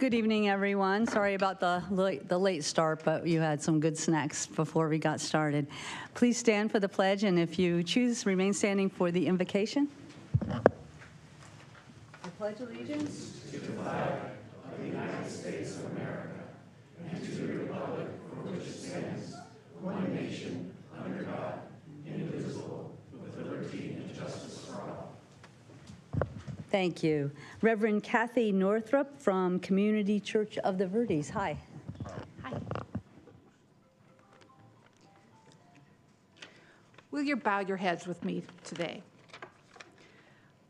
Good evening, everyone. Sorry about the late start, but you had some good snacks before we got started. Please stand for the pledge, and if you choose, remain standing for the invocation. I pledge allegiance to the flag of the United States of America and to the republic for which it stands, one nation, under God, indivisible, with liberty and justice for all. Thank you. Reverend Kathy Northrup from Community Church of the Verdes. Hi. Hi. Will you bow your heads with me today?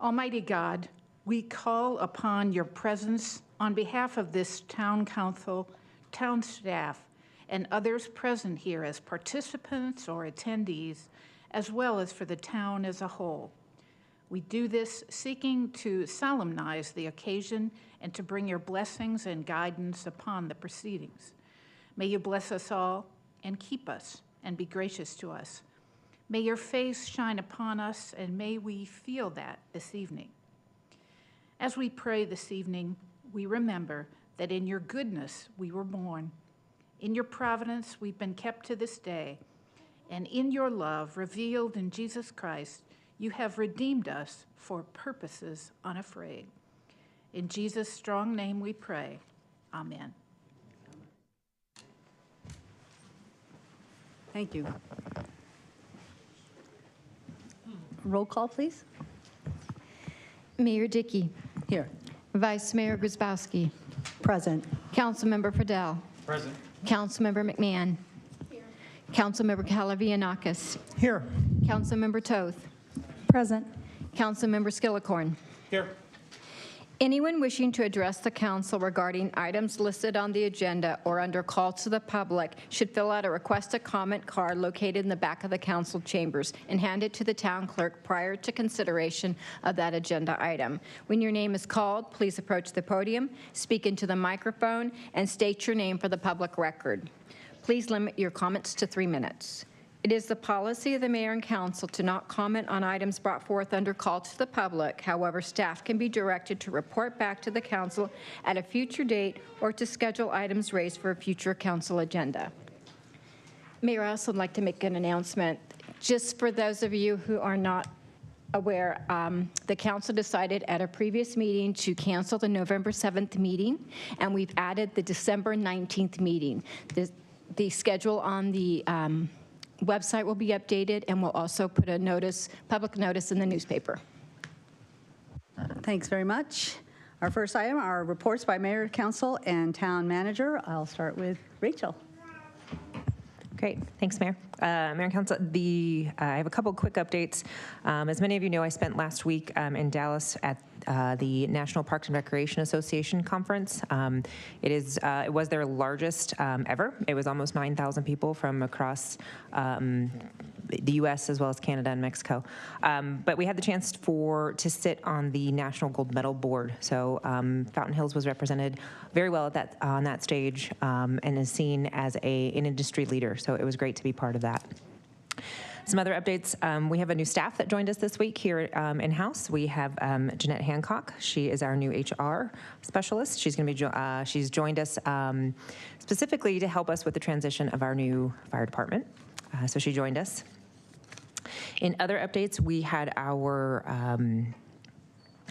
Almighty God, we call upon your presence on behalf of this town council, town staff, and others present here as participants or attendees, as well as for the town as a whole. We do this seeking to solemnize the occasion and to bring your blessings and guidance upon the proceedings. May you bless us all and keep us and be gracious to us. May your face shine upon us, and may we feel that this evening. As we pray this evening, we remember that in your goodness we were born, in your providence we've been kept to this day, and in your love revealed in Jesus Christ, you have redeemed us for purposes unafraid. In Jesus' strong name we pray. Amen. Thank you. Roll call, please. Mayor Dickey. Here. Vice Mayor Grzybowski. Present. Councilmember Friedel. Present. Councilmember McMahon. Here. Councilmember Calavianakis. Here. Councilmember Toth. Present. Councilmember Skillicorn. Here. Anyone wishing to address the council regarding items listed on the agenda or under call to the public should fill out a request a comment card located in the back of the council chambers and hand it to the town clerk prior to consideration of that agenda item. When your name is called, please approach the podium, speak into the microphone, and state your name for the public record. Please limit your comments to 3 minutes. It is the policy of the mayor and council to not comment on items brought forth under call to the public. However, staff can be directed to report back to the council at a future date or to schedule items raised for a future council agenda. Mayor, I also would like to make an announcement. Just for those of you who are not aware, the council decided at a previous meeting to cancel the November 7th meeting, and we've added the December 19th meeting. The schedule on the website will be updated, and we'll also put a notice, public notice in the newspaper. Thanks very much. Our first item are reports by mayor, council, and town manager. I'll start with Rachel. Great, thanks, Mayor. Mayor and Council, I have a couple quick updates. As many of you know, I spent last week in Dallas at the National Parks and Recreation Association conference. It was their largest ever. It was almost 9,000 people from across the U.S. as well as Canada and Mexico. But we had the chance to sit on the National Gold Medal Board. So Fountain Hills was represented very well at on that stage and is seen as an industry leader. So it was great to be part of that. Some other updates, we have a new staff that joined us this week here in-house. We have Jeanette Hancock. She is our new HR specialist. She's going to be she's joined us specifically to help us with the transition of our new fire department. So she joined us. In other updates, we had our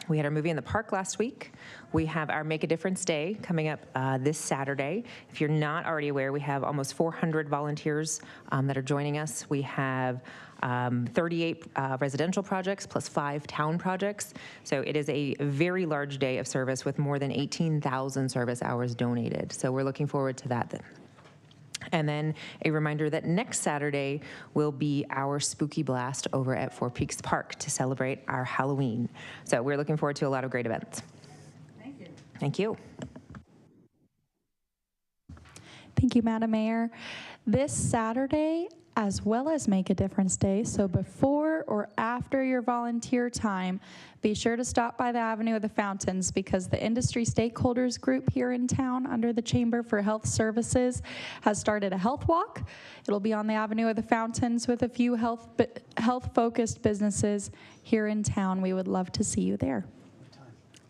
movie in the park last week. We have our Make a Difference Day coming up this Saturday. If you're not already aware, we have almost 400 volunteers that are joining us. We have 38 residential projects plus 5 town projects. So it is a very large day of service with more than 18,000 service hours donated. So we're looking forward to that. And then a reminder that next Saturday will be our Spooky Blast over at Four Peaks Park to celebrate our Halloween. So we're looking forward to a lot of great events. Thank you. Thank you. Thank you, Madam Mayor. This Saturday, as well as Make a Difference Day, so before or after your volunteer time, be sure to stop by the Avenue of the Fountains because the industry stakeholders group here in town under the Chamber for Health Services has started a health walk. It'll be on the Avenue of the Fountains with a few health-focused businesses here in town. We would love to see you there.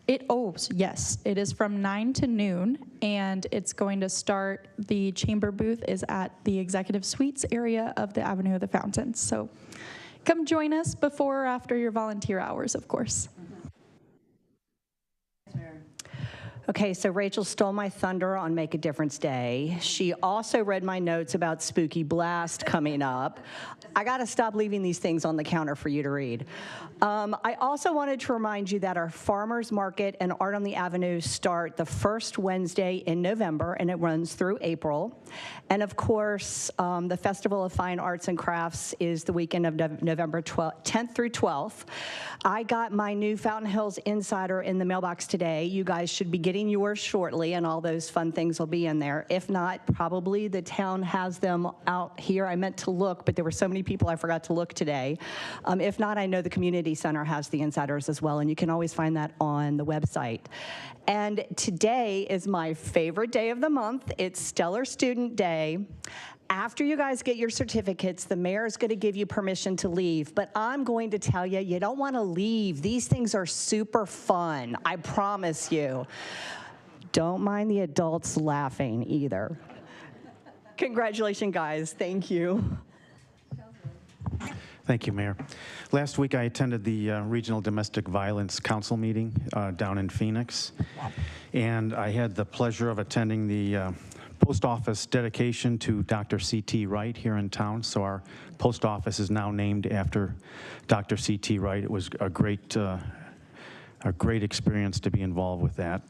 Yes, it is from 9 to noon, and it's going to start, the chamber booth is at the executive suites area of the Avenue of the Fountains. So come join us before or after your volunteer hours, of course. Okay, so Rachel stole my thunder on Make a Difference Day. She also read my notes about Spooky Blast coming up. I got to stop leaving these things on the counter for you to read. I also wanted to remind you that our farmers market and Art on the Avenue start the first Wednesday in November, and it runs through April. And of course, the Festival of Fine Arts and Crafts is the weekend of November 10th through 12th. I got my new Fountain Hills Insider in the mailbox today. You guys should be getting yours shortly, and all those fun things will be in there. If not, probably the town has them out here. I meant to look, but there were so many people I forgot to look today. If not, I know the community center has the insiders as well, and you can always find that on the website. And today is my favorite day of the month. It's Stellar Student Day. After you guys get your certificates, the mayor is going to give you permission to leave, but I'm going to tell you, you don't want to leave. These things are super fun, I promise you. Don't mind the adults laughing either. Congratulations, guys. Thank you. Thank you, Mayor. Last week, I attended the Regional Domestic Violence Council meeting down in Phoenix, and I had the pleasure of attending the post office dedication to Dr. C.T. Wright here in town. So our post office is now named after Dr. C.T. Wright. It was a great experience to be involved with that.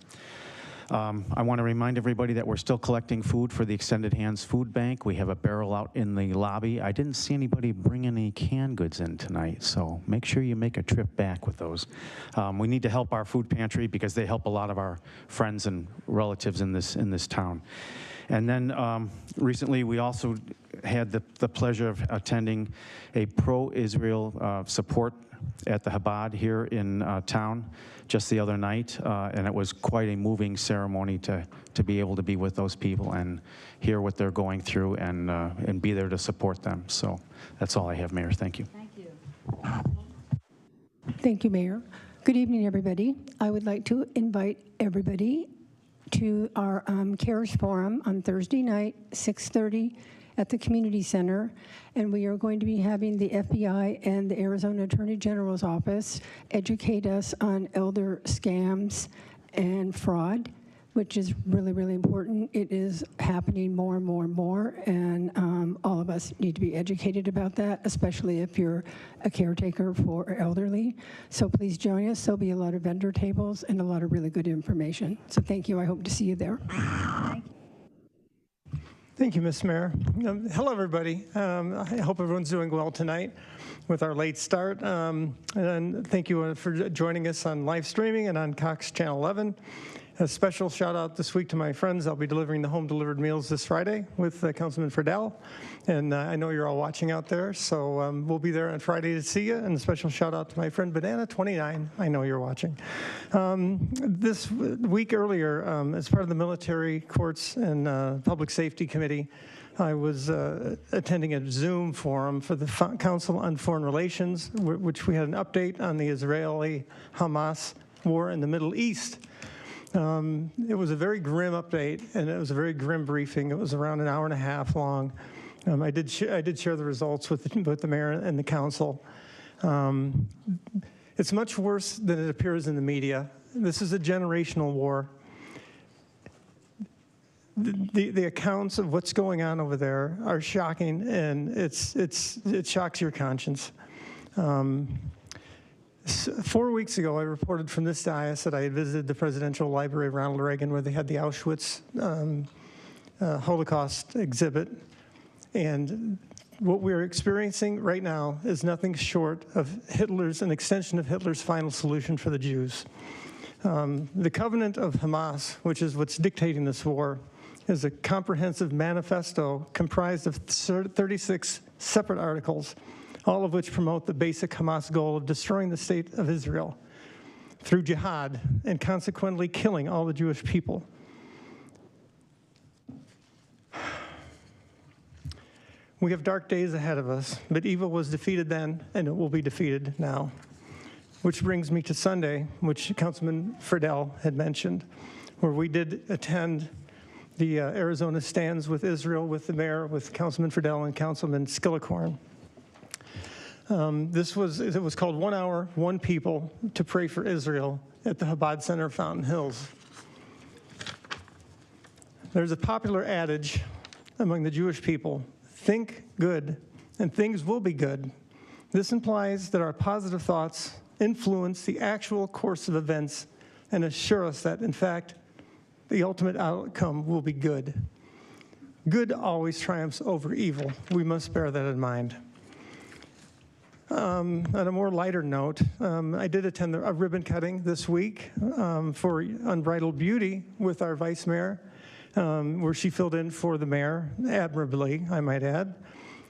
I want to remind everybody that we're still collecting food for the Extended Hands Food Bank. We have a barrel out in the lobby. I didn't see anybody bring any canned goods in tonight, so make sure you make a trip back with those. We need to help our food pantry because they help a lot of our friends and relatives in this town. And then recently we also had the pleasure of attending a pro-Israel support at the Chabad here in town just the other night, and it was quite a moving ceremony to be able to be with those people and hear what they're going through and be there to support them. So that's all I have, Mayor. Thank you. Thank you. Thank you, Mayor. Good evening, everybody. I would like to invite everybody to our CARES Forum on Thursday night, 6:30 at the Community Center, and we are going to be having the FBI and the Arizona Attorney General's office educate us on elder scams and fraud, which is really, really important. It is happening more and more and more, and all of us need to be educated about that, especially if you're a caretaker for elderly. So please join us. There'll be a lot of vendor tables and a lot of really good information. So thank you. I hope to see you there. Thank you, Ms. Mayor. Hello, everybody. I hope everyone's doing well tonight with our late start. And thank you for joining us on live streaming and on Cox Channel 11. A special shout out this week to my friends. I'll be delivering the home delivered meals this Friday with Councilman Friedel. And I know you're all watching out there, so we'll be there on Friday to see you. And a special shout out to my friend Banana29. I know you're watching. This week earlier, as part of the Military Courts and Public Safety Committee, I was attending a Zoom forum for the Council on Foreign Relations, which we had an update on the Israeli-Hamas war in the Middle East. It was a very grim update, and it was a very grim briefing. It was around an hour and a half long. I did share the results with the mayor and the council. It's much worse than it appears in the media. This is a generational war. The accounts of what's going on over there are shocking, and it shocks your conscience. 4 weeks ago, I reported from this dais that I had visited the Presidential Library of Ronald Reagan, where they had the Auschwitz Holocaust exhibit. And what we're experiencing right now is nothing short of an extension of Hitler's final solution for the Jews. The Covenant of Hamas, which is what's dictating this war, is a comprehensive manifesto comprised of 36 separate articles, all of which promote the basic Hamas goal of destroying the state of Israel through jihad and consequently killing all the Jewish people. We have dark days ahead of us, but evil was defeated then, and it will be defeated now. which brings me to Sunday, which Councilman Friedel had mentioned, where we did attend the Arizona Stands with Israel with the mayor, with Councilman Friedel and Councilman Skillicorn. It was called 1 Hour, 1 People to Pray for Israel at the Chabad Center, Fountain Hills. There's a popular adage among the Jewish people, think good and things will be good. This implies that our positive thoughts influence the actual course of events and assure us that, in fact, the ultimate outcome will be good. Good always triumphs over evil. We must bear that in mind. On a more lighter note, I did attend a ribbon cutting this week for Unbridled Beauty with our vice mayor, where she filled in for the mayor admirably, I might add.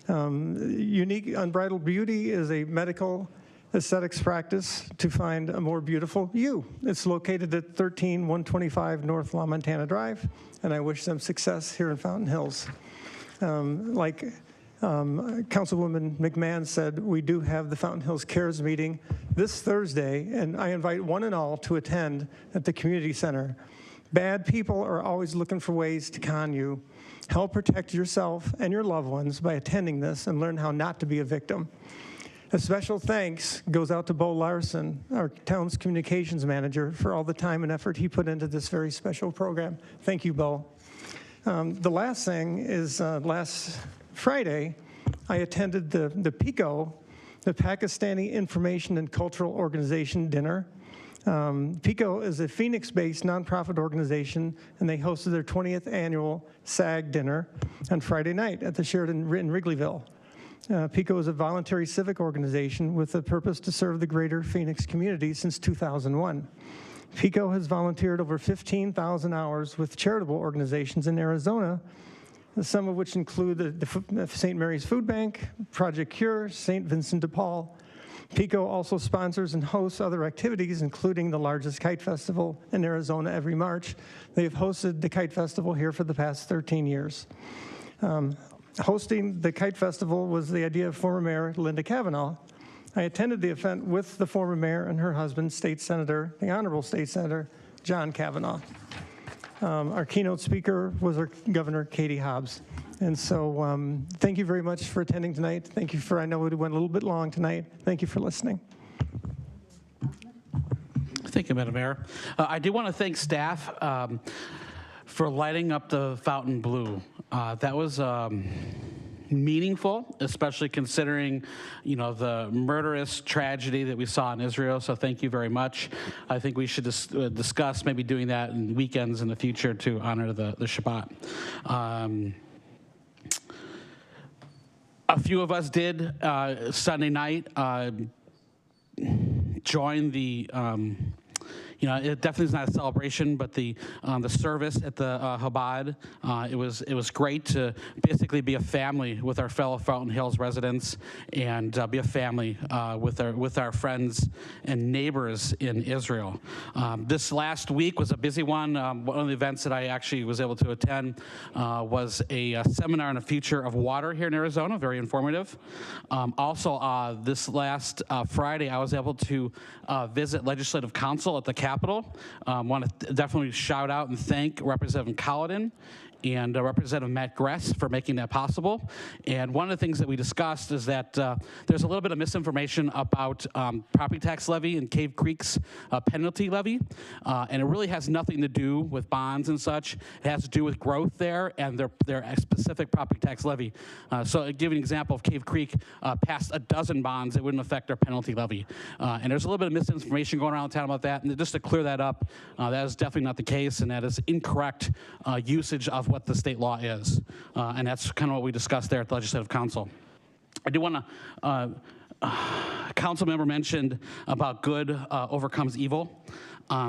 Unique Unbridled Beauty is a medical aesthetics practice to find a more beautiful you. It's located at 13125 North La Montana Drive, and I wish them success here in Fountain Hills. Like Councilwoman McMahon said, we do have the Fountain Hills Cares meeting this Thursday, and I invite one and all to attend at the community center. Bad people are always looking for ways to con you. Help protect yourself and your loved ones by attending this and learn how not to be a victim. A special thanks goes out to Bo Larson, our town's communications manager, for all the time and effort he put into this very special program. Thank you, Bo. The last thing is last Friday, I attended the PICO, the Pakistani Information and Cultural Organization dinner. PICO is a Phoenix-based nonprofit organization, and they hosted their 20th annual SAG dinner on Friday night at the Sheraton in Wrigleyville. PICO is a voluntary civic organization with the purpose to serve the greater Phoenix community since 2001. PICO has volunteered over 15,000 hours with charitable organizations in Arizona, some of which include the St. Mary's Food Bank, Project Cure, St. Vincent de Paul. PICO also sponsors and hosts other activities, including the largest kite festival in Arizona every March. They have hosted the kite festival here for the past 13 years. Hosting the kite festival was the idea of former Mayor Linda Cavanaugh. I attended the event with the former mayor and her husband, the Honorable State Senator John Cavanaugh. Our keynote speaker was our Governor Katie Hobbs. And so thank you very much for attending tonight. Thank you I know it went a little bit long tonight. Thank you for listening. Thank you, Madam Mayor. I do want to thank staff for lighting up the fountain blue. That was meaningful, especially considering, the murderous tragedy that we saw in Israel. So thank you very much. I think we should discuss maybe doing that in weekends in the future to honor the Shabbat. A few of us did Sunday night join the. It definitely is not a celebration, but the service at the Chabad, it was great to basically be a family with our fellow Fountain Hills residents and be a family with our friends and neighbors in Israel. This last week was a busy one. One of the events that I actually was able to attend was a seminar on the future of water here in Arizona, very informative. Also, this last Friday, I was able to visit Legislative Council at the Capitol. Want to definitely shout out and thank Representative Colladin and Representative Matt Gress for making that possible. And one of the things that we discussed is that there's a little bit of misinformation about property tax levy and Cave Creek's penalty levy. And it really has nothing to do with bonds and such. It has to do with growth there and their specific property tax levy. So I'll give you an example of Cave Creek passed a dozen bonds that wouldn't affect their penalty levy. And there's a little bit of misinformation going around town about that. And just to clear that up, that is definitely not the case, and that is incorrect usage of what the state law is. And that's kind of what we discussed there at the Legislative Council. I do want to, council member mentioned about good overcomes evil.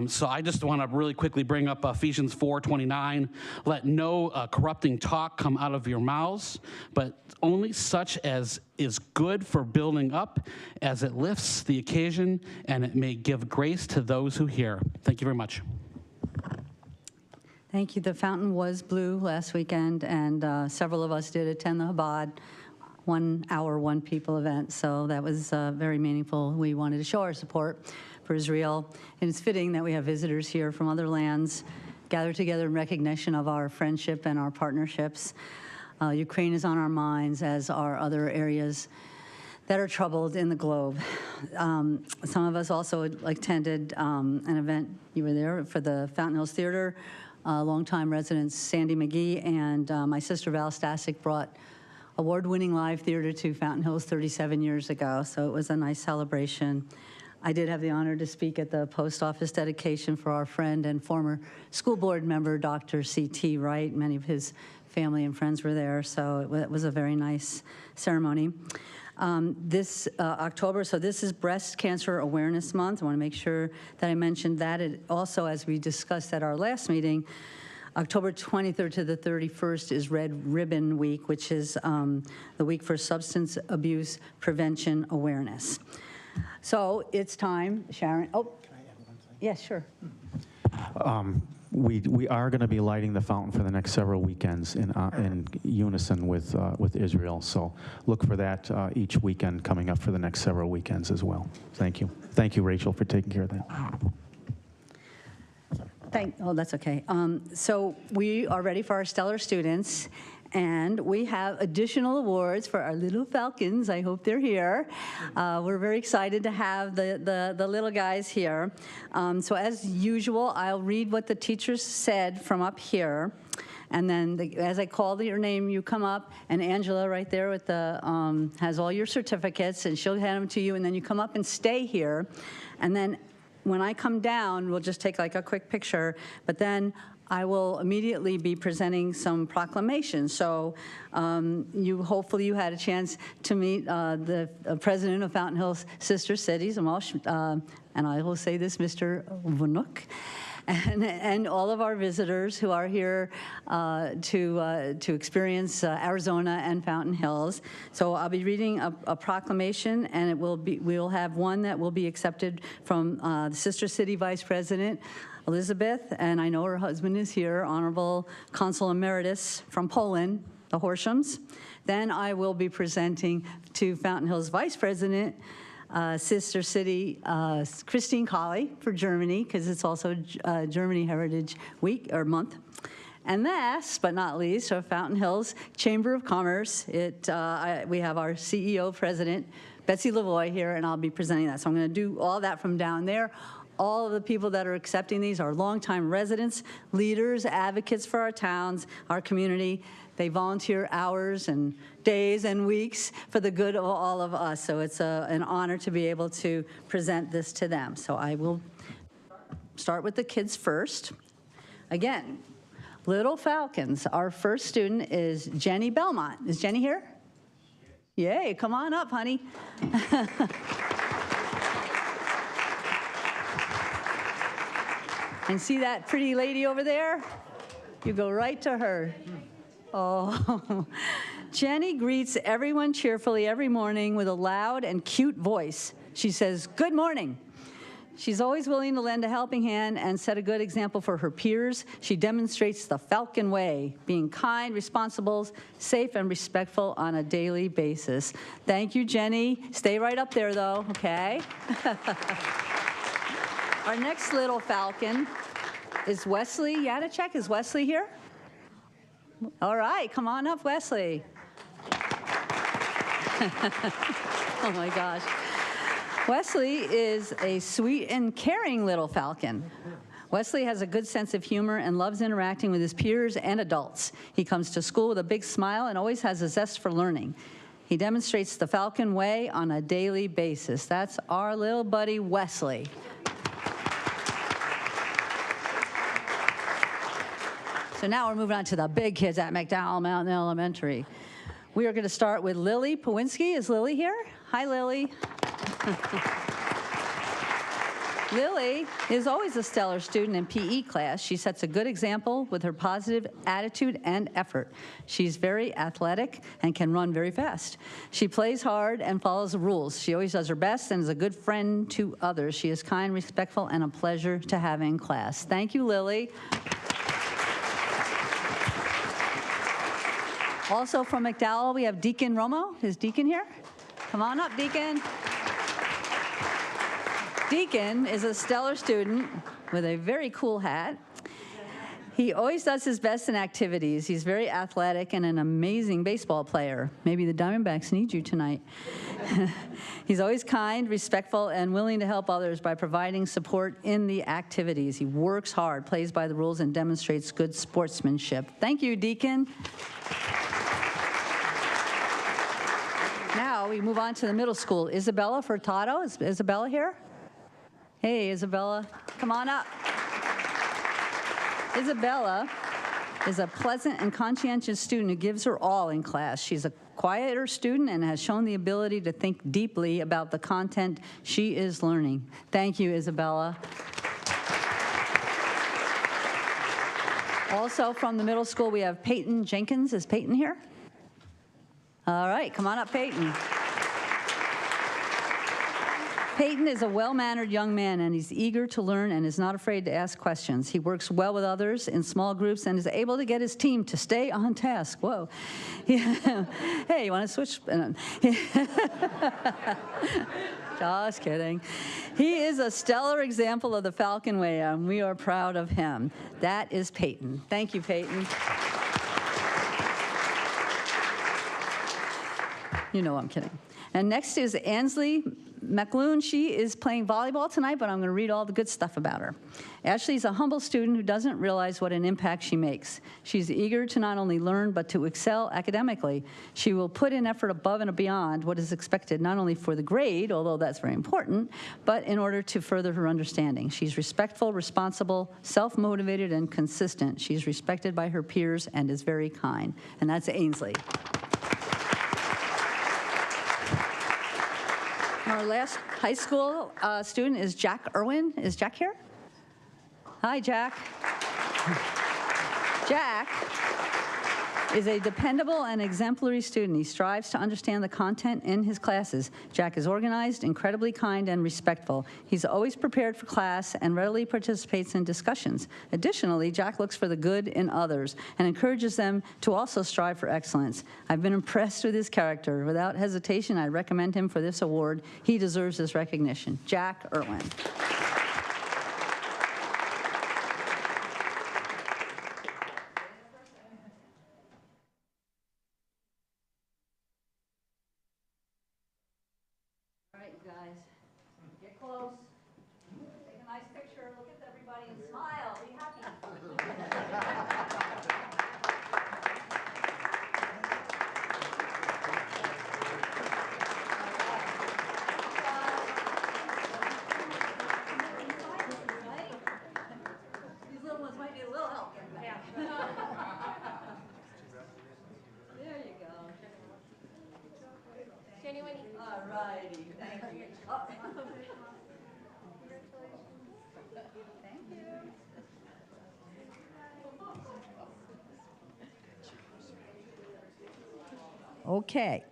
So I just want to really quickly bring up Ephesians 4:29. Let no corrupting talk come out of your mouths, but only such as is good for building up as it lifts the occasion and it may give grace to those who hear. Thank you very much. Thank you. The fountain was blue last weekend, and several of us did attend the Chabad. 1 hour, one people event. So that was very meaningful. We wanted to show our support for Israel. And it's fitting that we have visitors here from other lands gathered together in recognition of our friendship and our partnerships. Ukraine is on our minds, as are other areas that are troubled in the globe. Some of us also attended an event, you were there, for the Fountain Hills Theater. Longtime residents Sandy McGee and my sister Val Stasic brought award-winning live theater to Fountain Hills 37 years ago, so it was a nice celebration. I did have the honor to speak at the post office dedication for our friend and former school board member, Dr. C.T. Wright. Many of his family and friends were there, so it was a very nice ceremony. This October, so this is Breast Cancer Awareness Month. I want to make sure that I mentioned that. It also, as we discussed at our last meeting, October 23rd to the 31st is Red Ribbon Week, which is the week for substance abuse prevention awareness. So it's time, Sharon. Oh, can I add one thing? Yeah, sure. We are going to be lighting the fountain for the next several weekends in unison with Israel. So look for that each weekend coming up for the next several weekends as well. Thank you. Thank you, Rachel, for taking care of that. Oh, that's okay. So we are ready for our stellar students, and we have additional awards for our little Falcons. I hope they're here. We're very excited to have the little guys here. So as usual, I'll read what the teachers said from up here. And then as I call your name, you come up, and Angela right there with the has all your certificates, and she'll hand them to you, and then you come up and stay here. And then when I come down, we'll just take like a quick picture, but then I will immediately be presenting some proclamations. So hopefully you had a chance to meet the president of Fountain Hills Sister Cities, and I will say this, Mr. Vunuk, and all of our visitors who are here to experience Arizona and Fountain Hills. So I'll be reading a proclamation, and we'll have one that will be accepted from the Sister City Vice President, Elizabeth, and I know her husband is here, Honorable Consul Emeritus from Poland, the Horshams. Then I will be presenting to Fountain Hills Vice President, Sister City, Christine Colley for Germany, because it's also Germany Heritage Week or Month. And last but not least, our Fountain Hills Chamber of Commerce. We have our CEO President, Betsy Lavoie, here, and I'll be presenting that. So I'm going to do all that from down there. All of the people that are accepting these are longtime residents, leaders, advocates for our towns, our community. They volunteer hours and days and weeks for the good of all of us. So it's an honor to be able to present this to them. So I will start with the kids first. Again, Little Falcons. Our first student is Jenny Belmont. Is Jenny here? Yay, come on up, honey. And see that pretty lady over there? You go right to her. Oh, Jenny greets everyone cheerfully every morning with a loud and cute voice. She says, "Good morning." She's always willing to lend a helping hand and set a good example for her peers. She demonstrates the Falcon way, being kind, responsible, safe, and respectful on a daily basis. Thank you, Jenny. Stay right up there, though, okay? Our next little Falcon is Wesley Yanacek. Is Wesley here? All right, come on up, Wesley. Oh my gosh. Wesley is a sweet and caring little Falcon. Wesley has a good sense of humor and loves interacting with his peers and adults. He comes to school with a big smile and always has a zest for learning. He demonstrates the Falcon way on a daily basis. That's our little buddy, Wesley. So now we're moving on to the big kids at McDowell Mountain Elementary. We are going to start with Lily Powinski. Is Lily here? Hi, Lily. Lily is always a stellar student in PE class. She sets a good example with her positive attitude and effort. She's very athletic and can run very fast. She plays hard and follows the rules. She always does her best and is a good friend to others. She is kind, respectful, and a pleasure to have in class. Thank you, Lily. Also from McDowell, we have Deacon Romo. Is Deacon here? Come on up, Deacon. Deacon is a stellar student with a very cool hat. He always does his best in activities. He's very athletic and an amazing baseball player. Maybe the Diamondbacks need you tonight. He's always kind, respectful, and willing to help others by providing support in the activities. He works hard, plays by the rules, and demonstrates good sportsmanship. Thank you, Deacon. Now we move on to the middle school. Isabella Furtado. Is Isabella here? Hey, Isabella, come on up. Isabella is a pleasant and conscientious student who gives her all in class. She's a quieter student and has shown the ability to think deeply about the content she is learning. Thank you, Isabella. Also from the middle school, we have Peyton Jenkins. Is Peyton here? All right, come on up, Peyton. Peyton is a well-mannered young man, and he's eager to learn and is not afraid to ask questions. He works well with others in small groups and is able to get his team to stay on task. Whoa. Hey, you want to switch? Just kidding. He is a stellar example of the Falcon Way, and we are proud of him. That is Peyton. Thank you, Peyton. You know I'm kidding. And next is Ansley McLoon. She is playing volleyball tonight, but I'm going to read all the good stuff about her. Ashley's a humble student who doesn't realize what an impact she makes. She's eager to not only learn, but to excel academically. She will put in effort above and beyond what is expected, not only for the grade, although that's very important, but in order to further her understanding. She's respectful, responsible, self-motivated, and consistent. She's respected by her peers and is very kind. And that's Ainsley. Our last high school student is Jack Irwin. Is Jack here? Hi, Jack. Jack is a dependable and exemplary student. He strives to understand the content in his classes. Jack is organized, incredibly kind, and respectful. He's always prepared for class and readily participates in discussions. Additionally, Jack looks for the good in others and encourages them to also strive for excellence. I've been impressed with his character. Without hesitation, I recommend him for this award. He deserves this recognition. Jack Irwin. Guys, get close. Take a nice picture. Look at everybody and smile. Be happy. These little ones might need a little help. Yeah. There you go. All righty. Thank you. Oh. Thank you. Okay,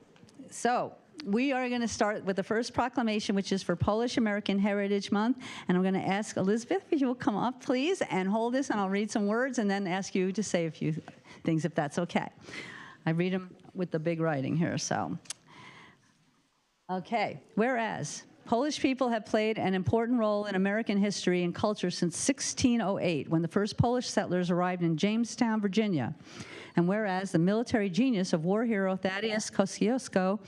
so we are going to start with the first proclamation, which is for Polish American Heritage Month. And I'm going to ask Elizabeth if you will come up, please, and hold this, and I'll read some words and then ask you to say a few things, if that's okay. I read them with the big writing here, so. Okay, whereas Polish people have played an important role in American history and culture since 1608, when the first Polish settlers arrived in Jamestown, Virginia. And whereas the military genius of war hero Thaddeus Kosciuszko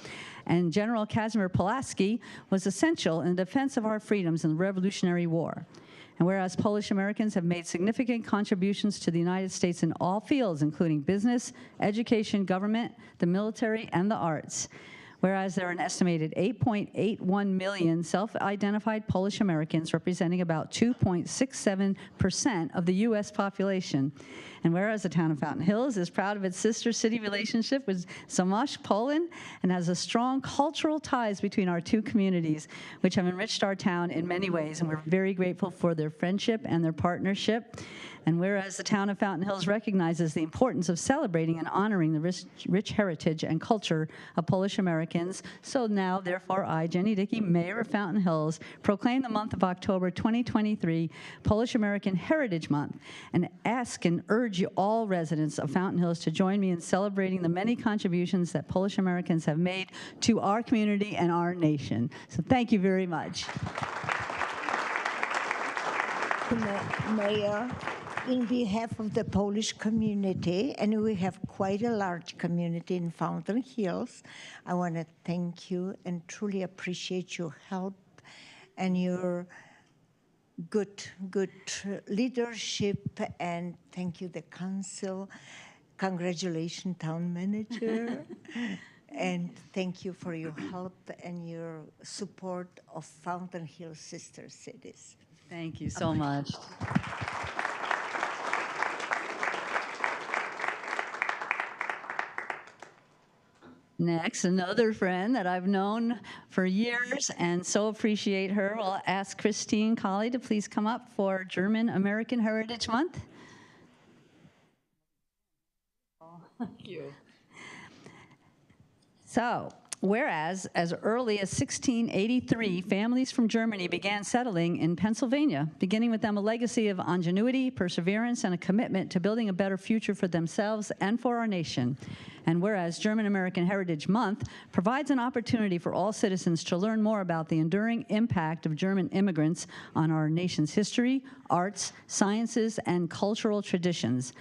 and General Casimir Pulaski was essential in the defense of our freedoms in the Revolutionary War. And whereas Polish Americans have made significant contributions to the United States in all fields, including business, education, government, the military, and the arts. Whereas there are an estimated 8.81 million self-identified Polish Americans, representing about 2.67% of the U.S. population. And whereas the town of Fountain Hills is proud of its sister city relationship with Zamość, Poland, and has a strong cultural ties between our two communities, which have enriched our town in many ways, and we're very grateful for their friendship and their partnership. And whereas the town of Fountain Hills recognizes the importance of celebrating and honoring the rich heritage and culture of Polish Americans, so now, therefore, I, Jenny Dickey, Mayor of Fountain Hills, proclaim the month of October 2023 Polish American Heritage Month, and ask and urge encourage you, all residents of Fountain Hills, to join me in celebrating the many contributions that Polish Americans have made to our community and our nation. So thank you very much. Mayor, in behalf of the Polish community, and we have quite a large community in Fountain Hills, I want to thank you and truly appreciate your help and your good leadership, and thank you, the council. Congratulations, town manager. And thank you for your help and your support of Fountain Hills sister cities. Thank you so much. Next, another friend that I've known for years and so appreciate her. I'll ask Christine Colley to please come up for German American Heritage Month. Thank you. So, whereas as early as 1683, families from Germany began settling in Pennsylvania, beginning with them a legacy of ingenuity, perseverance, and a commitment to building a better future for themselves and for our nation. And whereas German American Heritage Month provides an opportunity for all citizens to learn more about the enduring impact of German immigrants on our nation's history, arts, sciences, and cultural traditions.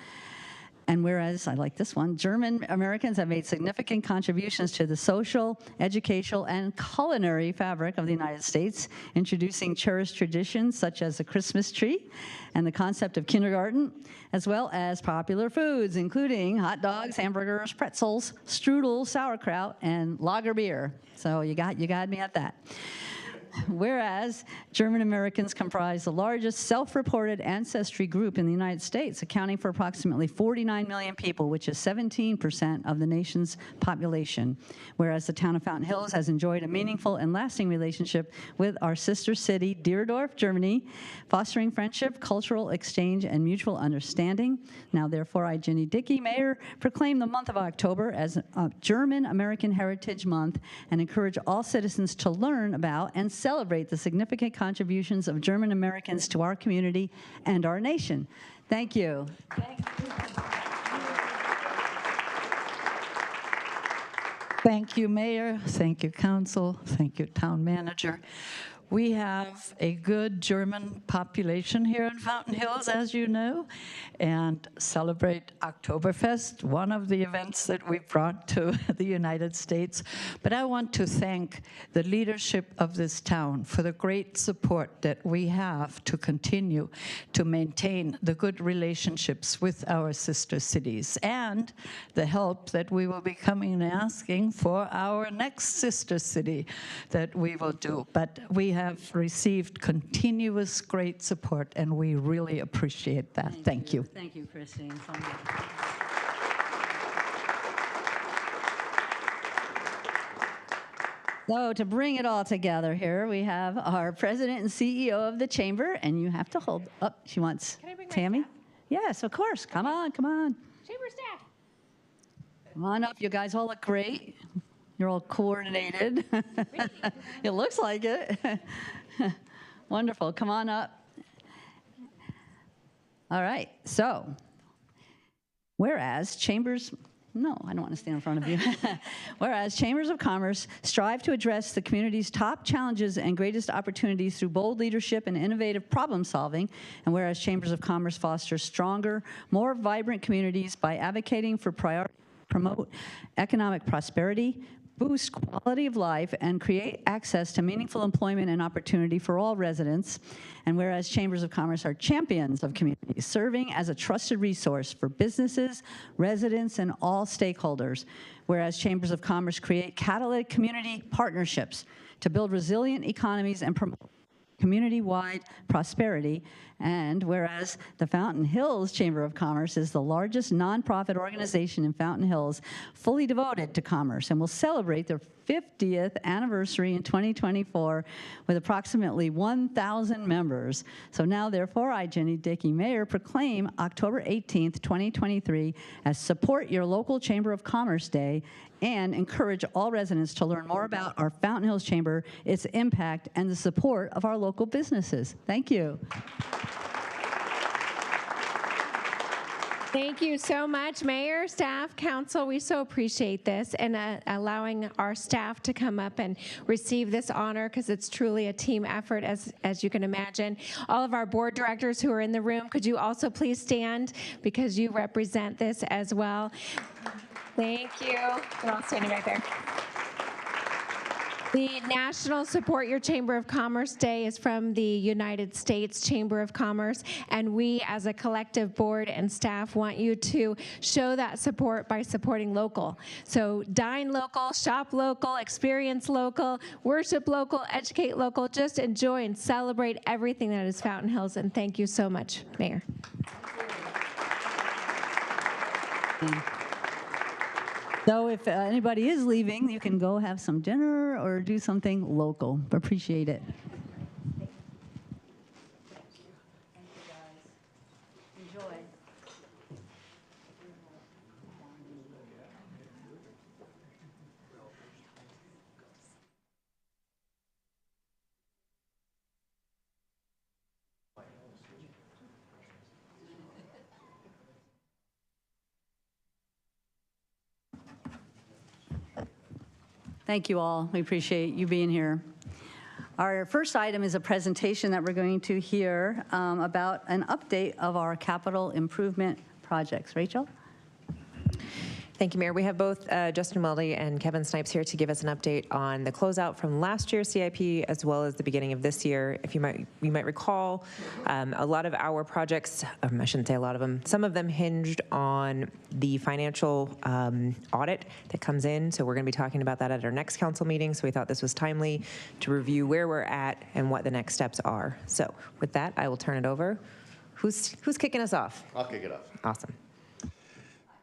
And whereas, I like this one, German Americans have made significant contributions to the social, educational, and culinary fabric of the United States, introducing cherished traditions such as the Christmas tree and the concept of kindergarten, as well as popular foods, including hot dogs, hamburgers, pretzels, strudel, sauerkraut, and lager beer. So you got me at that. Whereas German Americans comprise the largest self-reported ancestry group in the United States, accounting for approximately 49 million people, which is 17% of the nation's population. Whereas the town of Fountain Hills has enjoyed a meaningful and lasting relationship with our sister city, Deerdorf, Germany, fostering friendship, cultural exchange, and mutual understanding. Now, therefore, I, Jenny Dickey, Mayor, proclaim the month of October as German American Heritage Month and encourage all citizens to learn about and celebrate the significant contributions of German Americans to our community and our nation. Thank you. Thank you, Mayor. Thank you, Council. Thank you, Town Manager. We have a good German population here in Fountain Hills, as you know, and celebrate Oktoberfest, one of the events that we brought to the United States. But I want to thank the leadership of this town for the great support that we have to continue to maintain the good relationships with our sister cities, and the help that we will be coming and asking for our next sister city that we will do. But we have received continuous great support, and we really appreciate that. Thank you. Thank you, Christine. So to bring it all together here, we have our president and CEO of the chamber, and you have to hold up. She wants Tammy. Yes, of course. Come on, come on. Chamber staff. Come on up. You guys all look great. You're all coordinated. It looks like it. Wonderful. Come on up. All right. So, whereas chambers, no, I don't want to stand in front of you. Whereas chambers of commerce strive to address the community's top challenges and greatest opportunities through bold leadership and innovative problem solving, and whereas chambers of commerce foster stronger, more vibrant communities by advocating for promote economic prosperity, boost quality of life, and create access to meaningful employment and opportunity for all residents. And whereas chambers of commerce are champions of communities, serving as a trusted resource for businesses, residents, and all stakeholders. Whereas chambers of commerce create catalytic community partnerships to build resilient economies and promote community-wide prosperity. And whereas the Fountain Hills Chamber of Commerce is the largest nonprofit organization in Fountain Hills, fully devoted to commerce, and will celebrate their 50th anniversary in 2024 with approximately 1,000 members. So now, therefore, I, Jenny Dickey, Mayor, proclaim October 18th, 2023 as Support Your Local Chamber of Commerce Day, and encourage all residents to learn more about our Fountain Hills Chamber, its impact, and the support of our local businesses. Thank you. Thank you so much, Mayor, staff, council. We so appreciate this and allowing our staff to come up and receive this honor, because it's truly a team effort, as you can imagine. All of our board directors who are in the room, could you also please stand, because you represent this as well. Thank you. You're all standing right there. The National Support Your Chamber of Commerce Day is from the United States Chamber of Commerce, and we as a collective board and staff want you to show that support by supporting local. So dine local, shop local, experience local, worship local, educate local, just enjoy and celebrate everything that is Fountain Hills, and thank you so much, Mayor. So if anybody is leaving, you can go have some dinner or do something local. Appreciate it. Thank you all. We appreciate you being here. Our first item is a presentation that we're going to hear about an update of our capital improvement projects. Rachel? Thank you, Mayor. We have both Justin Weldy and Kevin Snipes here to give us an update on the closeout from last year's CIP as well as the beginning of this year. If you might recall, a lot of our projects, I shouldn't say a lot of them, some of them hinged on the financial audit that comes in. So we're going to be talking about that at our next council meeting. So we thought this was timely to review where we're at and what the next steps are. So with that, I will turn it over. Who's kicking us off? I'll kick it off. Awesome.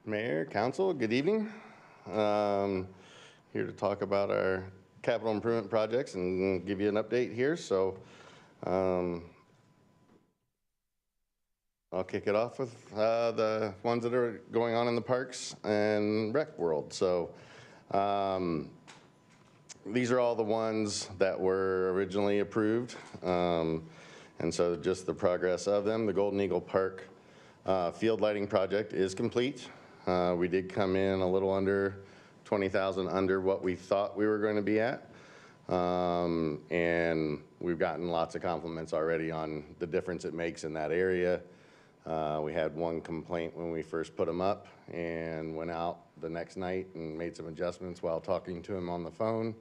Mayor, council, good evening. Here to talk about our capital improvement projects and give you an update here. So I'll kick it off with the ones that are going on in the parks and rec world. So these are all the ones that were originally approved. And so just the progress of them. The Golden Eagle Park field lighting project is complete. We did come in a little under 20,000 under what we thought we were going to be at. And we've gotten lots of compliments already on the difference it makes in that area. We had one complaint when we first put them up and went out the next night and made some adjustments while talking to him on the phone.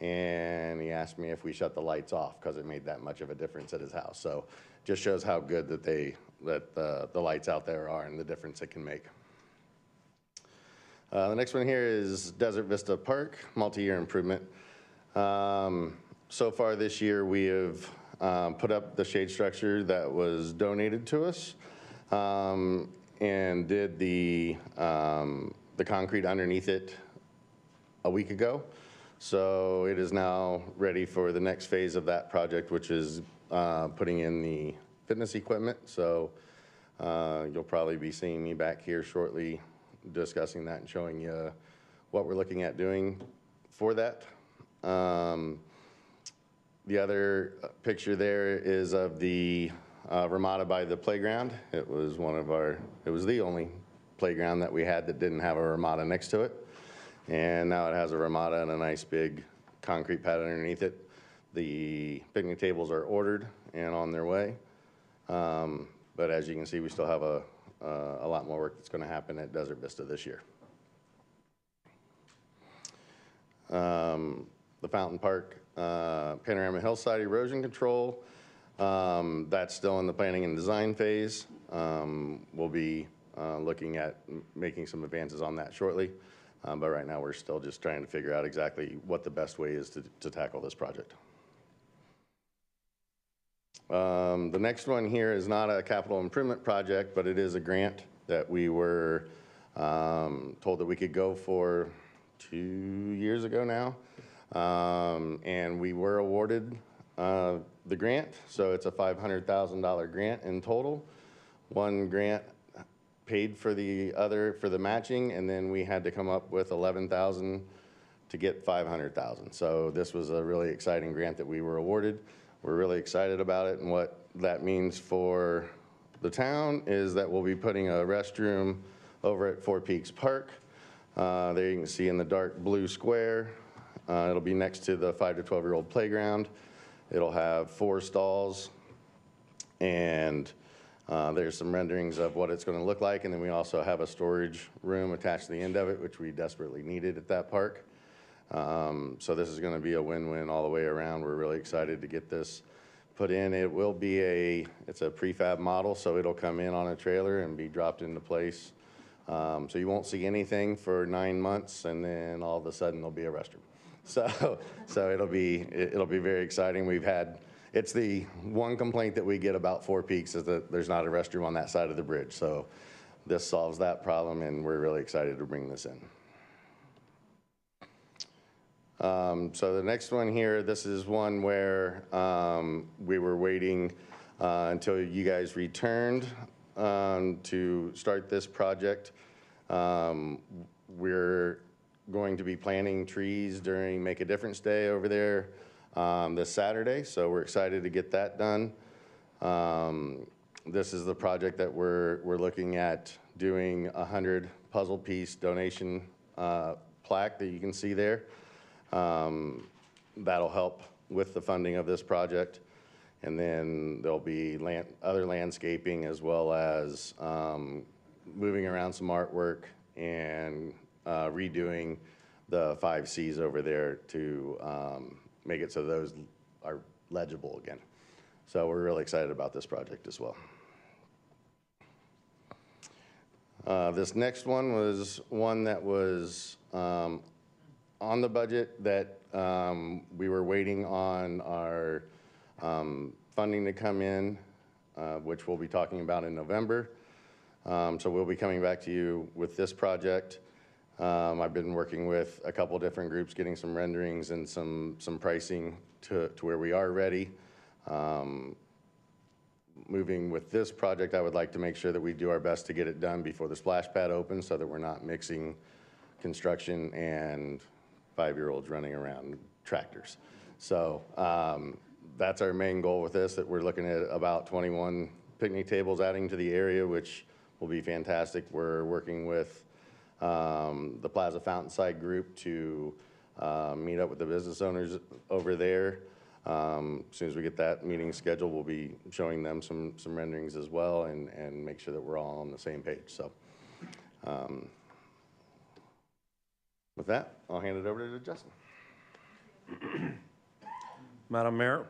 And he asked me if we shut the lights off because it made that much of a difference at his house. So just shows how good that the lights out there are and the difference it can make. The next one here is Desert Vista Park, multi-year improvement. So far this year, we have put up the shade structure that was donated to us and did the concrete underneath it a week ago. So it is now ready for the next phase of that project, which is putting in the fitness equipment. So you'll probably be seeing me back here shortly discussing that and showing you what we're looking at doing for that. The other picture there is of the Ramada by the playground. It was it was the only playground that we had that didn't have a Ramada next to it. And now it has a Ramada and a nice big concrete pad underneath it. The picnic tables are ordered and on their way. But as you can see, we still have a lot more work that's going to happen at Desert Vista this year. The Fountain Park Panorama Hillside erosion control, that's still in the planning and design phase. We'll be looking at making some advances on that shortly. But right now we're still just trying to figure out exactly what the best way is to tackle this project. The next one here is not a capital improvement project, but it is a grant that we were told that we could go for 2 years ago now. And we were awarded the grant. So it's a $500,000 grant in total. One grant paid for the other for the matching, and then we had to come up with $11,000 to get $500,000. So this was a really exciting grant that we were awarded. We're really excited about it and what that means for the town is that we'll be putting a restroom over at Four Peaks Park. There you can see in the dark blue square. It'll be next to the 5 to 12-year-old playground. It'll have 4 stalls, and there's some renderings of what it's going to look like. And then we also have a storage room attached to the end of it, which we desperately needed at that park. So this is going to be a win-win all the way around. We're really excited to get this put in. It will be it's a prefab model, so it'll come in on a trailer and be dropped into place. So you won't see anything for 9 months, and then all of a sudden there'll be a restroom. So it'll be very exciting. It's the one complaint that we get about Four Peaks is that there's not a restroom on that side of the bridge. So this solves that problem, and we're really excited to bring this in. So the next one here, this is one where we were waiting until you guys returned to start this project. We're going to be planting trees during Make a Difference Day over there this Saturday, so we're excited to get that done. This is the project that we're looking at doing 100 puzzle piece donation plaque that you can see there. That'll help with the funding of this project. And then there'll be other landscaping as well as moving around some artwork and redoing the 5 Cs over there to make it so those are legible again. So we're really excited about this project as well. This next one was one that was on the budget that we were waiting on our funding to come in, which we'll be talking about in November. So we'll be coming back to you with this project. I've been working with a couple different groups, getting some renderings and some pricing to where we are ready. Moving with this project, I would like to make sure that we do our best to get it done before the splash pad opens so that we're not mixing construction and 5-year-olds running around tractors. So that's our main goal with this, that we're looking at about 21 picnic tables adding to the area, which will be fantastic. We're working with the Plaza Fountainside group to meet up with the business owners over there. As soon as we get that meeting scheduled, we'll be showing them some renderings as well and make sure that we're all on the same page. So with that, I'll hand it over to Justin. Madam Mayor,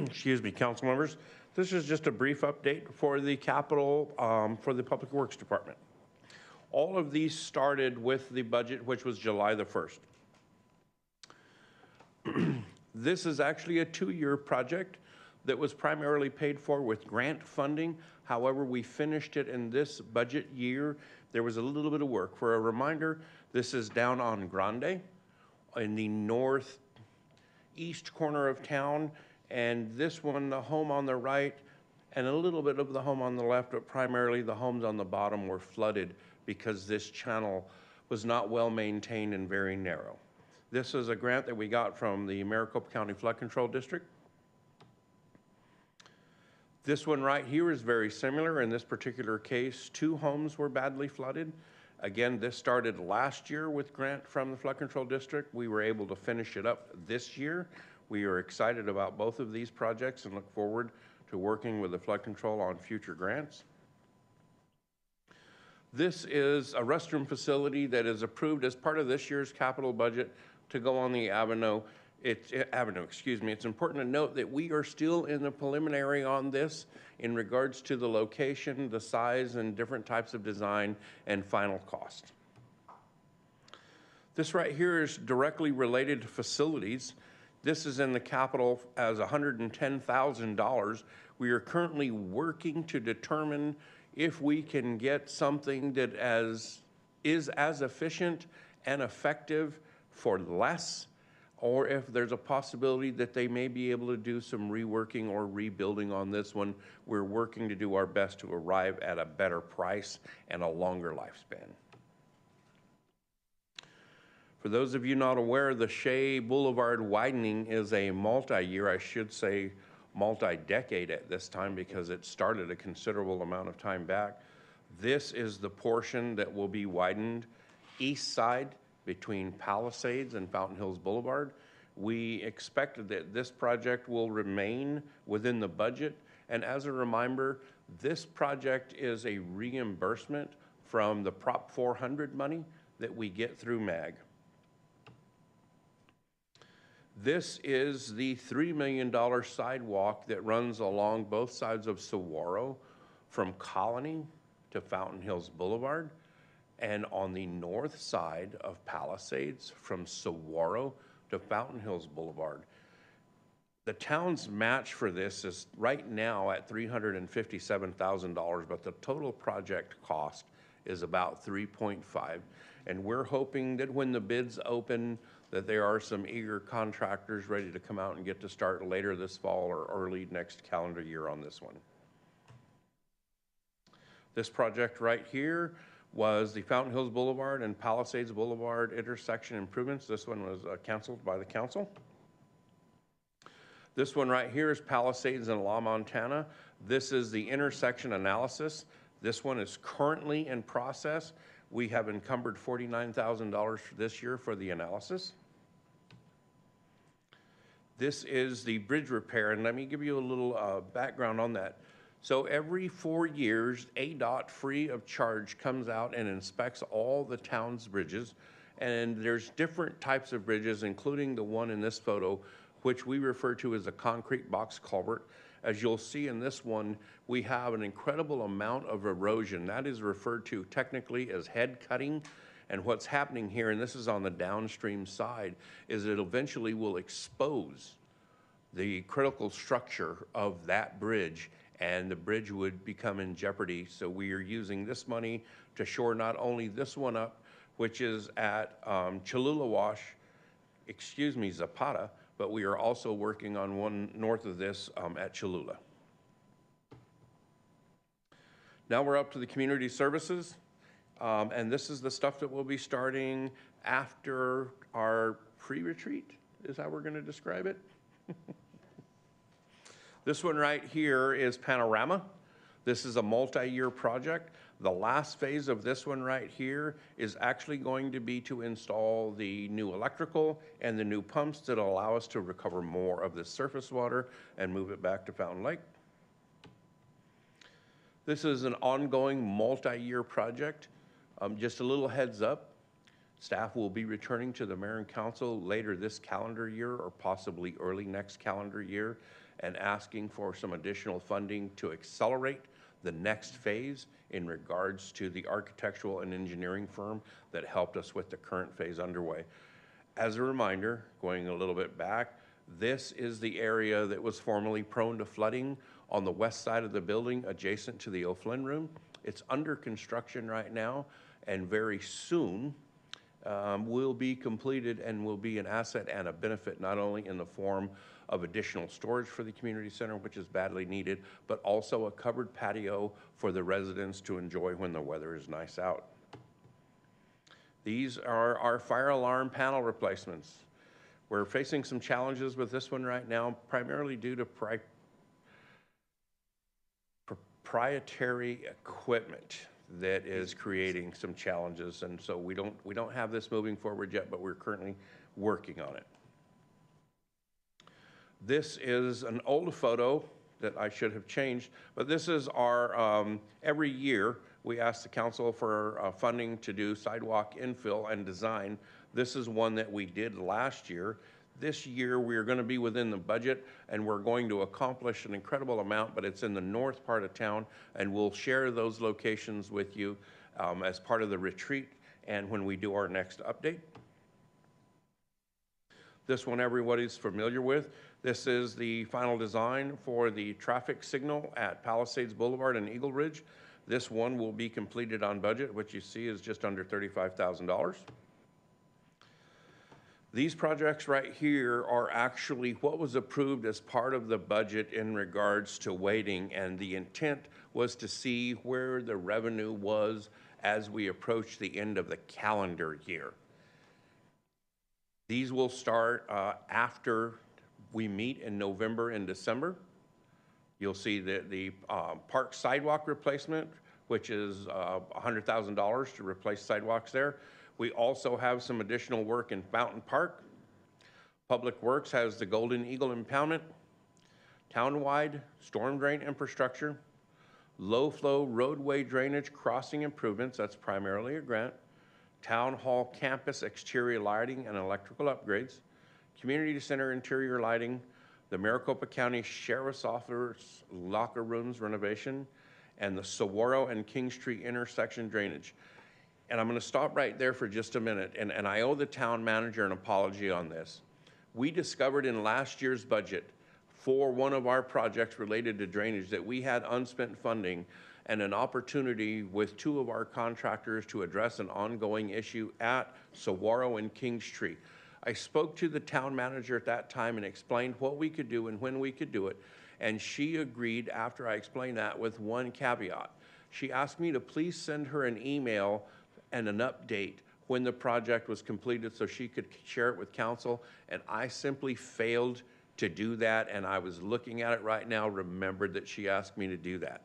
excuse me, council members, this is just a brief update for the capital for the Public Works Department. All of these started with the budget, which was July the 1st. This is actually a 2-year project that was primarily paid for with grant funding. However, we finished it in this budget year. There was a little bit of work. For a reminder, this is down on Grande in the northeast corner of town. And this one, the home on the right and a little bit of the home on the left, but primarily the homes on the bottom were flooded because this channel was not well maintained and very narrow. This is a grant that we got from the Maricopa County Flood Control District. This one right here is very similar. In this particular case, 2 homes were badly flooded. Again, this started last year with grant from the Flood Control District. We were able to finish it up this year. We are excited about both of these projects and look forward to working with the Flood Control on future grants. This is a restroom facility that is approved as part of this year's capital budget to go on the Avenue. It's important to note that we are still in the preliminary on this in regards to the location, the size, and different types of design and final cost. This right here is directly related to facilities. This is in the capital as $110,000. We are currently working to determine if we can get something that is as efficient and effective for less, or if there's a possibility that they may be able to do some reworking or rebuilding on this one. We're working to do our best to arrive at a better price and a longer lifespan. For those of you not aware, the Shea Boulevard widening is a multi-year, I should say multi-decade at this time because it started a considerable amount of time back. This is the portion that will be widened east side between Palisades and Fountain Hills Boulevard. We expect that this project will remain within the budget. And as a reminder, this project is a reimbursement from the Prop 400 money that we get through MAG. This is the $3 million sidewalk that runs along both sides of Saguaro from Colony to Fountain Hills Boulevard, and on the north side of Palisades from Saguaro to Fountain Hills Boulevard. The town's match for this is right now at $357,000, but the total project cost is about $3.5. And we're hoping that when the bids open, that there are some eager contractors ready to come out and get to start later this fall or early next calendar year on this one. This project right here was the Fountain Hills Boulevard and Palisades Boulevard intersection improvements. This one was canceled by the council. This one right here is Palisades and La Montana. This is the intersection analysis. This one is currently in process. We have encumbered $49,000 this year for the analysis. This is the bridge repair, and let me give you a little background on that. So every 4 years, ADOT free of charge comes out and inspects all the town's bridges. And there's different types of bridges, including the one in this photo, which we refer to as a concrete box culvert. As you'll see in this one, we have an incredible amount of erosion. That is referred to technically as head cutting. And what's happening here, and this is on the downstream side, is it eventually will expose the critical structure of that bridge, and the bridge would become in jeopardy. So we are using this money to shore not only this one up, which is at Zapata, but we are also working on one north of this at Cholula. Now we're up to the community services, and this is the stuff that we'll be starting after our pre-retreat, is how we're going to describe it. This one right here is Panorama. This is a multi-year project. The last phase of this one right here is actually going to be to install the new electrical and the new pumps that allow us to recover more of the surface water and move it back to Fountain Lake. This is an ongoing multi-year project. Just a little heads up, staff will be returning to the mayor and council later this calendar year or possibly early next calendar year and asking for some additional funding to accelerate the next phase in regards to the architectural and engineering firm that helped us with the current phase underway. As a reminder, going a little bit back, this is the area that was formerly prone to flooding on the west side of the building adjacent to the O'Flynn room. It's under construction right now, and very soon will be completed and will be an asset and a benefit not only in the form of additional storage for the community center, which is badly needed, but also a covered patio for the residents to enjoy when the weather is nice out. These are our fire alarm panel replacements. We're facing some challenges with this one right now, primarily due to proprietary equipment that is creating some challenges, and so we don't have this moving forward yet, but we're currently working on it. This is an old photo that I should have changed, but this is our, every year we ask the council for funding to do sidewalk infill and design. This is one that we did last year. This year we are going to be within the budget and we're going to accomplish an incredible amount, but it's in the north part of town, and we'll share those locations with you as part of the retreat and when we do our next update. This one everybody's familiar with. This is the final design for the traffic signal at Palisades Boulevard and Eagle Ridge. This one will be completed on budget, which you see is just under $35,000. These projects right here are actually what was approved as part of the budget in regards to weighting, and the intent was to see where the revenue was as we approach the end of the calendar year. These will start after we meet in November and December. You'll see the park sidewalk replacement, which is $100,000 to replace sidewalks there. We also have some additional work in Fountain Park. Public Works has the Golden Eagle impoundment, townwide storm drain infrastructure, low-flow roadway drainage crossing improvements, that's primarily a grant, town hall campus exterior lighting and electrical upgrades, community center interior lighting, the Maricopa County Sheriff's Office locker rooms renovation, and the Saguaro and King Street intersection drainage. And I'm going to stop right there for just a minute, and I owe the town manager an apology on this. We discovered in last year's budget for one of our projects related to drainage that we had unspent funding and an opportunity with two of our contractors to address an ongoing issue at Saguaro and King Street. I spoke to the town manager at that time and explained what we could do and when we could do it, and she agreed after I explained that with one caveat. She asked me to please send her an email and an update when the project was completed so she could share it with council, and I simply failed to do that, and I was looking at it right now, remembered that she asked me to do that.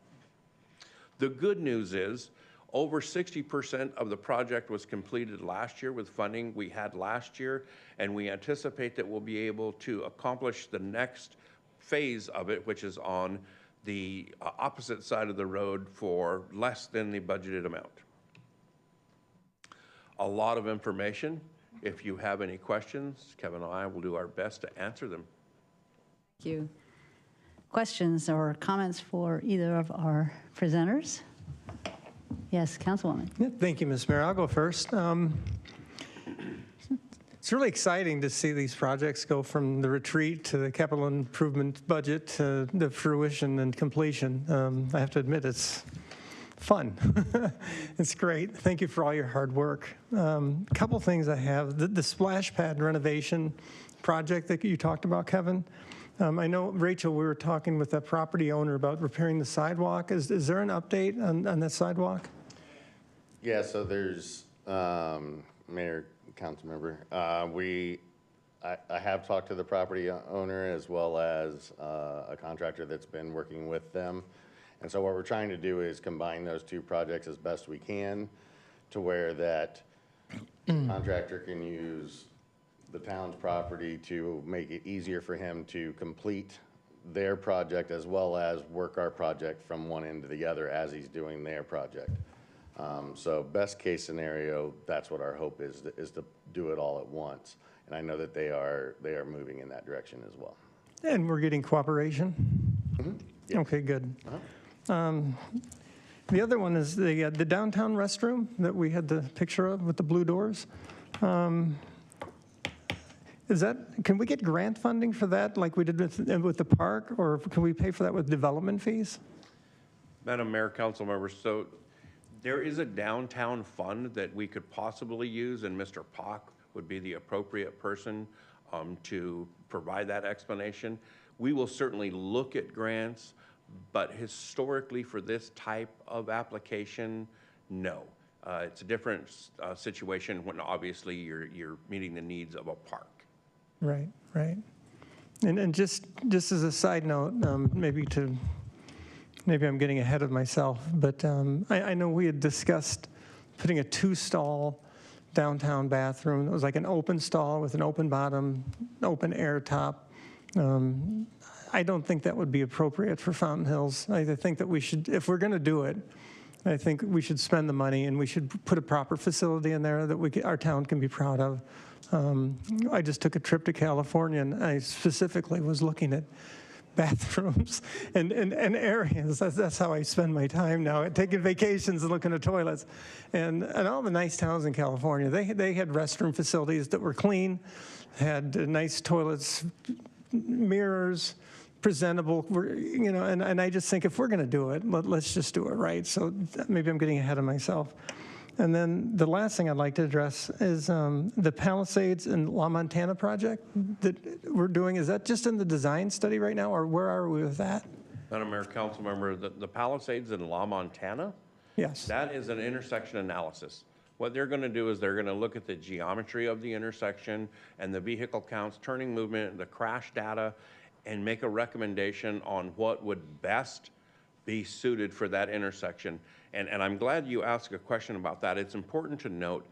The good news is over 60% of the project was completed last year with funding we had last year, and we anticipate that we'll be able to accomplish the next phase of it, which is on the opposite side of the road for less than the budgeted amount. A lot of information. If you have any questions, Kevin and I will do our best to answer them. Thank you. Questions or comments for either of our presenters? Yes, Councilwoman. Yeah, thank you, Ms. Mayor. I'll go first. It's really exciting to see these projects go from the retreat to the capital improvement budget to the fruition and completion. I have to admit, it's fun. It's great. Thank you for all your hard work. A couple things I have. The splash pad renovation project that you talked about, Kevin. I know, Rachel, we were talking with the property owner about repairing the sidewalk. Is there an update on that sidewalk? Yeah, so there's, Mayor, Councilmember, I have talked to the property owner as well as a contractor that's been working with them. And so what we're trying to do is combine those two projects as best we can to where that contractor can use the town's property to make it easier for him to complete their project as well as work our project from one end to the other as he's doing their project. So best case scenario, that's what our hope is to do it all at once. And I know that they are moving in that direction as well. And we're getting cooperation? Mm-hmm. Yes. Okay, good. Uh-huh. The other one is the downtown restroom that we had the picture of with the blue doors. Can we get grant funding for that like we did with the park, or can we pay for that with development fees? Madam Mayor, council members, so there is a downtown fund that we could possibly use, and Mr. Pock would be the appropriate person to provide that explanation. We will certainly look at grants, but historically for this type of application, no. It's a different situation when obviously you're meeting the needs of a park. Right, right. And just as a side note, maybe I'm getting ahead of myself, but I know we had discussed putting a 2-stall downtown bathroom. It was like an open stall with an open bottom, open air top. I don't think that would be appropriate for Fountain Hills. I think that we should, if we're going to do it, I think we should spend the money and we should put a proper facility in there that our town can be proud of. I just took a trip to California and I specifically was looking at bathrooms and areas. That's how I spend my time now, taking vacations and looking at toilets. And all the nice towns in California, they had restroom facilities that were clean, had nice toilets, mirrors, presentable, and I just think if we're going to do it, let's just do it right. So maybe I'm getting ahead of myself. And then the last thing I'd like to address is the Palisades and La Montana project that we're doing. Is that just in the design study right now, or where are we with that? Madam Mayor, council member, the Palisades in La Montana? Yes. That is an intersection analysis. What they're going to do is they're going to look at the geometry of the intersection and the vehicle counts, turning movement, the crash data, and make a recommendation on what would best be suited for that intersection. And I'm glad you asked a question about that. It's important to note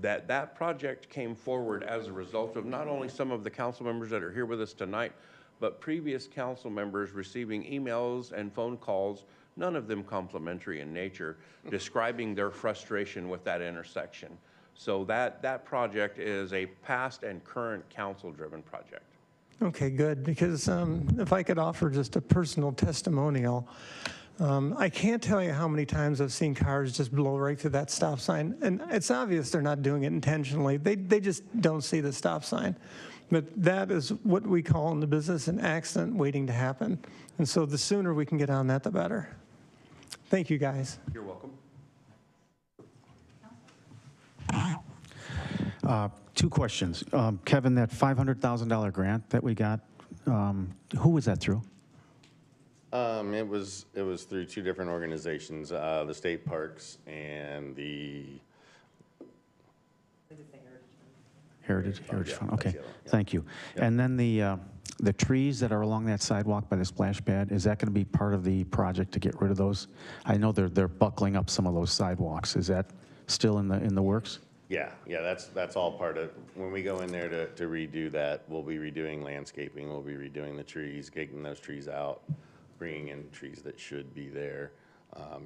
that that project came forward as a result of not only some of the council members that are here with us tonight, but previous council members receiving emails and phone calls, none of them complimentary in nature, describing their frustration with that intersection. So that project is a past and current council-driven project. Okay, good, because if I could offer just a personal testimonial, I can't tell you how many times I've seen cars just blow right through that stop sign, and it's obvious they're not doing it intentionally. They just don't see the stop sign. But that is what we call in the business an accident waiting to happen. And so the sooner we can get on that, the better. Thank you, guys. You're welcome. Two questions. Kevin, that $500,000 grant that we got, who was that through? It was through two different organizations, the state parks and the Heritage yeah, Fund. Okay, that's the other one, yeah. thank you. Yeah. And then the trees that are along that sidewalk by the splash pad, is that going to be part of the project to get rid of those? I know they're buckling up some of those sidewalks. Is that still in the works? Yeah, that's all part of, when we go in there to redo that, we'll be redoing landscaping, we'll be redoing the trees, taking those trees out, bringing in trees that should be there.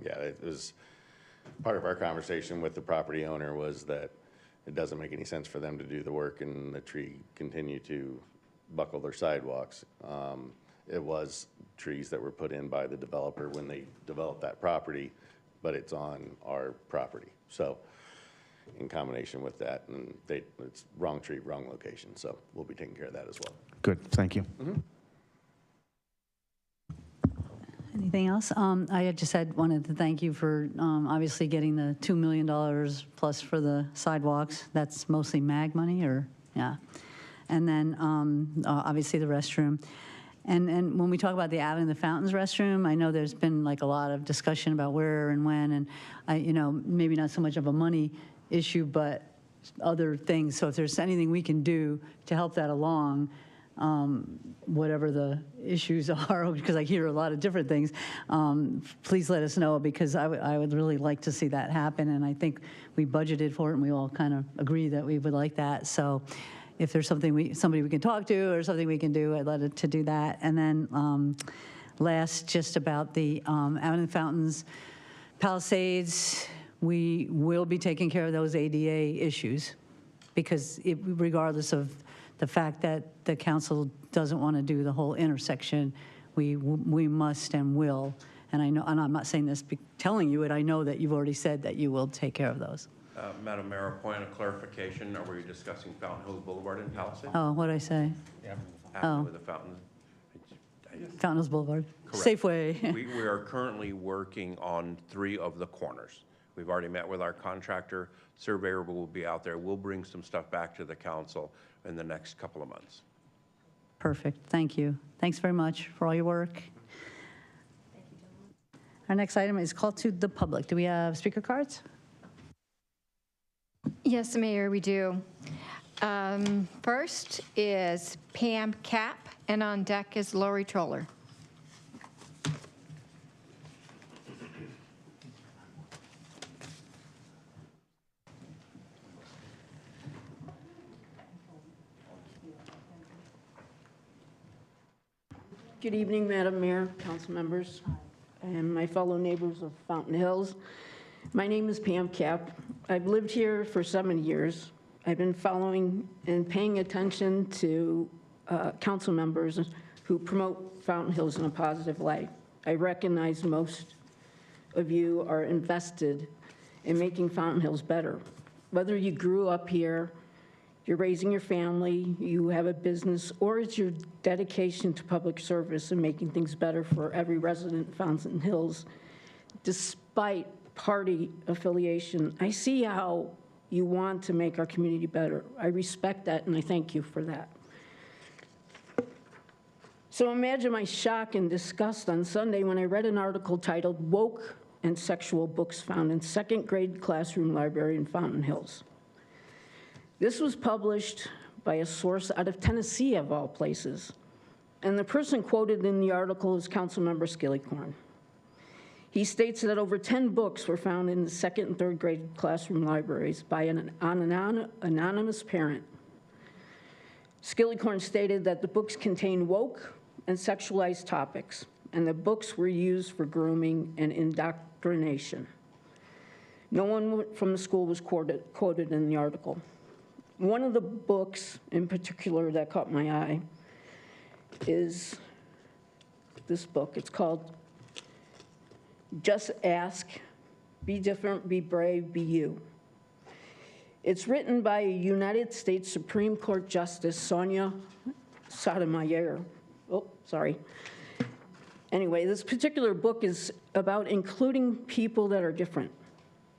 Yeah, it was, part of our conversation with the property owner was that it doesn't make any sense for them to do the work and the tree continue to buckle their sidewalks. It was trees that were put in by the developer when they developed that property, but it's on our property. So in combination with that, and it's wrong tree, wrong location. So we'll be taking care of that as well. Good, thank you. Mm-hmm. Anything else? I just wanted to thank you for obviously getting the $2 million plus for the sidewalks. That's mostly MAG money, or yeah. And then obviously the restroom. And when we talk about the Avenue of the Fountains restroom, I know there's been like a lot of discussion about where and when, and maybe not so much of a money issue, but other things. So if there's anything we can do to help that along, whatever the issues are, because I hear a lot of different things, please let us know, because I would really like to see that happen. And I think we budgeted for it, and we all kind of agree that we would like that. So if there's somebody we can talk to or something we can do, I'd love to do that. And then last, just about the Avenue of the Fountains, Palisades, we will be taking care of those ADA issues, because regardless of the fact that the council doesn't want to do the whole intersection, we must and will. And I know, and I'm not saying this, telling you it, I know that you've already said that you will take care of those. Madam Mayor, a point of clarification. Are we discussing Fountain Hills Boulevard in Palisades? Oh, what did I say? Yeah. Avenue with the Fountain. Fountain Hills Boulevard. Correct. Safeway. We are currently working on 3 of the corners. We've already met with our contractor. Surveyor will be out there. We'll bring some stuff back to the council in the next couple of months. Perfect. Thank you. Thanks very much for all your work. Our next item is call to the public. Do we have speaker cards? Yes, Mayor, we do. First is Pam Cap, and on deck is Lori Troller. Good evening, Madam Mayor, council members, and my fellow neighbors of Fountain Hills. My name is Pam Cap. I've lived here for 7 years. I've been following and paying attention to council members who promote Fountain Hills in a positive light. I recognize most of you are invested in making Fountain Hills better. Whether you grew up here, you're raising your family, you have a business, or it's your dedication to public service and making things better for every resident in Fountain Hills. Despite party affiliation, I see how you want to make our community better. I respect that, and I thank you for that. So imagine my shock and disgust on Sunday when I read an article titled "Woke and Sexual Books Found in Second Grade Classroom Library in Fountain Hills." This was published by a source out of Tennessee, of all places. And the person quoted in the article is Councilmember Skillicorn. He states that over 10 books were found in the second and third grade classroom libraries by an anonymous parent. Skillicorn stated that the books contain woke and sexualized topics, and the books were used for grooming and indoctrination. No one from the school was quoted in the article. One of the books in particular that caught my eye is this book. It's called Just Ask, Be Different, Be Brave, Be You. It's written by United States Supreme Court Justice Sonia Sotomayor. Oh, sorry. Anyway, this particular book is about including people that are different.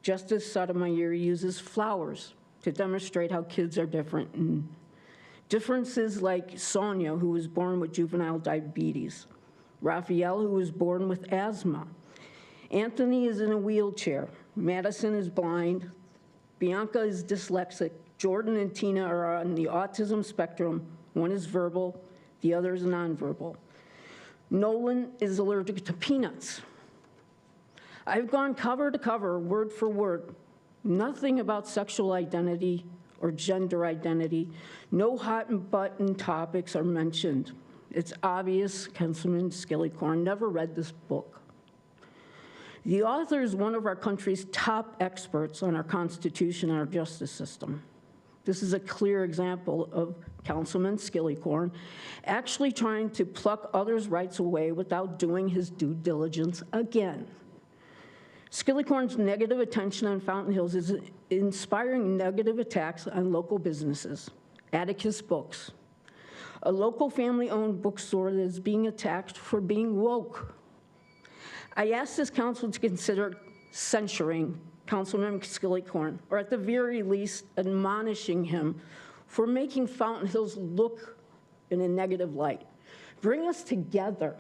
Justice Sotomayor uses flowers to demonstrate how kids are different. And differences like Sonia, who was born with juvenile diabetes, Raphael, who was born with asthma, Anthony is in a wheelchair, Madison is blind, Bianca is dyslexic, Jordan and Tina are on the autism spectrum. One is verbal, the other is nonverbal. Nolan is allergic to peanuts. I've gone cover to cover, word for word. Nothing about sexual identity or gender identity. No hot button topics are mentioned. It's obvious Councilman Skillicorn never read this book. The author is one of our country's top experts on our Constitution and our justice system. This is a clear example of Councilman Skillicorn actually trying to pluck others' rights away without doing his due diligence again. Skillicorn's negative attention on Fountain Hills is inspiring negative attacks on local businesses. Atticus Books, a local family-owned bookstore that is being attacked for being woke. I ask this council to consider censuring Councilman Skillicorn, or at the very least, admonishing him for making Fountain Hills look in a negative light. Bring us together.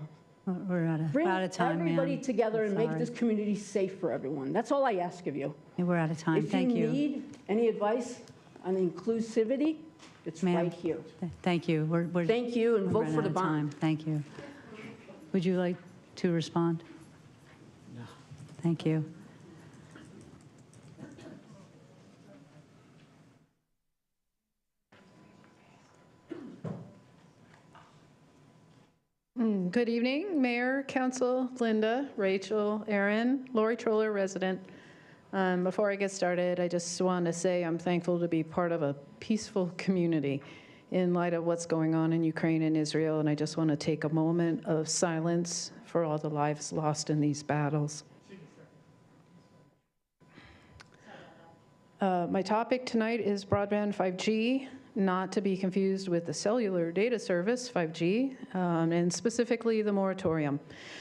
We're out of time, Bring everybody ma'am. together and make Sorry. this community safe for everyone. That's all I ask of you. We're out of time. Thank you. If you need any advice on inclusivity, it's Ma'am. right here. Thank you. Thank you, and we're vote running for the out of time. bond. Thank you. Would you like to respond? No. Thank you. Good evening, Mayor, Council, Linda, Rachel, Aaron, Lori Troller, resident. Before I get started, I just want to say I'm thankful to be part of a peaceful community in light of what's going on in Ukraine and Israel, and I just want to take a moment of silence for all the lives lost in these battles. My topic tonight is broadband 5G, not to be confused with the cellular data service, 5G, and specifically the moratorium.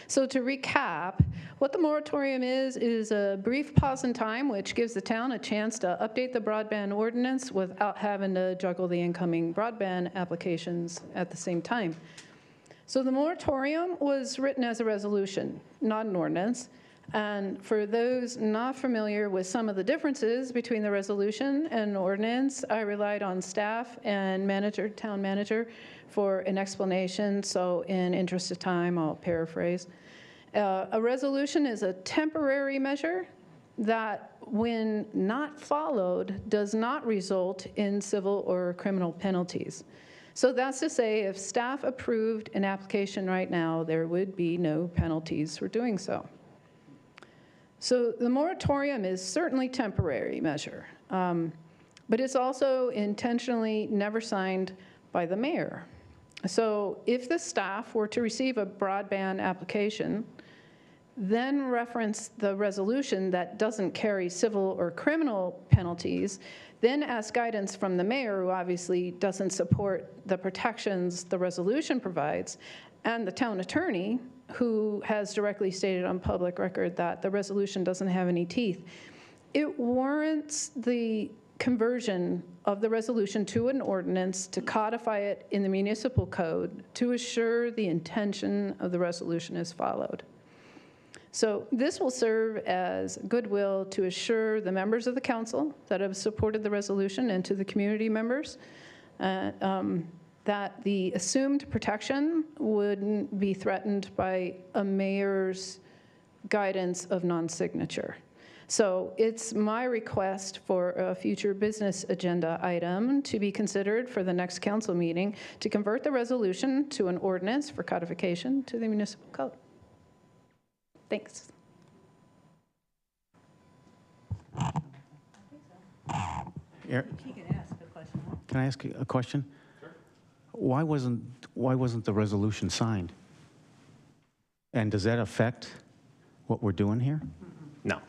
So to recap, what the moratorium is a brief pause in time, which gives the town a chance to update the broadband ordinance without having to juggle the incoming broadband applications at the same time. So the moratorium was written as a resolution, not an ordinance. And for those not familiar with some of the differences between the resolution and ordinance, I relied on staff and town manager for an explanation. So in interest of time, I'll paraphrase. A resolution is a temporary measure that, when not followed, does not result in civil or criminal penalties. So that's to say, if staff approved an application right now, there would be no penalties for doing so. So the moratorium is certainly a temporary measure, but it's also intentionally never signed by the mayor. So if the staff were to receive a broadband application, then reference the resolution that doesn't carry civil or criminal penalties, then ask guidance from the mayor, who obviously doesn't support the protections the resolution provides, and the town attorney, who has directly stated on public record that the resolution doesn't have any teeth. It warrants the conversion of the resolution to an ordinance to codify it in the municipal code to assure the intention of the resolution is followed. So this will serve as goodwill to assure the members of the council that have supported the resolution and to the community members that the assumed protection wouldn't be threatened by a mayor's guidance of non-signature. So it's my request for a future business agenda item to be considered for the next council meeting to convert the resolution to an ordinance for codification to the municipal code. Thanks. Can I ask a question? Sure. Why wasn't the resolution signed? And does that affect what we're doing here? No.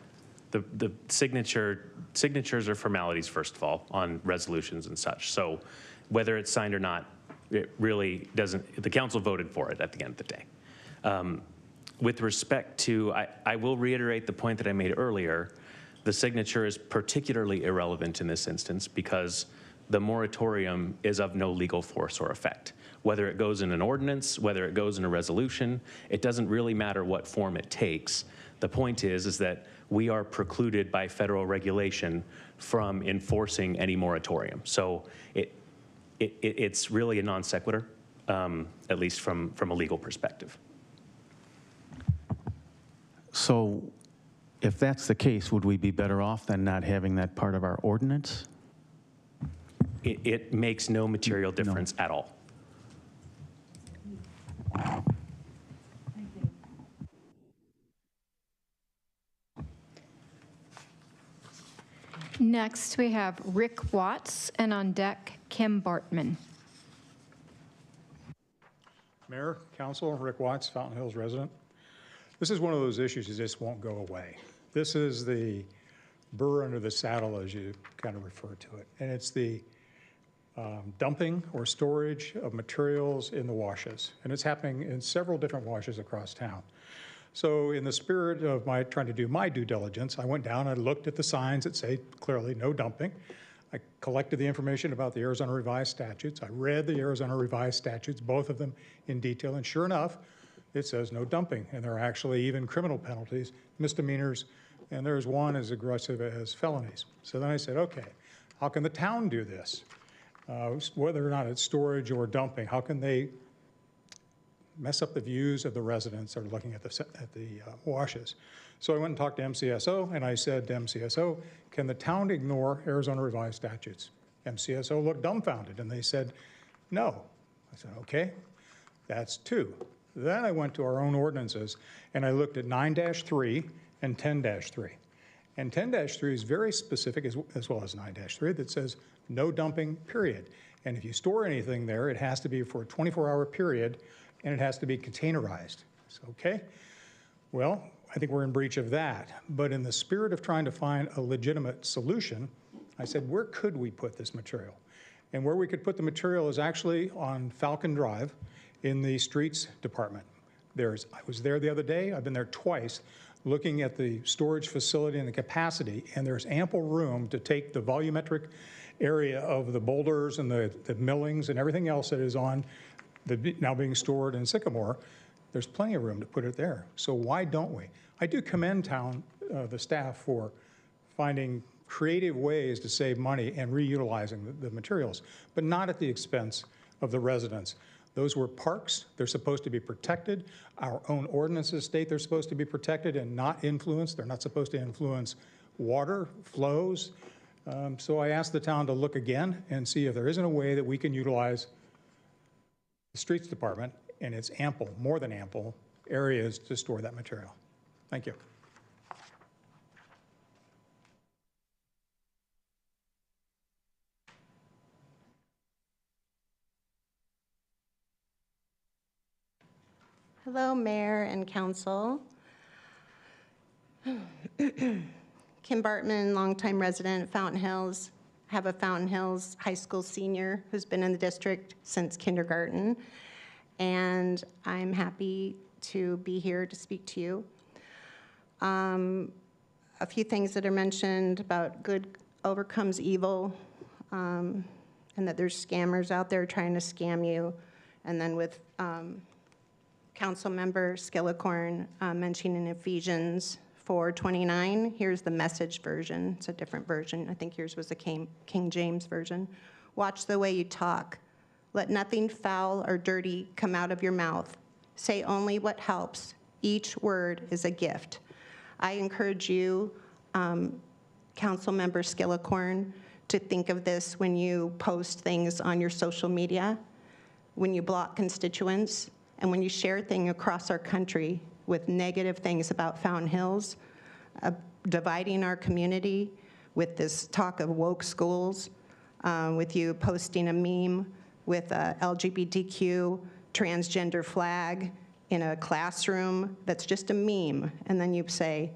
The signatures are formalities, first of all, on resolutions and such. So whether it's signed or not, it really doesn't, the council voted for it at the end of the day. With respect to, I will reiterate the point that I made earlier, the signature is particularly irrelevant in this instance because the moratorium is of no legal force or effect. Whether it goes in an ordinance, whether it goes in a resolution, it doesn't really matter what form it takes. The point is that we are precluded by federal regulation from enforcing any moratorium. So it's really a non sequitur, at least from a legal perspective. So if that's the case, would we be better off than not having that part of our ordinance? It makes no material difference at all. Next, we have Rick Watts, and on deck, Kim Bartman. Mayor, Council, Rick Watts, Fountain Hills resident. This is one of those issues that just won't go away. This is the burr under the saddle, as you kind of refer to it. And it's the dumping or storage of materials in the washes. And it's happening in several different washes across town. So in the spirit of my trying to do my due diligence, I went down and looked at the signs that say clearly no dumping. I collected the information about the Arizona Revised Statutes. I read the Arizona Revised Statutes, both of them in detail, and sure enough, it says no dumping. And there are actually even criminal penalties, misdemeanors, and there's one as aggressive as felonies. So then I said, okay, how can the town do this? Whether or not it's storage or dumping, how can they mess up the views of the residents that are looking at the washes? So I went and talked to MCSO, and I said to MCSO, can the town ignore Arizona Revised Statutes? MCSO looked dumbfounded, and they said, no. I said, okay, that's two. Then I went to our own ordinances, and I looked at 9-3 and 10-3. And 10-3 is very specific, as well as 9-3, that says no dumping, period. And if you store anything there, it has to be for a 24-hour period, and it has to be containerized. So, okay, well, I think we're in breach of that. But in the spirit of trying to find a legitimate solution, I said, where could we put this material? And where we could put the material is actually on Falcon Drive in the streets department. I was there the other day, I've been there twice, looking at the storage facility and the capacity, and there's ample room to take the volumetric area of the boulders and the millings and everything else that is on now being stored in Sycamore. There's plenty of room to put it there. So why don't we? I do commend the staff for finding creative ways to save money and reutilizing the materials, but not at the expense of the residents. Those were parks. They're supposed to be protected. Our own ordinances state they're supposed to be protected and not influenced. They're not supposed to influence water flows. So I asked the town to look again and see if there isn't a way that we can utilize the streets department and its ample, more than ample, areas to store that material. Thank you. Hello, Mayor and Council. Kim Bartman, longtime resident of Fountain Hills. I have a Fountain Hills High School senior who's been in the district since kindergarten, and I'm happy to be here to speak to you. A few things that are mentioned about good overcomes evil, and that there's scammers out there trying to scam you, and then with Councilmember Skillicorn mentioning Ephesians 4:29. Here's the Message version. It's a different version. I think yours was the King James version. Watch the way you talk. Let nothing foul or dirty come out of your mouth. Say only what helps. Each word is a gift. I encourage you, Councilmember Skillicorn, to think of this when you post things on your social media, when you block constituents, and when you share things across our country with negative things about Fountain Hills, dividing our community with this talk of woke schools, with you posting a meme with a LGBTQ transgender flag in a classroom that's just a meme, and then you say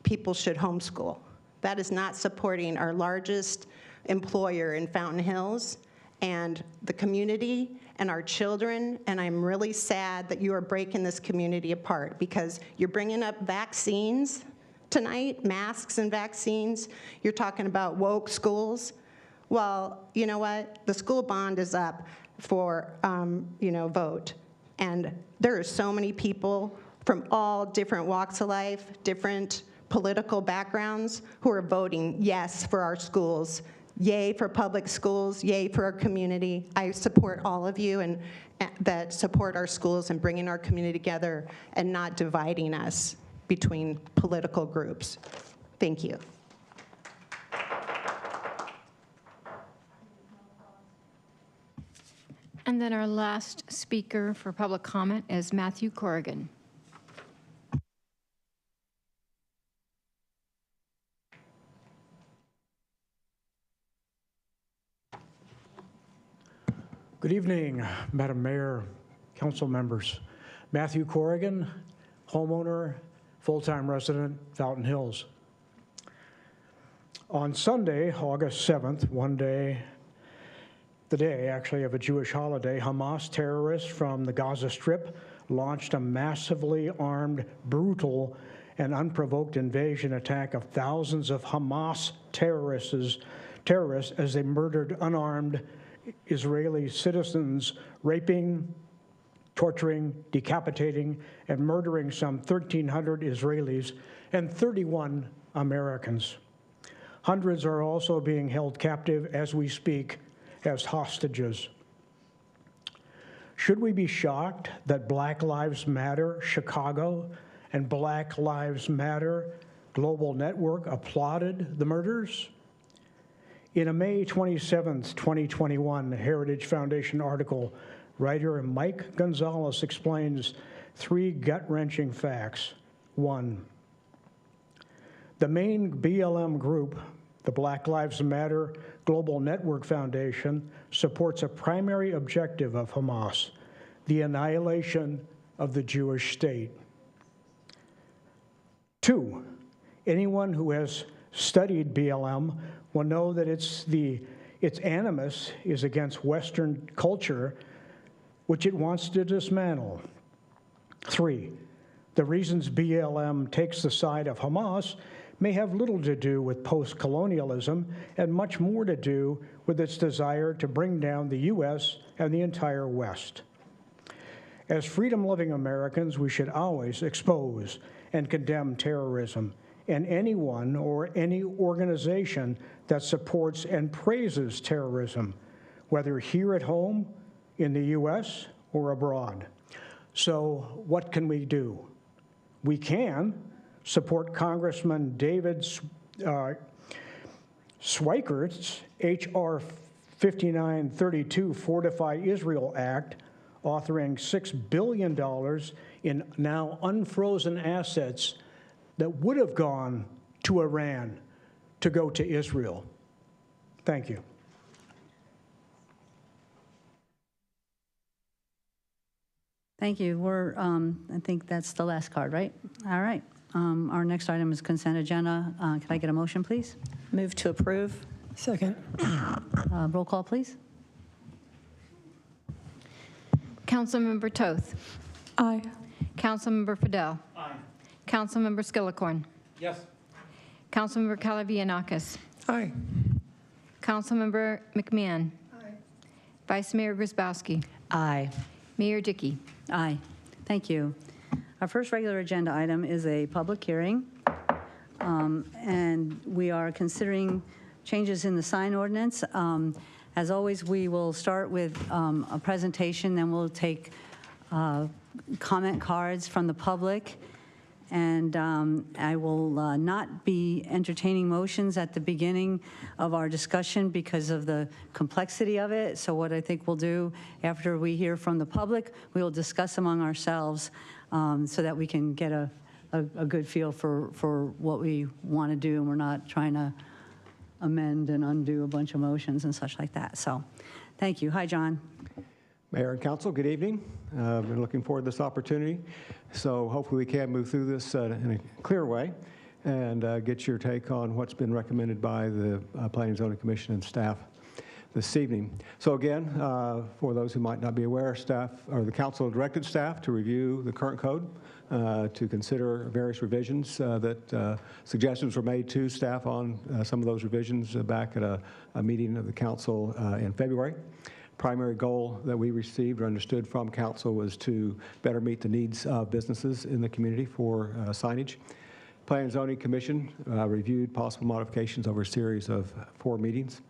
people should homeschool. That is not supporting our largest employer in Fountain Hills and the community and our children, and I'm really sad that you are breaking this community apart because you're bringing up vaccines tonight, masks and vaccines. You're talking about woke schools. Well, you know what? The school bond is up for, vote. And there are so many people from all different walks of life, different political backgrounds, who are voting yes for our schools. Yay for public schools, yay for our community. I support all of you and that support our schools and bringing our community together and not dividing us between political groups. Thank you. And then our last speaker for public comment is Matthew Corrigan. Good evening, Madam Mayor, council members. Matthew Corrigan, homeowner, full-time resident, Fountain Hills. On Sunday, August 7th, the day actually of a Jewish holiday, Hamas terrorists from the Gaza Strip launched a massively armed, brutal, and unprovoked invasion attack of thousands of Hamas terrorists as they murdered unarmed Israeli citizens, raping, torturing, decapitating, and murdering some 1,300 Israelis and 31 Americans. Hundreds are also being held captive as we speak as hostages. Should we be shocked that Black Lives Matter Chicago and Black Lives Matter Global Network applauded the murders? In a May 27, 2021 Heritage Foundation article, writer Mike Gonzalez explains 3 gut-wrenching facts. 1, the main BLM group, the Black Lives Matter Global Network Foundation, supports a primary objective of Hamas, the annihilation of the Jewish state. 2, anyone who has studied BLM will know that its animus is against Western culture, which it wants to dismantle. 3, the reasons BLM takes the side of Hamas may have little to do with post-colonialism and much more to do with its desire to bring down the U.S. and the entire West. As freedom-loving Americans, we should always expose and condemn terrorism and anyone or any organization that supports and praises terrorism, whether here at home, in the U.S., or abroad. So what can we do? We can support Congressman David Schweikert's H.R. 5932 Fortify Israel Act, authoring $6 billion in now unfrozen assets that would have gone to Iran to go to Israel. Thank you. Thank you. I think that's the last card, right? All right. Our next item is consent agenda. Can I get a motion, please? Move to approve. Second. Roll call, please. Councilmember Toth. Aye. Councilmember Fidel. Aye. Councilmember Skillicorn. Yes. Councilmember Calavianakis. Aye. Councilmember McMahon. Aye. Vice Mayor Grisbowski. Aye. Mayor Dickey. Aye. Thank you. Our first regular agenda item is a public hearing, and we are considering changes in the sign ordinance. As always, we will start with a presentation, then we'll take comment cards from the public. And I will not be entertaining motions at the beginning of our discussion because of the complexity of it. So what I think we'll do after we hear from the public, we will discuss among ourselves so that we can get a good feel for what we want to do, and we're not trying to amend and undo a bunch of motions and such like that. So thank you. Hi, John. Mayor and Council, good evening. I've been looking forward to this opportunity. So hopefully we can move through this in a clear way and get your take on what's been recommended by the Planning and Zoning Commission and staff this evening. So again, for those who might not be aware, staff or the council directed staff to review the current code, to consider various revisions that suggestions were made to staff on some of those revisions back at a meeting of the council in February. Primary goal that we received or understood from council was to better meet the needs of businesses in the community for signage. Planning and Zoning Commission reviewed possible modifications over a series of 4 meetings.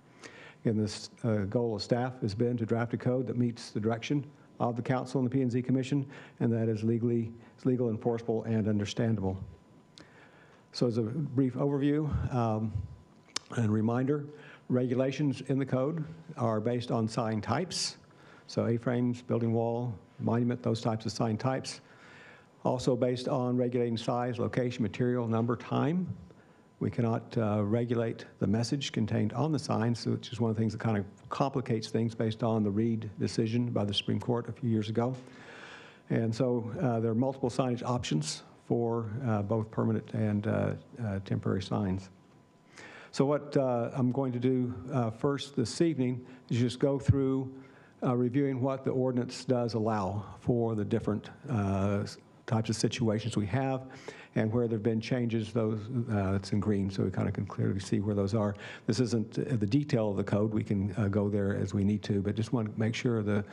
And this goal of staff has been to draft a code that meets the direction of the council and the P&Z Commission, and that is legal, enforceable, and understandable. So as a brief overview and reminder, regulations in the code are based on sign types, so A-frames, building wall, monument, those types of sign types. Also based on regulating size, location, material, number, time. We cannot regulate the message contained on the signs, which is one of the things that kind of complicates things based on the Reed decision by the Supreme Court a few years ago. And so there are multiple signage options for both permanent and temporary signs. So what I'm going to do first this evening is just go through reviewing what the ordinance does allow for the different types of situations we have, and where there have been changes, those it's in green, so we kind of can clearly see where those are. This isn't the detail of the code. We can go there as we need to, but just want to make sure the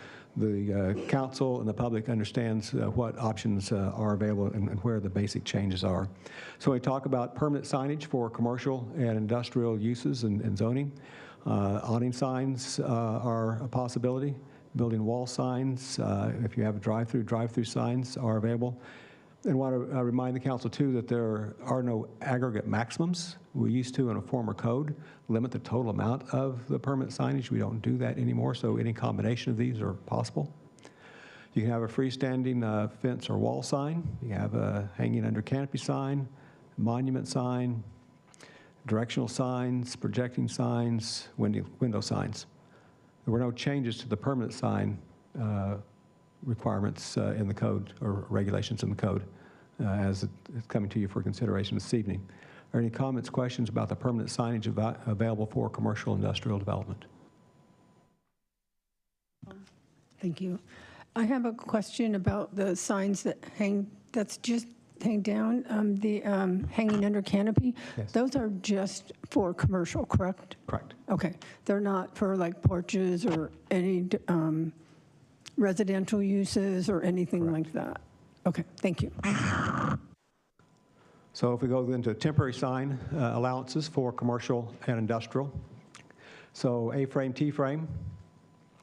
council and the public understands what options are available and where the basic changes are. So we talk about permanent signage for commercial and industrial uses and zoning. Awning signs are a possibility. Building wall signs, if you have drive-through signs are available. And want to remind the council, too, that there are no aggregate maximums. We used to, in a former code, limit the total amount of the permanent signage. We don't do that anymore, so any combination of these are possible. You can have a freestanding fence or wall sign. You have a hanging under canopy sign, monument sign, directional signs, projecting signs, window signs. There were no changes to the permanent sign requirements in the code or regulations in the code as it's coming to you for consideration this evening. Are any comments, questions about the permanent signage available for commercial industrial development? Thank you. I have a question about the signs that that's just hang down, hanging under canopy. Yes. Those are just for commercial, correct? Correct. Okay. They're not for like porches or any residential uses or anything like that. Okay, thank you. So if we go into temporary sign allowances for commercial and industrial. So A-frame, T-frame.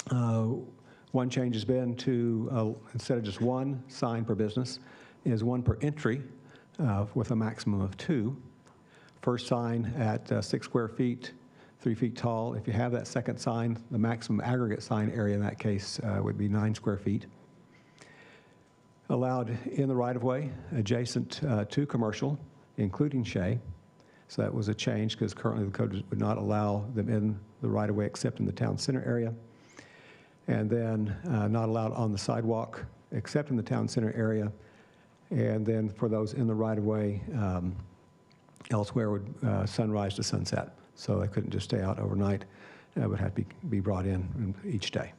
One change has been to, instead of just one sign per business, is one per entry with a maximum of 2. First sign at 6 square feet, 3 feet tall. If you have that second sign, the maximum aggregate sign area in that case would be 9 square feet. Allowed in the right-of-way adjacent to commercial, including shade. So that was a change because currently the code would not allow them in the right-of-way except in the town center area. And then not allowed on the sidewalk except in the town center area. And then for those in the right-of-way, elsewhere would sunrise to sunset. So they couldn't just stay out overnight. It would have to be brought in each day.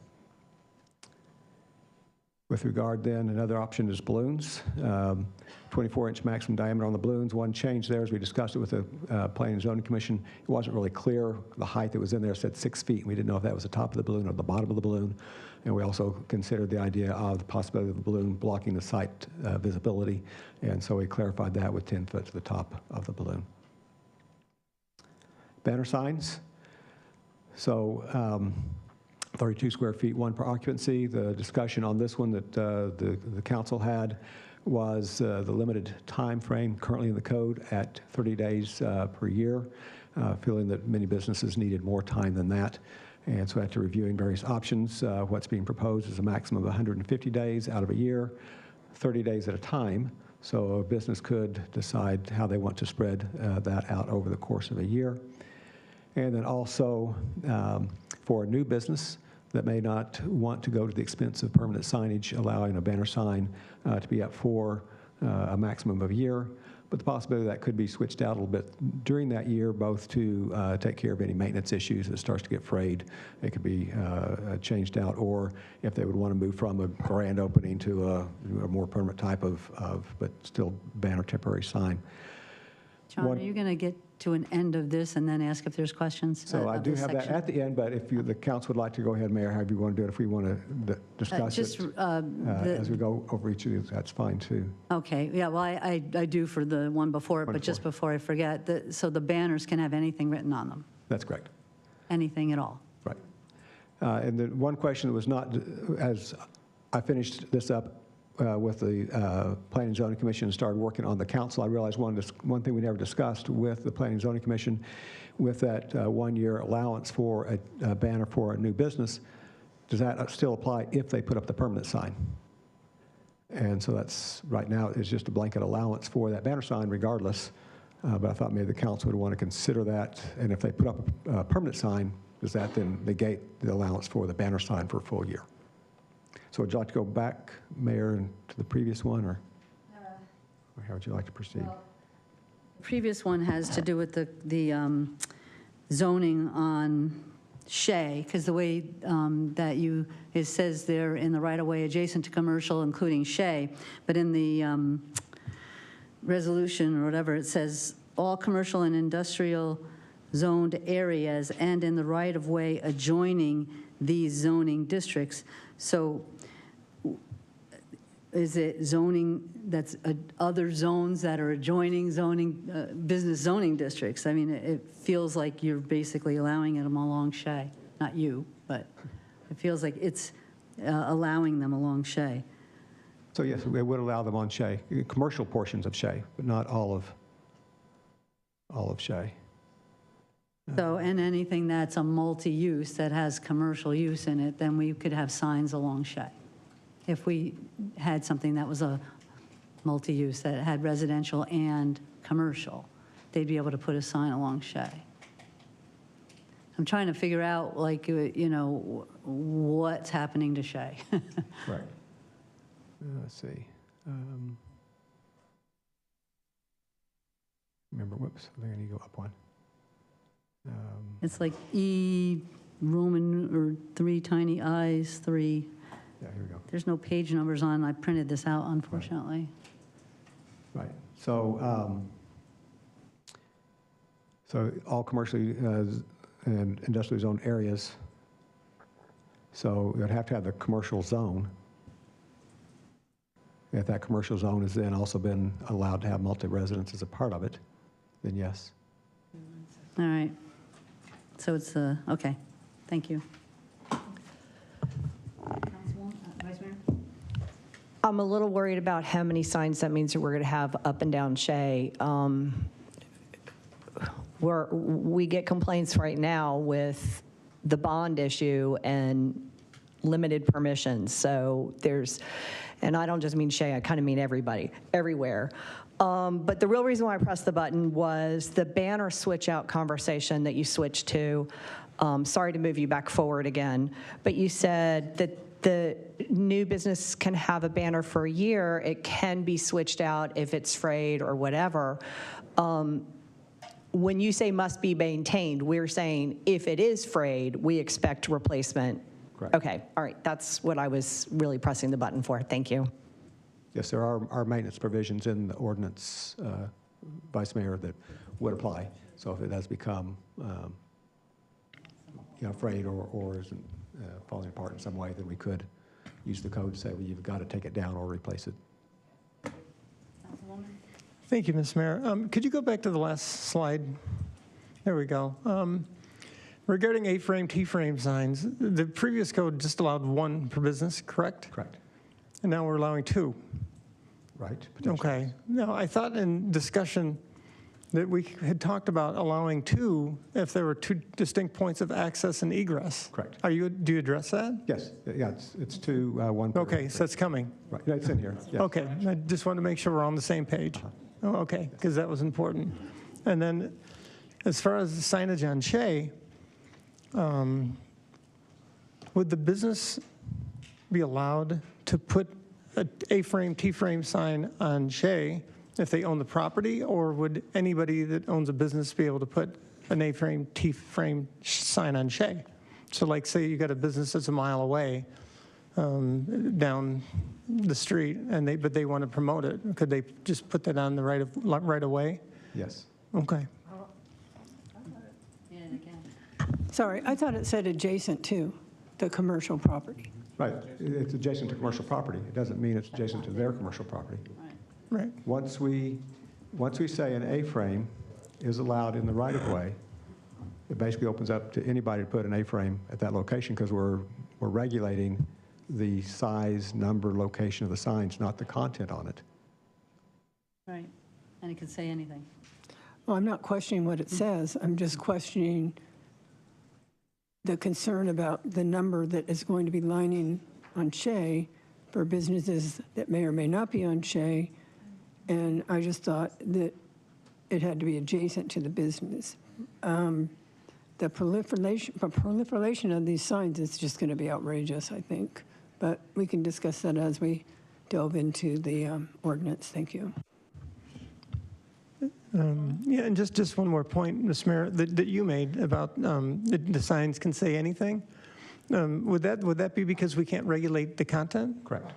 With regard then, another option is balloons. 24-inch maximum diameter on the balloons. One change there, as we discussed it with the Planning and Zoning Commission, it wasn't really clear. The height that was in there said 6 feet. We didn't know if that was the top of the balloon or the bottom of the balloon. And we also considered the idea of the possibility of the balloon blocking the site visibility. And so we clarified that with 10 foot to the top of the balloon. Banner signs. So 32 square feet, one per occupancy. The discussion on this one that the council had was the limited time frame currently in the code at 30 days per year, feeling that many businesses needed more time than that. And so after reviewing various options, what's being proposed is a maximum of 150 days out of a year, 30 days at a time. So a business could decide how they want to spread that out over the course of a year. And then also for a new business that may not want to go to the expense of permanent signage, allowing a banner sign to be up for a maximum of a year. But the possibility that could be switched out a little bit during that year, both to take care of any maintenance issues that starts to get frayed. It could be changed out, or if they would want to move from a grand opening to a more permanent type of but still banner temporary sign. John, are you going to get to an end of this and then ask if there's questions? So I do have that at the end, but if the council would like to go ahead, Mayor, however you want to do it, if we want to discuss it as we go over each of these, that's fine too. Okay, yeah, well, I do for the one before it, but just before I forget, so the banners can have anything written on them? That's correct. Anything at all? Right. And the one question that was not, as I finished this up with the Planning and Zoning Commission and started working on the council, I realized one thing we never discussed with the Planning and Zoning Commission, with that 1-year allowance for a banner for a new business, does that still apply if they put up the permanent sign? And so that's, right now, is just a blanket allowance for that banner sign regardless, but I thought maybe the council would want to consider that, and if they put up a permanent sign, does that then negate the allowance for the banner sign for a full year? So would you like to go back, Mayor, to the previous one, or how would you like to proceed? Well, the previous one has to do with the zoning on Shea, because the way that it says there in the right-of-way adjacent to commercial, including Shea, but in the resolution or whatever, it says all commercial and industrial zoned areas and in the right-of-way adjoining these zoning districts. So is it zoning that's other zones that are adjoining zoning, business zoning districts? I mean, it feels like you're basically allowing them along Shea. Not you, but it feels like it's allowing them along Shea. So yes, we would allow them on Shea, commercial portions of Shea, but not all of Shea. So, and anything that's a multi-use that has commercial use in it, then we could have signs along Shea. If we had something that was a multi-use that had residential and commercial, they'd be able to put a sign along Shea. I'm trying to figure out, like, you know, what's happening to Shea. Right. Let's see. Remember, whoops, I think I need to go up one. It's like E Roman, or 3 tiny I's, 3. Yeah, here we go. There's no page numbers on. I printed this out, unfortunately. Right. So, so all commercially and industrially zoned areas. So you'd have to have the commercial zone. If that commercial zone has then also been allowed to have multi-residence as a part of it, then yes. All right. So it's, okay. Thank you. Vice Mayor? I'm a little worried about how many signs that means that we're going to have up and down Shea. We get complaints right now with the bond issue and limited permissions. So there's, and I don't just mean Shea, I kind of mean everybody, everywhere. But the real reason why I pressed the button was the banner switch out conversation that you switched to. Sorry to move you back forward again, but you said that the new business can have a banner for a year. It can be switched out if it's frayed or whatever. When you say must be maintained, we're saying if it is frayed, we expect replacement. Correct. Okay, all right, that's what I was really pressing the button for. Thank you. Yes, there are maintenance provisions in the ordinance, Vice Mayor, that would apply. So if it has become, frayed or isn't falling apart in some way, then we could use the code to say, well, you've got to take it down or replace it. Thank you, Ms. Mayor. Could you go back to the last slide? There we go. Regarding A-frame, T-frame signs, the previous code just allowed one per business, correct? Correct. And now we're allowing two. Right. Okay. No, I thought in discussion that we had talked about allowing two if there were two distinct points of access and egress. Correct. Do you address that? Yes, yeah, it's two, one. Per Okay, so it's coming. Right, yeah, it's in here. Yes. Okay, I just wanted to make sure we're on the same page. Oh, okay, because that was important. And then as far as the signage on Shea, would the business be allowed to put an A-frame, T-frame sign on Shea if they own the property, or would anybody that owns a business be able to put an A-frame, T-frame sign on Shea? So like say you got a business that's a mile away down the street, and but they want to promote it. Could they just put that on the right of way? Yes. Okay. Sorry, I thought it said adjacent to the commercial property. Right, it's adjacent to commercial property. It doesn't mean it's adjacent to their commercial property. Right. Once we say an A-frame is allowed in the right-of-way, it basically opens up to anybody to put an A-frame at that location because we're regulating the size, number, location of the signs, not the content on it. Right, and it could say anything. Well, I'm not questioning what it says. I'm just questioning the concern about the number that is going to be lining on Shea for businesses that may or may not be on Shea. And I just thought that it had to be adjacent to the business. The proliferation of these signs is just going to be outrageous, I think. But we can discuss that as we delve into the ordinance. Thank you. Yeah, and just one more point, Ms. Mayor, that you made about the signs can say anything. Would that be because we can't regulate the content? Correct.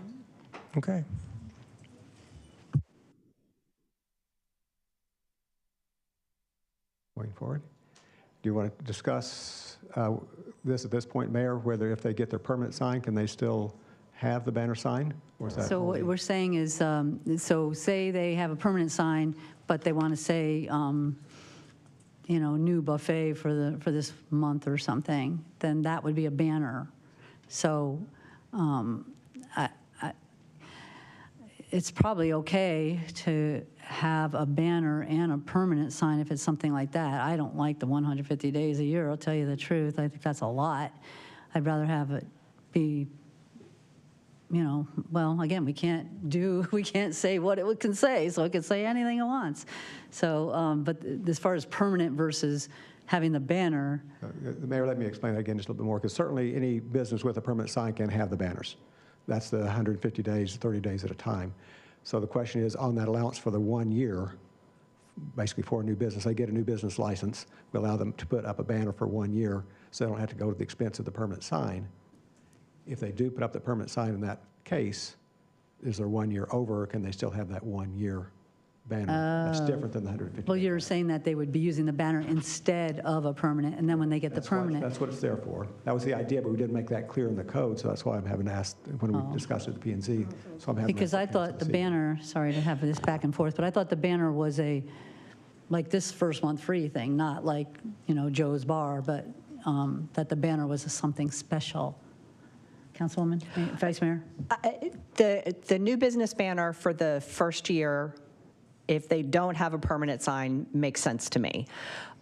Okay. Going forward. Do you want to discuss this at this point, Mayor, whether if they get their permanent sign, can they still have the banner sign? Or is that So what we're saying is, so say they have a permanent sign, but they want to say, new buffet for this month or something, then that would be a banner. So it's probably okay to have a banner and a permanent sign if it's something like that. I don't like the 150 days a year, I'll tell you the truth. I think that's a lot. I'd rather have it be, well, again, we can't say what it can say, so it can say anything it wants. So, but as far as permanent versus having the banner. Mayor, let me explain that again just a little bit more, because certainly any business with a permanent sign can have the banners. That's the 150 days, 30 days at a time. So the question is, on that allowance for the 1 year, basically for a new business, they get a new business license, we allow them to put up a banner for 1 year, so they don't have to go to the expense of the permanent sign. If they do put up the permanent sign in that case, is their 1 year over, or can they still have that 1 year banner? That's different than the 150. Well, you're saying that they would be using the banner instead of a permanent, and then when they get the permanent. That's what it's there for. That was the idea, but we didn't make that clear in the code, so that's why I'm having asked when we discussed it at the P&Z. So I'm having Because I thought the banner, sorry to have this back and forth, but I thought the banner was like this first month free thing, not like, Joe's Bar, but that the banner was something special. Councilwoman, Vice Mayor? The new business banner for the first year, if they don't have a permanent sign, makes sense to me.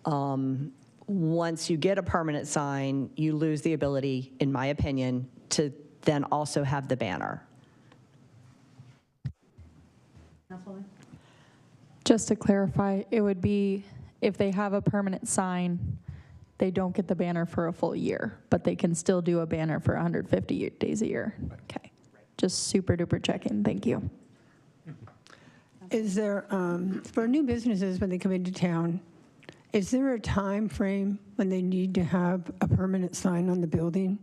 Once you get a permanent sign, you lose the ability, in my opinion, to then also have the banner. Councilwoman? Just to clarify, it would be if they have a permanent sign, they don't get the banner for a full year, but they can still do a banner for 150 days a year. Okay. Just super duper checking. Thank you. Is there, for new businesses when they come into town, is there a time frame when they need to have a permanent sign on the building?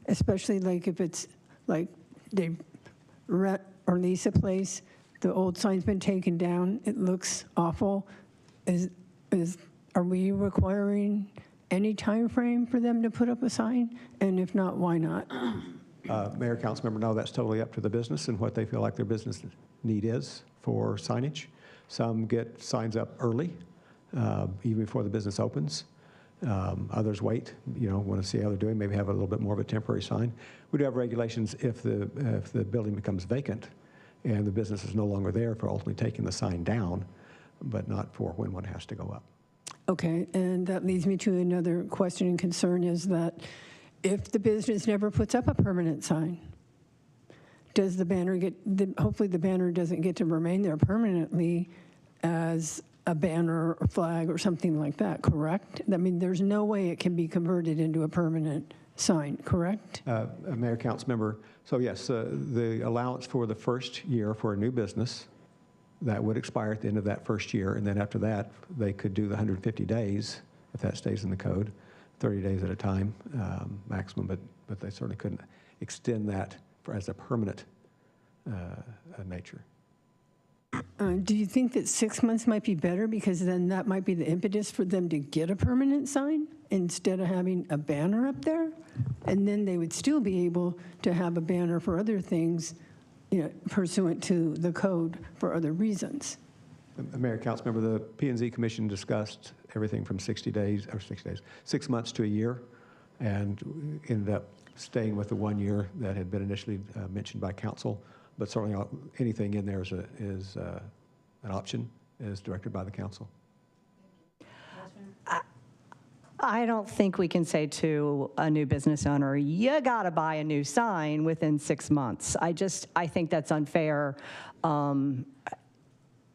Especially like if it's like they rent or lease a place, the old sign's been taken down, it looks awful. Are we requiring any time frame for them to put up a sign? And if not, why not? Mayor, Councilmember, no, that's totally up to the business and what they feel like their business need is for signage. Some get signs up early, even before the business opens. Others wait, want to see how they're doing, maybe have a little bit more of a temporary sign. We do have regulations if the building becomes vacant and the business is no longer there for ultimately taking the sign down, but not for when one has to go up. Okay, and that leads me to another question and concern is that if the business never puts up a permanent sign, does the banner hopefully the banner doesn't get to remain there permanently as a banner or flag or something like that, correct? I mean, there's no way it can be converted into a permanent sign, correct? Mayor, council member, so yes, the allowance for the first year for a new business, that would expire at the end of that first year, and then after that, they could do the 150 days, if that stays in the code, 30 days at a time maximum, but they certainly couldn't extend that as a permanent nature. Do you think that 6 months might be better because then that might be the impetus for them to get a permanent sign instead of having a banner up there? And then they would still be able to have a banner for other things, pursuant to the code for other reasons. Mayor, council member, the P&Z Commission discussed everything from 6 months to a year, and ended up staying with the 1 year that had been initially mentioned by council. But certainly anything in there is an option, as directed by the council. I don't think we can say to a new business owner, you got to buy a new sign within 6 months. I think that's unfair.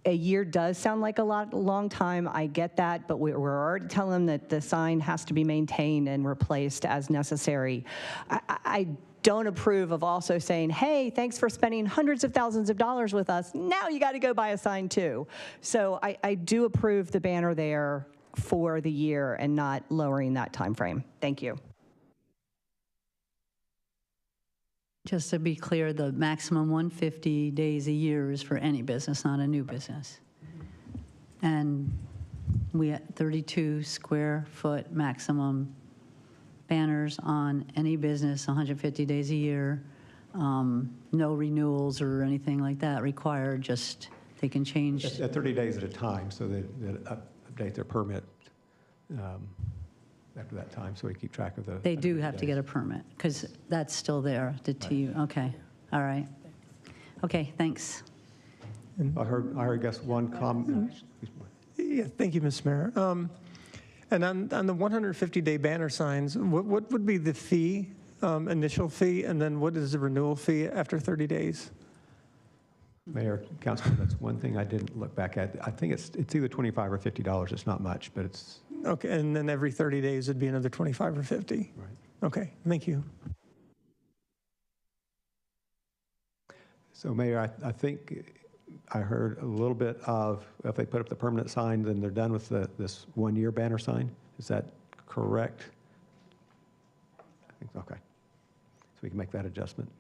A year does sound like a long time. I get that, but we're already telling them that the sign has to be maintained and replaced as necessary. I don't approve of also saying, hey, thanks for spending hundreds of thousands of dollars with us. Now you got to go buy a sign too. So I do approve the banner there for the year and not lowering that time frame. Thank you. Just to be clear, the maximum 150 days a year is for any business, not a new business. And we had 32 square foot maximum banners on any business, 150 days a year. No renewals or anything like that required, just they can change. At 30 days at a time, so they update their permit after that time, so we keep track of the. They do have to get a permit, because that's still there, the TU. Okay, all right. Okay, thanks. I heard, I guess, one comment. Yeah, thank you, Ms. Mayor. And on the 150-day banner signs, what would be the fee, initial fee, and then what is the renewal fee after 30 days? Mayor, Councilman, that's one thing I didn't look back at. I think it's either $25 or $50. It's not much, but it's. Okay, and then every 30 days it'd be another 25 or 50? Right. Okay, thank you. So, Mayor, I think I heard a little bit of, if they put up the permanent sign, then they're done with this 1 year banner sign. Is that correct? I think, okay. So we can make that adjustment.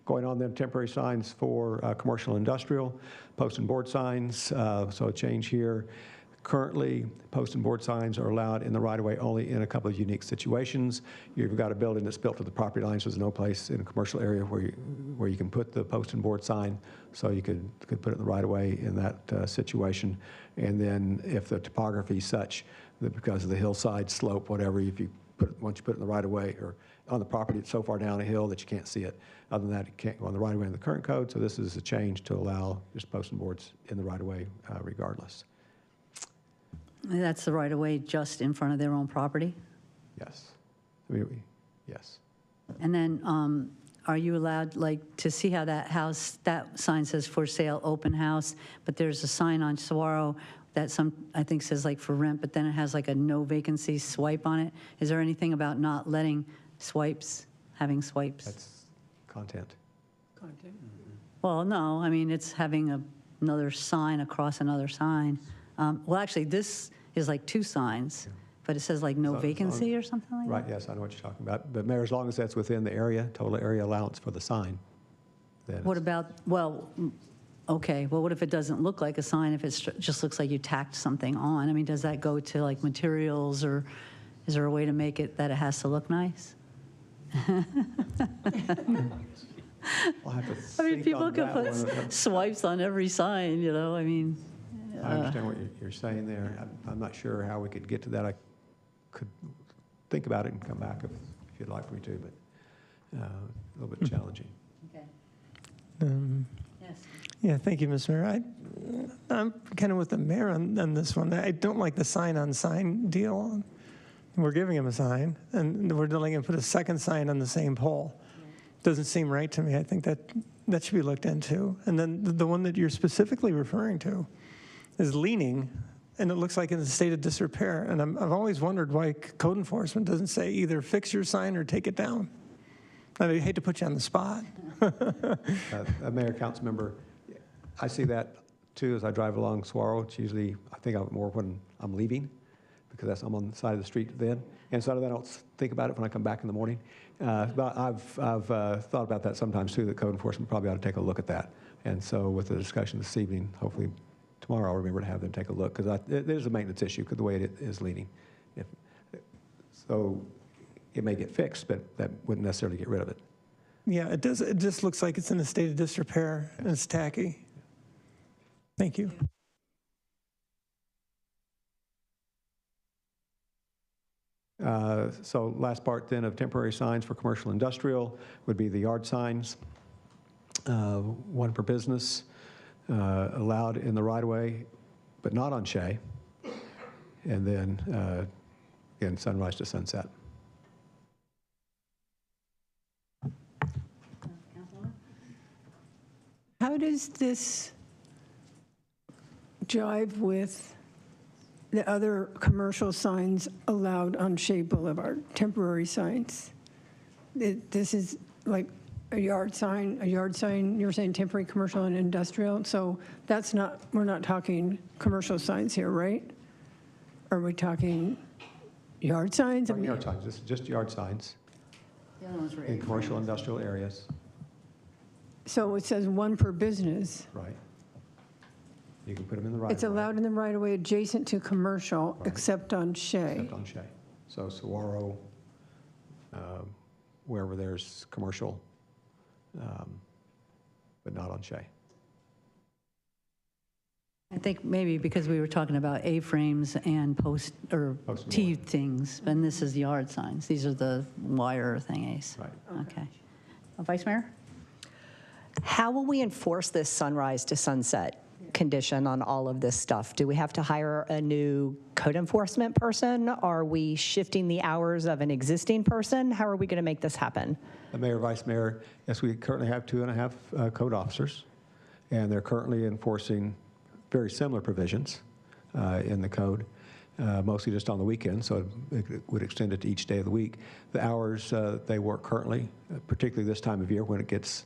Going on then, temporary signs for commercial industrial, post and board signs. So a change here. Currently, post and board signs are allowed in the right-of-way only in a couple of unique situations. You've got a building that's built to the property lines. There's no place in a commercial area where you can put the post and board sign, so you could put it in the right-of-way in that situation. And then if the topography is such that because of the hillside slope, whatever, once you put it in the right-of-way or on the property, it's so far down a hill that you can't see it. Other than that, it can't go on the right-of-way in the current code. So this is a change to allow just post and boards in the right-of-way regardless. That's the right-of-way just in front of their own property? Yes. Yes. And then are you allowed, to see how that sign says for sale, open house, but there's a sign on Saguaro that I think says for rent, but then it has a no vacancy swipe on it. Is there anything about not letting having swipes? That's content. Content? Well, no, I mean, it's having another sign across another sign. Well, actually, this is two signs, but it says no vacancy or something like that? Right, yes, I know what you're talking about. But Mayor, as long as that's within the area, total area allowance for the sign. What about, okay, well, what if it doesn't look like a sign, if it just looks like you tacked something on? I mean, does that go to materials, or is there a way to make it that it has to look nice? I mean, people could put swipes on every sign, I mean. I understand what you're saying there. I'm not sure how we could get to that. I could think about it and come back if you'd like me to, but a little bit challenging. Okay. Yes. Yeah, thank you, Ms. Mayor. I'm kind of with the mayor on this one. I don't like the sign-on-sign deal. We're giving him a sign, and we're letting him put a second sign on the same pole. Doesn't seem right to me. I think that should be looked into. And then the one that you're specifically referring to is leaning, and it looks like it's in a state of disrepair. And I've always wondered why code enforcement doesn't say either fix your sign or take it down. I hate to put you on the spot. Mayor, council member, I see that too as I drive along Saguaro. It's usually, I think of it more when I'm leaving, because I'm on the side of the street then. And so I don't think about it when I come back in the morning. But I've thought about that sometimes too, that code enforcement probably ought to take a look at that. And so with the discussion this evening, hopefully tomorrow I'll remember to have them take a look, because there's a maintenance issue because the way it is leaning. So it may get fixed, but that wouldn't necessarily get rid of it. Yeah, it does. It just looks like it's in a state of disrepair, and it's tacky. Thank you. So last part then of temporary signs for commercial industrial would be the yard signs, one per business, allowed in the right-of-way, but not on Shea, and then again, sunrise to sunset. How does this jive with the other commercial signs allowed on Shea Boulevard, temporary signs? This is like a yard sign, you're saying temporary commercial and industrial, so that's not, we're not talking commercial signs here, right? Are we talking yard signs? Yard signs, this is just yard signs in commercial industrial areas. So it says one per business. Right. You can put them in the right-of-way. It's allowed in the right-of-way adjacent to commercial, Right. except on Shea. Except on Shea. So Saguaro, wherever there's commercial, but not on Shea. I think maybe because we were talking about A-frames and post or T things, and this is yard signs. These are the wire thingies. Right. Okay. Vice Mayor? How will we enforce this sunrise to sunset condition on all of this stuff? Do we have to hire a new code enforcement person? Are we shifting the hours of an existing person? How are we going to make this happen? Mayor, Vice Mayor, yes, we currently have 2.5 code officers, and they're currently enforcing very similar provisions in the code, mostly just on the weekend, so it would extend it to each day of the week. The hours they work currently, particularly this time of year when it gets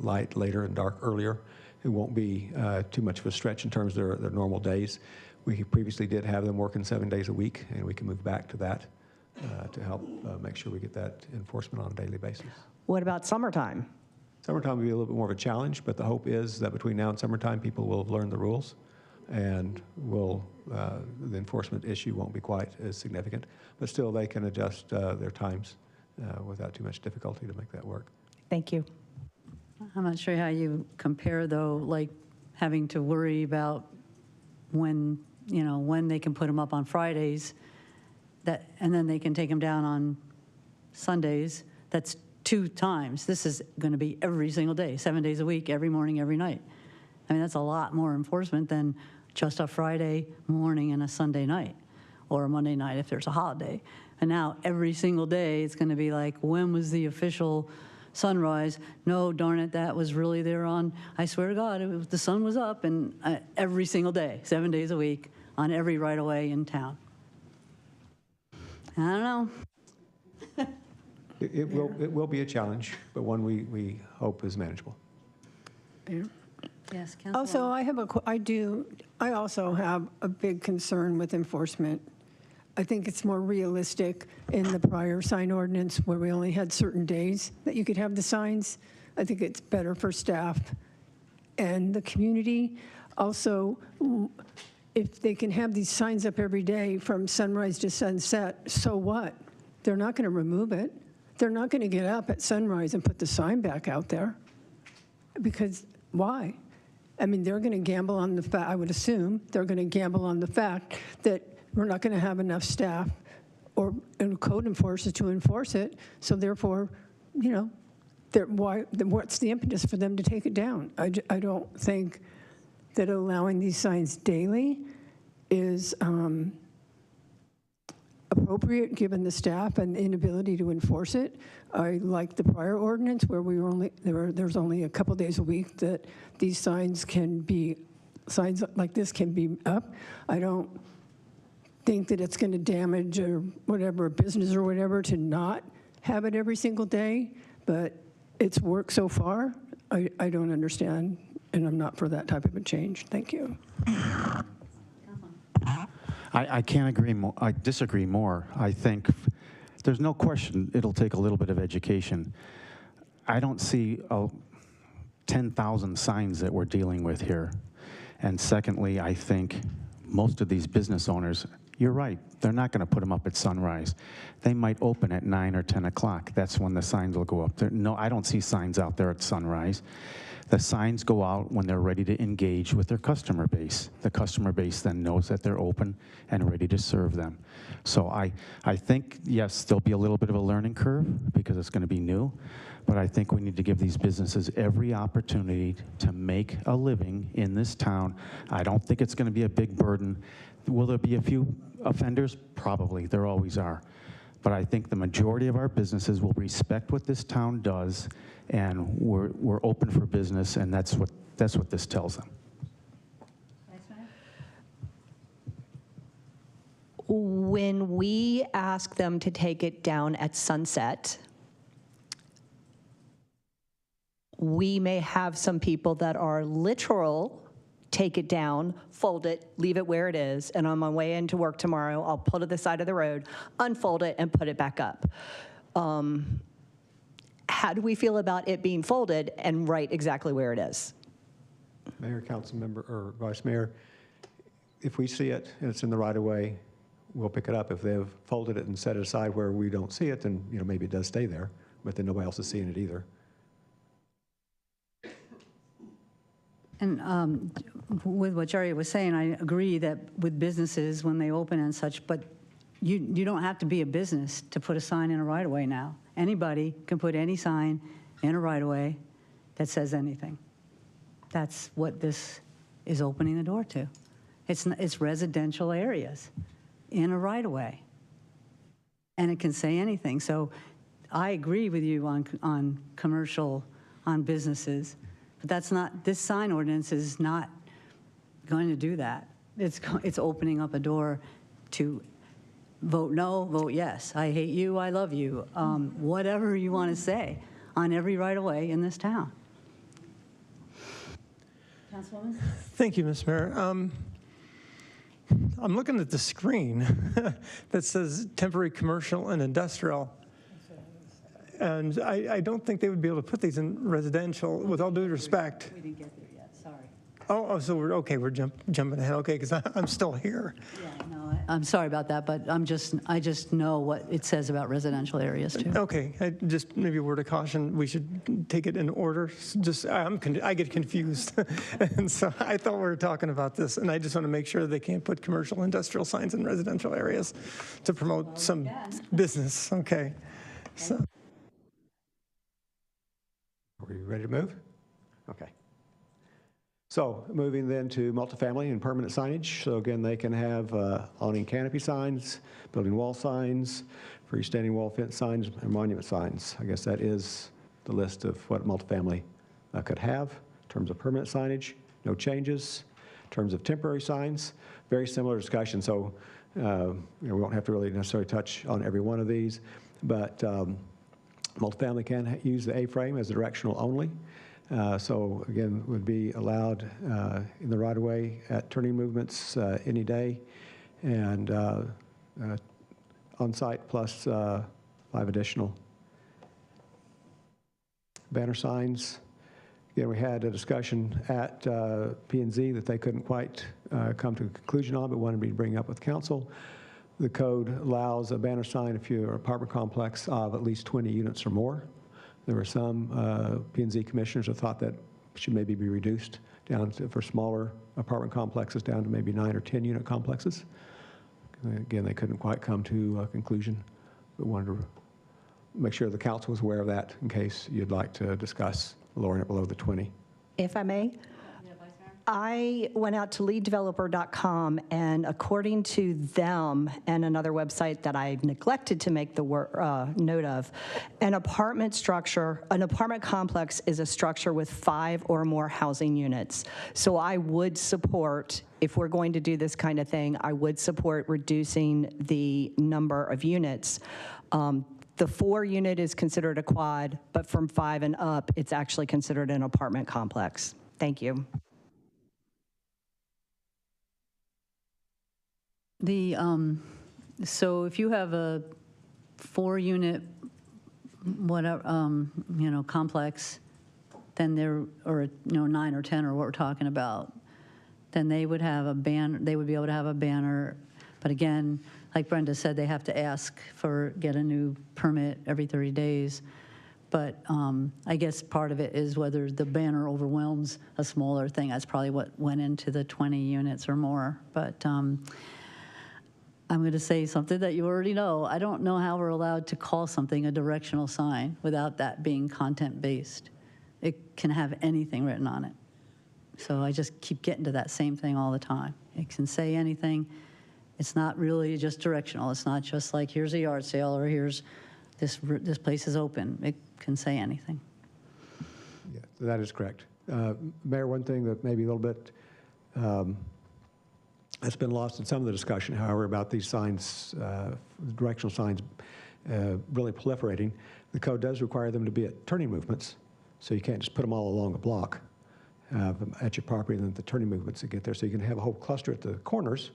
light later and dark earlier, it won't be too much of a stretch in terms of their normal days. We previously did have them working 7 days a week, and we can move back to that to help make sure we get that enforcement on a daily basis. What about summertime? Summertime will be a little bit more of a challenge, but the hope is that between now and summertime, people will have learned the rules, and the enforcement issue won't be quite as significant. But still, they can adjust their times without too much difficulty to make that work. Thank you. I'm not sure how you compare, though, like having to worry about when they can put them up on Fridays, and then they can take them down on Sundays. That's 2 times. This is going to be every single day, 7 days a week, every morning, every night. I mean, that's a lot more enforcement than just a Friday morning and a Sunday night, or a Monday night if there's a holiday. And now every single day it's going to be like, when was the official sunrise? No, darn it, that was really there on, I swear to God, the sun was up, and every single day, 7 days a week, on every right-of-way in town. I don't know. It will be a challenge, but one we hope is manageable. Yeah. Yes, Councilor. Also, I also have a big concern with enforcement. I think it's more realistic in the prior sign ordinance where we only had certain days that you could have the signs. I think it's better for staff and the community. Also, if they can have these signs up every day from sunrise to sunset, so what? They're not going to remove it. They're not going to get up at sunrise and put the sign back out there. Because why? I mean, they're going to gamble on the fact, I would assume, they're going to gamble on the fact that we're not going to have enough staff or code enforcers to enforce it. So therefore, you know, what's the impetus for them to take it down? I don't think that allowing these signs daily is appropriate given the staff and the inability to enforce it. I like the prior ordinance where we were there's only a couple days a week that these signs like this can be up. I don't think that it's going to damage or whatever, a business or whatever, to not have it every single day, but it's worked so far. I don't understand, and I'm not for that type of a change. Thank you. I can't agree more. I disagree more. I think there's no question it'll take a little bit of education. I don't see 10,000 signs that we're dealing with here. And secondly, I think most of these business owners, you're right, they're not going to put them up at sunrise. They might open at 9 or 10 o'clock. That's when the signs will go up. No, I don't see signs out there at sunrise. The signs go out when they're ready to engage with their customer base. The customer base then knows that they're open and ready to serve them. So I think, yes, there'll be a little bit of a learning curve because it's going to be new, but I think we need to give these businesses every opportunity to make a living in this town. I don't think it's going to be a big burden. Will there be a few offenders? Probably, there always are. But I think the majority of our businesses will respect what this town does, and we're open for business, and that's what this tells them. When we ask them to take it down at sunset, we may have some people that are literal, take it down, fold it, leave it where it is, and on my way into work tomorrow, I'll pull to the side of the road, unfold it, and put it back up. How do we feel about it being folded and right exactly where it is? Mayor, council member, or vice mayor, if we see it and it's in the right of way, we'll pick it up. If they've folded it and set it aside where we don't see it, then maybe it does stay there, but then nobody else is seeing it either. And with what Jerry was saying, I agree that with businesses, when they open and such, but you don't have to be a business to put a sign in a right-of-way now. Anybody can put any sign in a right-of-way that says anything. That's what this is opening the door to. It's residential areas in a right-of-way. And it can say anything. So I agree with you on commercial, on businesses. But that's not, this sign ordinance is not going to do that. It's opening up a door to vote no, vote yes. I hate you, I love you. Whatever you want to say on every right-of-way in this town. Councilwoman? Thank you, Ms. Mayor. I'm looking at the screen that says temporary commercial and industrial. And I don't think they would be able to put these in residential, with all due respect. We didn't get there yet, sorry. Oh, so we're okay, we're jumping ahead, okay, because I'm still here. Yeah, no, I'm sorry about that, but I just know what it says about residential areas too. Okay, just maybe a word of caution, we should take it in order. I get confused. And so I thought we were talking about this, and I just want to make sure they can't put commercial industrial signs in residential areas to promote some business, okay. So. Are you ready to move? Okay. So moving then to multifamily and permanent signage. So again, they can have awning canopy signs, building wall signs, freestanding wall fence signs, and monument signs. I guess that is the list of what multifamily could have. In terms of permanent signage, no changes. In terms of temporary signs, very similar discussion. So we won't have to really necessarily touch on every one of these, but multifamily can use the A-frame as a directional only. So again, would be allowed in the right-of-way at turning movements any day, and on-site plus 5 additional banner signs. Again, we had a discussion at P&Z that they couldn't quite come to a conclusion on, but wanted me to bring up with council. The code allows a banner sign if you're an apartment complex of at least 20 units or more. There were some P&Z commissioners who thought that should maybe be reduced down to, for smaller apartment complexes, down to maybe 9 or 10 unit complexes. Again, they couldn't quite come to a conclusion, but wanted to make sure the council was aware of that in case you'd like to discuss lowering it below the 20. If I may? I went out to leaddeveloper.com, and according to them and another website that I neglected to make the note of, an apartment complex is a structure with 5 or more housing units. So I would support, if we're going to do this kind of thing, I would support reducing the number of units. The 4-unit is considered a quad, but from 5 and up, it's actually considered an apartment complex. Thank you. So if you have a 4-unit, whatever, complex, then there, or 9 or 10 or what we're talking about, then they would have a banner. They would be able to have a banner, but again, like Brenda said, they have to get a new permit every 30 days. But I guess part of it is whether the banner overwhelms a smaller thing. That's probably what went into the 20 units or more. But I'm going to say something that you already know. I don't know how we're allowed to call something a directional sign without that being content-based. It can have anything written on it. So I just keep getting to that same thing all the time. It can say anything. It's not really just directional. It's not just like, here's a yard sale or here's this place is open. It can say anything. Yeah, that is correct. Mayor, one thing that maybe a little bit that's been lost in some of the discussion, however, about these signs, directional signs really proliferating. The code does require them to be at turning movements, so you can't just put them all along a block at your property and then the turning movements to get there. So you can have a whole cluster at the corners,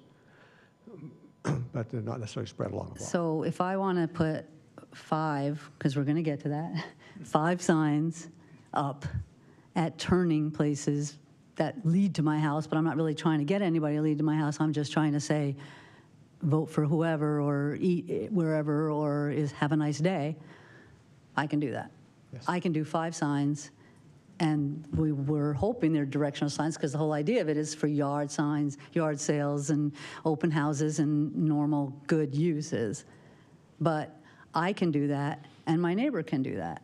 but they're not necessarily spread along the block. So if I want to put 5, because we're going to get to that, 5 signs up at turning places that lead to my house, but I'm not really trying to get anybody to lead to my house. I'm just trying to say, vote for whoever or eat wherever or have a nice day. I can do that. Yes. I can do 5 signs, and we were hoping they're directional signs because the whole idea of it is for yard signs, yard sales, and open houses and normal good uses. But I can do that, and my neighbor can do that,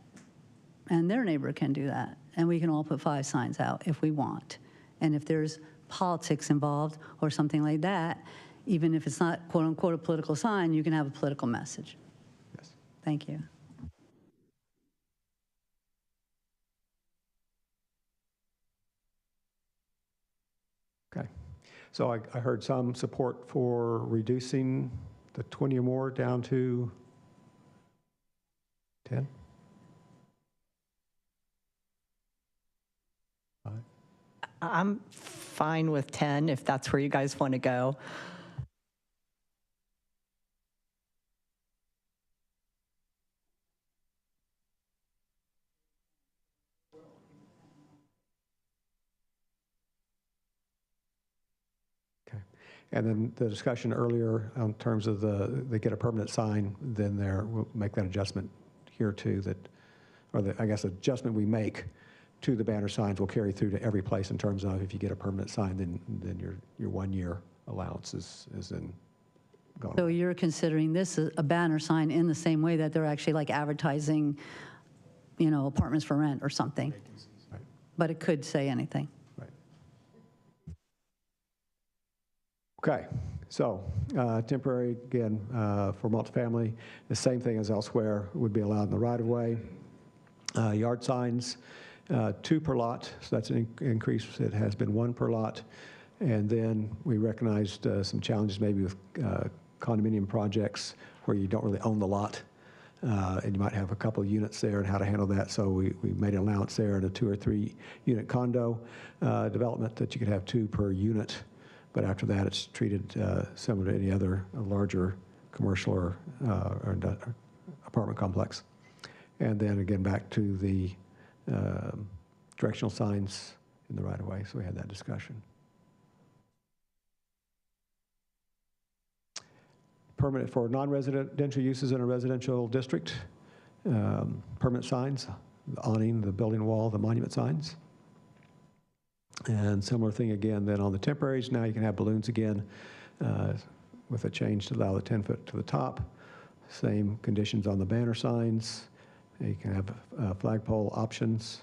and their neighbor can do that. And we can all put 5 signs out if we want. And if there's politics involved or something like that, even if it's not quote unquote a political sign, you can have a political message. Yes. Thank you. Okay. So I heard some support for reducing the 20 or more down to 10? I'm fine with 10 if that's where you guys want to go. Okay. And then the discussion earlier in terms of they get a permanent sign, then we'll make that adjustment here too, I guess adjustment we make to the banner signs will carry through to every place in terms of if you get a permanent sign, then your 1-year allowance is in gone. So you're considering this a banner sign in the same way that they're actually like advertising, apartments for rent or something. Right. But it could say anything. Right. Okay. So temporary, again, for multifamily, the same thing as elsewhere would be allowed in the right-of-way. Yard signs, 2 per lot, so that's an increase. It has been 1 per lot. And then we recognized some challenges maybe with condominium projects where you don't really own the lot, and you might have a couple of units there and how to handle that. So we made an allowance there in a 2 or 3 unit condo development that you could have 2 per unit. But after that, it's treated similar to any other larger commercial or apartment complex. And then again, back to the directional signs in the right-of-way. So we had that discussion. Permanent for non-residential uses in a residential district. Permanent signs, the awning, the building wall, the monument signs. And similar thing again then on the temporaries. Now you can have balloons again. with a change to allow the 10 foot to the top. Same conditions on the banner signs. You can have flagpole options.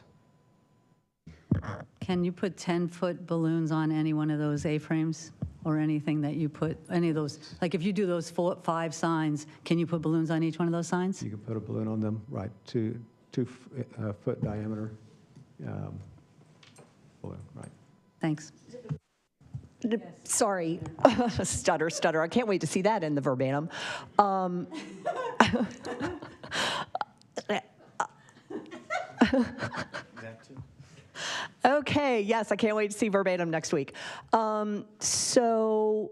Can you put 10-foot balloons on any one of those A-frames or anything that you put, any of those, like if you do those 5 signs, can you put balloons on each one of those signs? You can put a balloon on them, right, 2 foot diameter balloon, right. Thanks. Sorry, stutter. I can't wait to see that in the verbatim. Okay, yes, I can't wait to see verbatim next week. So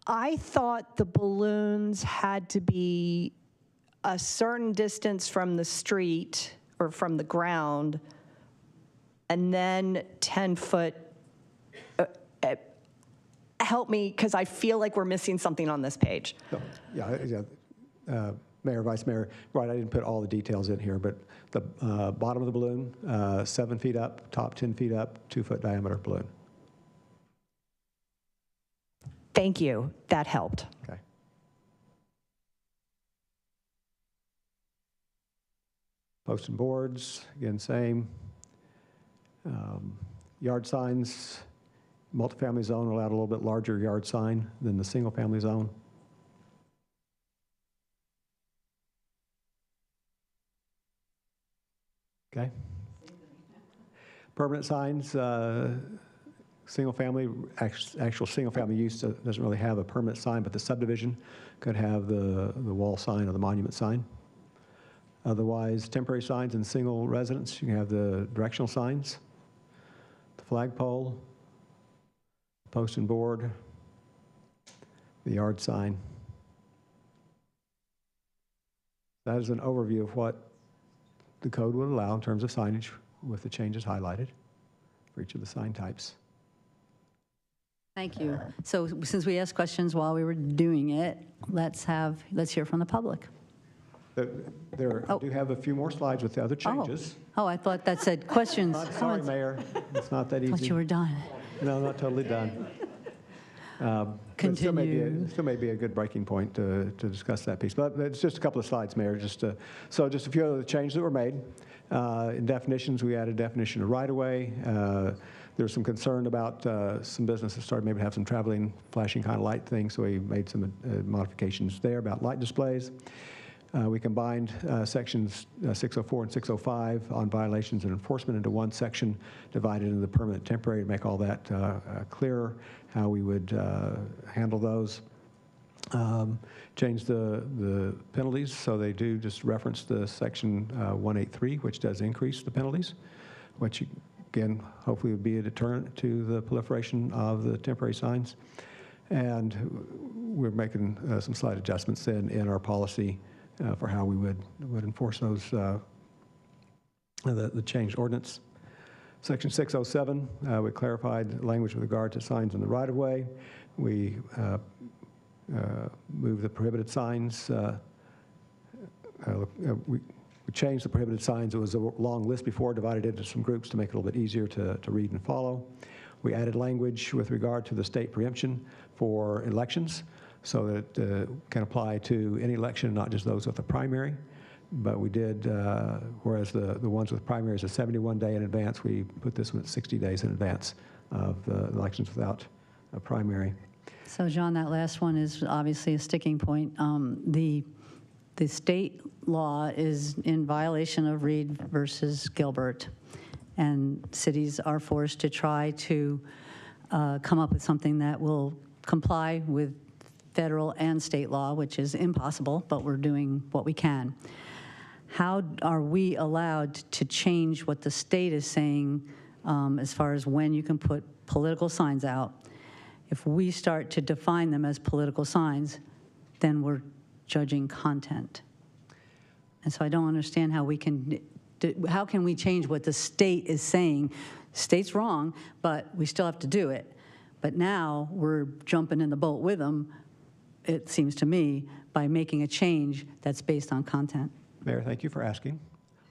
I thought the balloons had to be a certain distance from the street or from the ground, and then 10 foot. Help me, because I feel like we're missing something on this page. Yeah, Mayor, Vice Mayor, right, I didn't put all the details in here, but the bottom of the balloon, 7 feet up, top 10 feet up, 2 foot diameter balloon. Thank you, that helped. Okay. Posts and boards, again, same. Yard signs, multifamily zone allowed a little bit larger yard sign than the single family zone. Okay. Permanent signs, single family, actual single family use doesn't really have a permanent sign, but the subdivision could have the wall sign or the monument sign. Otherwise, temporary signs in single residence, you can have the directional signs, the flagpole, post and board, the yard sign. That is an overview of what the code would allow in terms of signage with the changes highlighted for each of the sign types. Thank you. So since we asked questions while we were doing it, let's hear from the public. I do have a few more slides with the other changes. Oh, I thought that said questions. I'm sorry, Mayor. It's not that easy. I thought you were done. No, not totally done. Continue. Still may be a good breaking point to discuss that piece. But it's just a couple of slides, Mayor. So just a few of the changes that were made. In definitions, we added definition of right-of-way. There's some concern about some businesses started maybe to have some traveling, flashing kind of light things, so we made some modifications there about light displays. We combined sections 604 and 605 on violations and enforcement into one section, divided into the permanent temporary to make all that clearer, how we would handle those. Changed the penalties, so they do just reference the section 183, which does increase the penalties, which again, hopefully would be a deterrent to the proliferation of the temporary signs. And we're making some slight adjustments then in our policy for how we would enforce those, the changed ordinance. Section 607, we clarified language with regard to signs in the right-of-way. We moved the prohibited signs. We changed the prohibited signs. It was a long list before, divided into some groups to make it a little bit easier to read and follow. We added language with regard to the state preemption for elections, so that it can apply to any election, not just those with a primary. But we did, whereas the ones with primaries are 71 days in advance, we put this one at 60 days in advance of the elections without a primary. So, John, that last one is obviously a sticking point. The state law is in violation of Reed versus Gilbert, and cities are forced to try to come up with something that will comply with federal and state law, which is impossible, but we're doing what we can. How are we allowed to change what the state is saying as far as when you can put political signs out? If we start to define them as political signs, then we're judging content. And so I don't understand how we can, how can we change what the state is saying? State's wrong, but we still have to do it. But now we're jumping in the boat with them, it seems to me, by making a change that's based on content. Mayor, thank you for asking.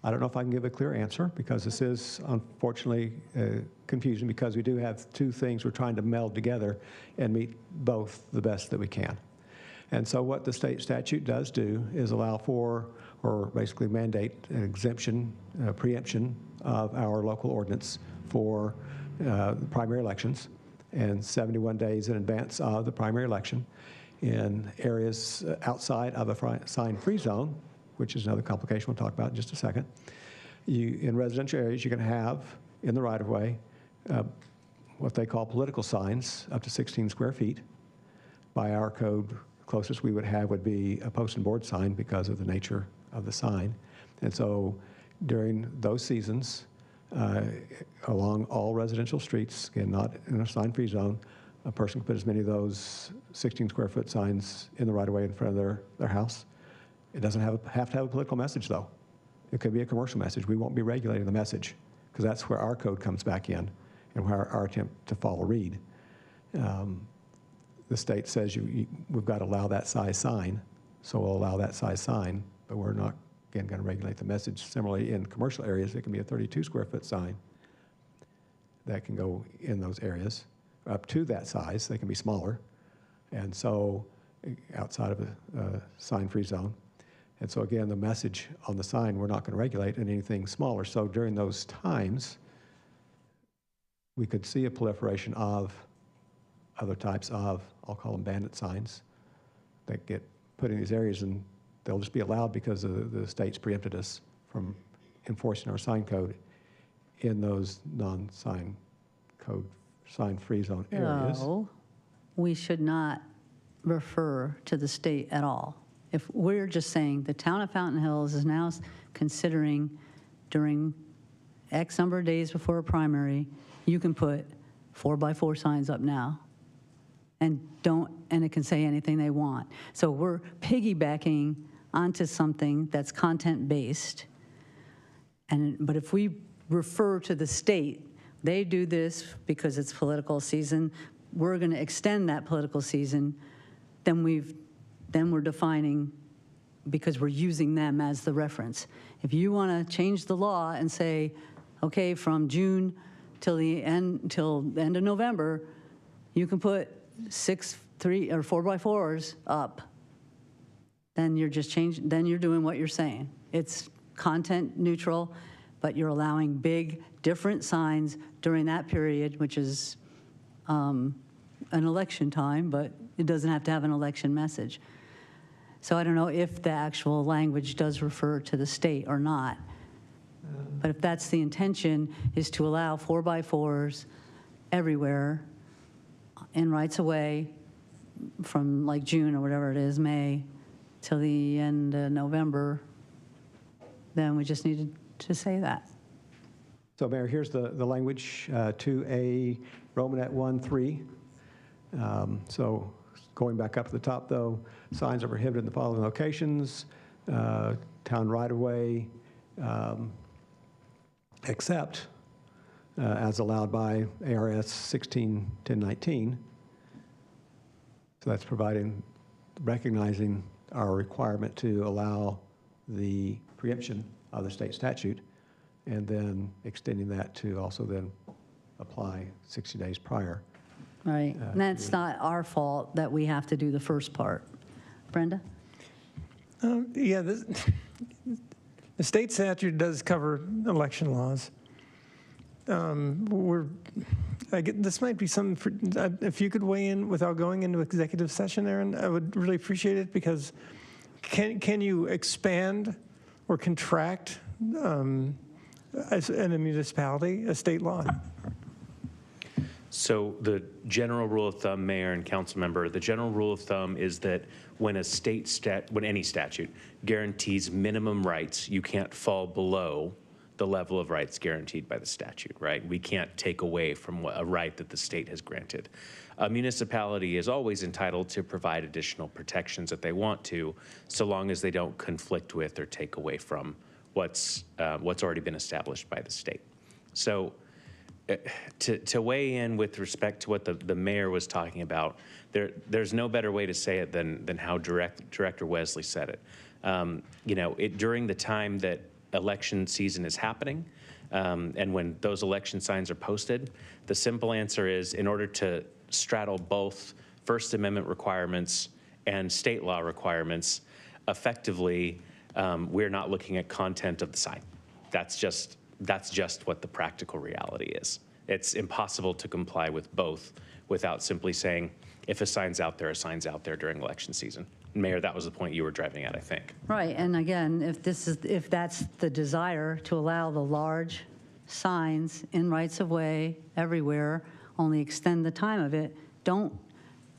I don't know if I can give a clear answer because this is unfortunately confusing because we do have two things we're trying to meld together and meet both the best that we can. And so what the state statute does do is allow for, or basically mandate an exemption, preemption of our local ordinance for primary elections and 71 days in advance of the primary election in areas outside of a sign-free zone, which is another complication we'll talk about in just a second. In residential areas, you can have in the right-of-way what they call political signs up to 16 square feet. By our code, closest we would have would be a post and board sign because of the nature of the sign. And so during those seasons, along all residential streets, again, not in a sign-free zone, a person can put as many of those 16 square foot signs in the right-of-way in front of their house. It doesn't have to have a political message, though. It could be a commercial message. We won't be regulating the message because that's where our code comes back in and where our attempt to follow read. The state says we've got to allow that size sign, so we'll allow that size sign, but we're not, again, going to regulate the message. Similarly, in commercial areas, it can be a 32 square foot sign that can go in those areas. Up to that size, they can be smaller, and so outside of a sign-free zone. And so again, the message on the sign, we're not going to regulate in anything smaller. So during those times, we could see a proliferation of other types of, I'll call them bandit signs, that get put in these areas, and they'll just be allowed because the state's preempted us from enforcing our sign code in those non-sign code, sign-free zone areas. No, we should not refer to the state at all. If we're just saying the town of Fountain Hills is now considering during X number of days before a primary, you can put 4x4 signs up now and it can say anything they want. So we're piggybacking onto something that's content-based. But if we refer to the state, they do this because it's political season, we're going to extend that political season, then we're defining because we're using them as the reference. If you want to change the law and say, okay, from June till the end of November, you can put 6, 3, or 4x4s up, then you're just changing, then you're doing what you're saying. It's content neutral, but you're allowing big, different signs during that period, which is an election time, but it doesn't have to have an election message. So I don't know if the actual language does refer to the state or not. But if that's the intention, is to allow 4x4s everywhere in rights of way from like June or whatever it is, May, till the end of November, then we just needed to say that. So Mayor, here's the language to a Romanet 1.3. So going back up to the top, though, signs are prohibited in the following locations: town right-of-way, except as allowed by ARS 16-1019. So that's recognizing our requirement to allow the preemption of the state statute, and then extending that to also then apply 60 days prior. Right, and that's not our fault that we have to do the first part. Brenda? Yeah, the state statute does cover election laws. This might be something for, if you could weigh in without going into executive session, Aaron, I would really appreciate it, because can you expand or contract as in a municipality, a state law? So the general rule of thumb, Mayor and council member, the general rule of thumb is that when when any statute guarantees minimum rights, you can't fall below the level of rights guaranteed by the statute, right? We can't take away from a right that the state has granted. A municipality is always entitled to provide additional protections that they want to, so long as they don't conflict with or take away from what's already been established by the state. So to weigh in with respect to what the mayor was talking about, there's no better way to say it than how Director Wesley said it. During the time that election season is happening, and when those election signs are posted, the simple answer is, in order to straddle both First Amendment requirements and state law requirements, effectively, we're not looking at content of the sign. That's just what the practical reality is. It's impossible to comply with both without simply saying, if a sign's out there, a sign's out there during election season. Mayor, that was the point you were driving at, I think. Right, and again, if that's the desire to allow the large signs in rights of way everywhere, only extend the time of it, don't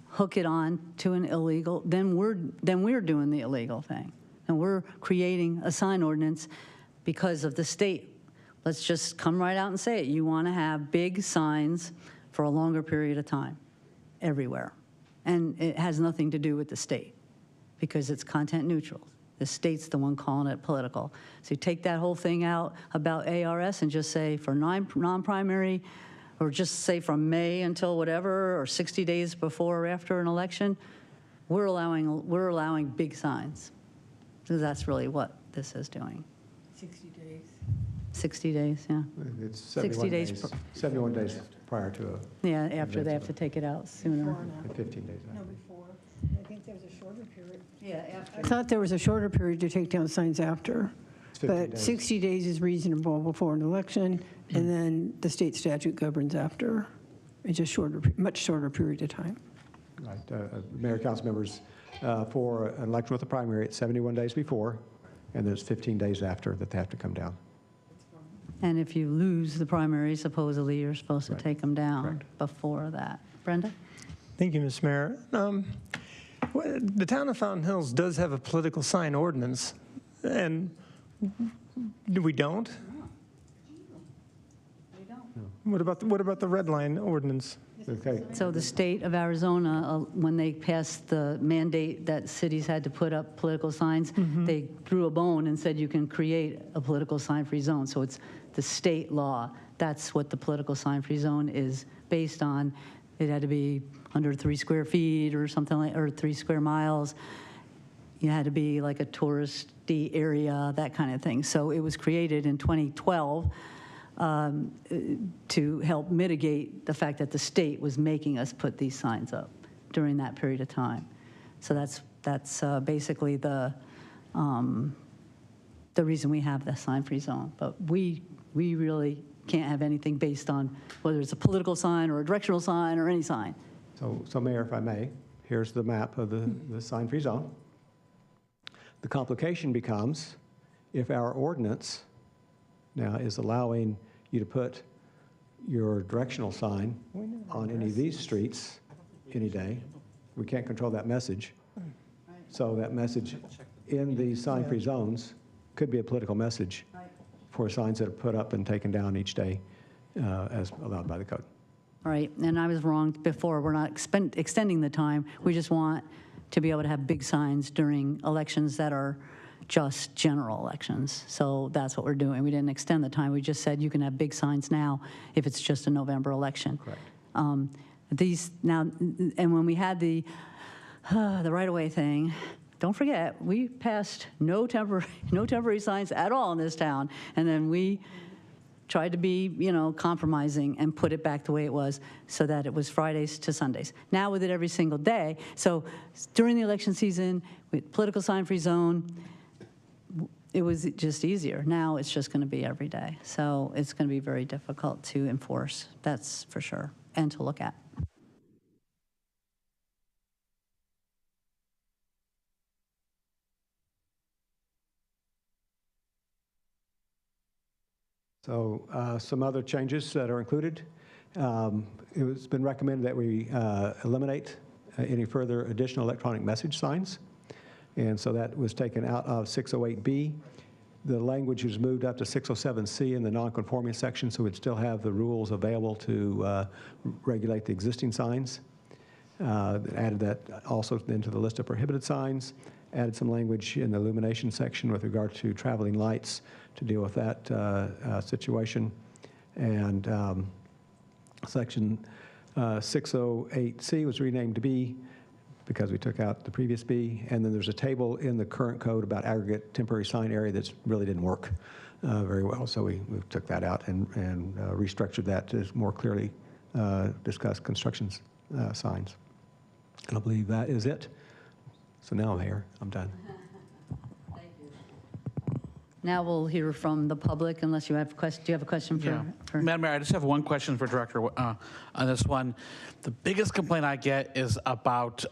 hook it on to an illegal, then we're doing the illegal thing. And we're creating a sign ordinance because of the state. Let's just come right out and say it. You want to have big signs for a longer period of time everywhere. And it has nothing to do with the state because it's content neutral. The state's the one calling it political. So you take that whole thing out about ARS and just say for non-primary, or just say from May until whatever, or 60 days before or after an election, we're allowing big signs. So that's really what this is doing. 60 days. 60 days, yeah. It's 71 days, 71 days prior to a... Yeah, after they have to take it out sooner. 15 days. No, before. I think there was a shorter period. Yeah, after. I thought there was a shorter period to take down signs after. It's 15 But days. 60 days is reasonable before an election, and then the state statute governs after. It's a shorter, much shorter period of time. Right. Mayor, council members, for an election with a primary, it's 71 days before, and there's 15 days after that they have to come down. And if you lose the primary, supposedly you're supposed to take them down before that. Brenda? Thank you, Ms. Mayor. The town of Fountain Hills does have a political sign ordinance, and we don't? What about the red line ordinance? Okay. So the state of Arizona, when they passed the mandate that cities had to put up political signs, they threw a bone and said you can create a political sign-free zone. So it's the state law. That's what the political sign-free zone is based on. It had to be under 3 square feet or something like, or 3 square miles. You had to be like a touristy area, that kind of thing. So it was created in 2012 to help mitigate the fact that the state was making us put these signs up during that period of time. So that's basically the reason we have the sign-free zone. But we really can't have anything based on whether it's a political sign or a directional sign or any sign. So Mayor, if I may, here's the map of the sign-free zone. The complication becomes if our ordinance now is allowing you to put your directional sign on any of these streets any day, we can't control that message. So that message in these sign-free zones could be a political message for signs that are put up and taken down each day as allowed by the code. All right, and I was wrong before. We're not extending the time. We just want to be able to have big signs during elections that are just general elections. So that's what we're doing. We didn't extend the time. We just said you can have big signs now if it's just a November election. Correct. These now, and when we had the right-of-way thing, don't forget, we passed no temporary signs at all in this town, and then we tried to be, compromising and put it back the way it was so that it was Fridays to Sundays. Now with it every single day. So during the election season, with political sign-free zone, it was just easier. Now it's just going to be every day. So it's going to be very difficult to enforce, that's for sure, and to look at. So some other changes that are included. It's been recommended that we eliminate any further additional electronic message signs. And so that was taken out of 608B. The language was moved up to 607C in the nonconforming section, so we'd still have the rules available to regulate the existing signs. Added that also into the list of prohibited signs. Added some language in the illumination section with regard to traveling lights to deal with that situation. And section 608C was renamed to B because we took out the previous B. And then there's a table in the current code about aggregate temporary sign area that really didn't work very well. So we took that out and restructured that to more clearly discuss construction signs. And I believe that is it. So now, Mayor, I'm done. Now we'll hear from the public, unless you have question. Do you have a question for? Madam Mayor, I just have one question for Director on this one. The biggest complaint I get is about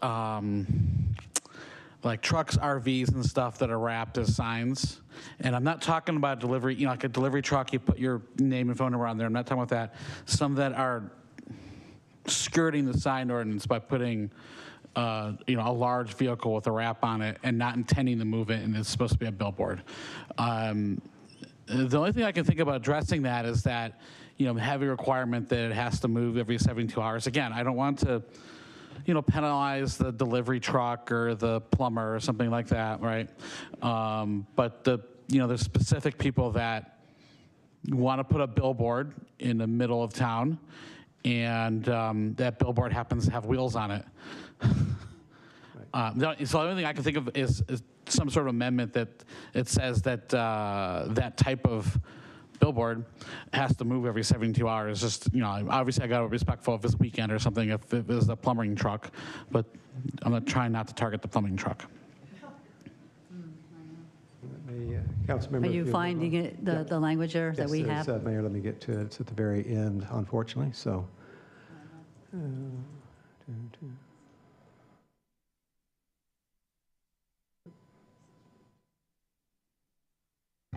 like trucks, RVs, and stuff that are wrapped as signs. And I'm not talking about delivery, like a delivery truck, you put your name and phone number on there. I'm not talking about that. Some that are skirting the sign ordinance by putting a large vehicle with a wrap on it and not intending to move it, and it's supposed to be a billboard. The only thing I can think about addressing that is that, heavy requirement that it has to move every 72 hours. Again, I don't want to, penalize the delivery truck or the plumber or something like that, right? But there's specific people that want to put a billboard in the middle of town, and that billboard happens to have wheels on it. So the only thing I can think of is some sort of amendment that it says that that type of billboard has to move every 72 hours. Just, obviously I got to be respectful if it's weekend or something, if it was a plumbing truck, but I'm trying not to target the plumbing truck. Councilmember, Are you finding it, the language there that we have? Yes, Mayor, let me get to it. It's at the very end, unfortunately, so.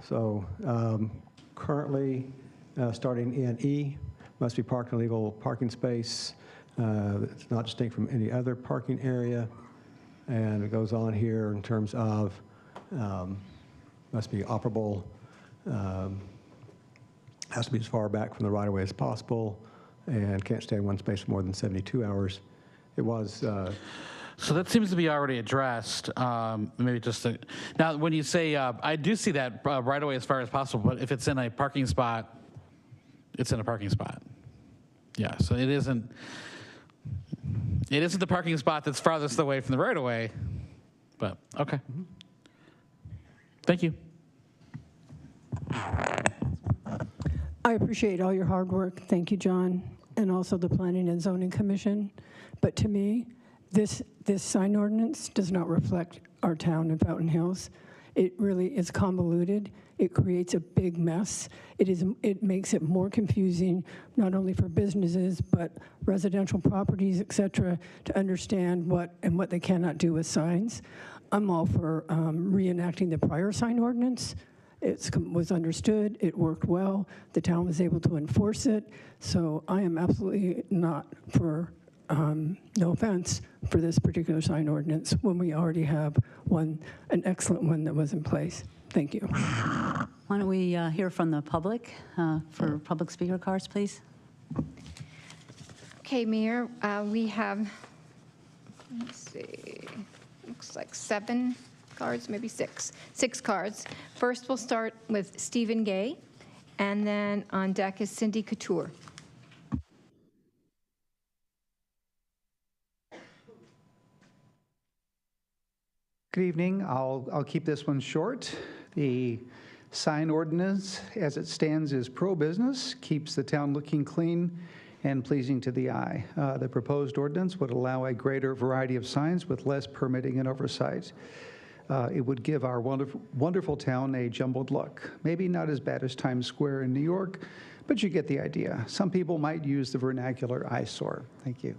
So currently, starting in E, must be parked in a legal parking space. It's not distinct from any other parking area. And it goes on here in terms of must be operable, has to be as far back from the right-of-way as possible, and can't stay in one space for more than 72 hours. It was... So that seems to be already addressed. Maybe just now, when you say, I do see that right away as far as possible, but if it's in a parking spot, it's in a parking spot. Yeah, so it isn't the parking spot that's farthest away from the right of way, but okay. Thank you. I appreciate all your hard work. Thank you, John, and also the Planning and Zoning Commission. But to me, this sign ordinance does not reflect our town of Fountain Hills. It really is convoluted. It creates a big mess. It makes it more confusing, not only for businesses, but residential properties, et cetera, to understand what they cannot do with signs. I'm all for reenacting the prior sign ordinance. It was understood, it worked well, the town was able to enforce it, so I am absolutely not for, no offense, for this particular sign ordinance when we already have an excellent one that was in place. Thank you. Why don't we hear from the public for public speaker cards, please? Okay, Mayor, we have, let's see, looks like 7 cards, maybe 6 cards. First, we'll start with Stephen Gay, and then on deck is Cindy Couture. Good evening. I'll keep this one short. The sign ordinance, as it stands, is pro-business, keeps the town looking clean and pleasing to the eye. The proposed ordinance would allow a greater variety of signs with less permitting and oversight. It would give our wonderful town a jumbled look. Maybe not as bad as Times Square in New York, but you get the idea. Some people might use the vernacular eyesore. Thank you.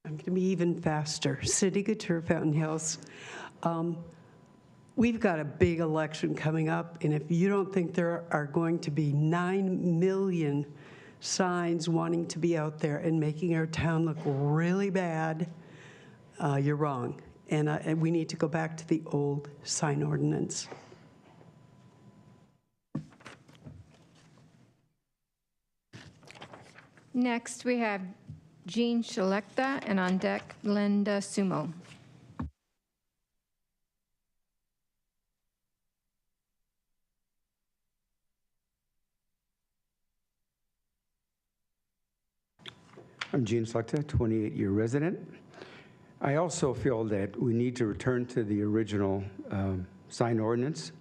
I'm going to be even faster. Cindy Couture, Fountain Hills. We've got a big election coming up, and if you don't think there are going to be 9 million signs wanting to be out there and making our town look really bad, you're wrong. And we need to go back to the old sign ordinance. Next, we have Jean Shalecta, and on deck, Linda Sumo. I'm Gene Slechta, 28-year resident. I also feel that we need to return to the original sign ordinance.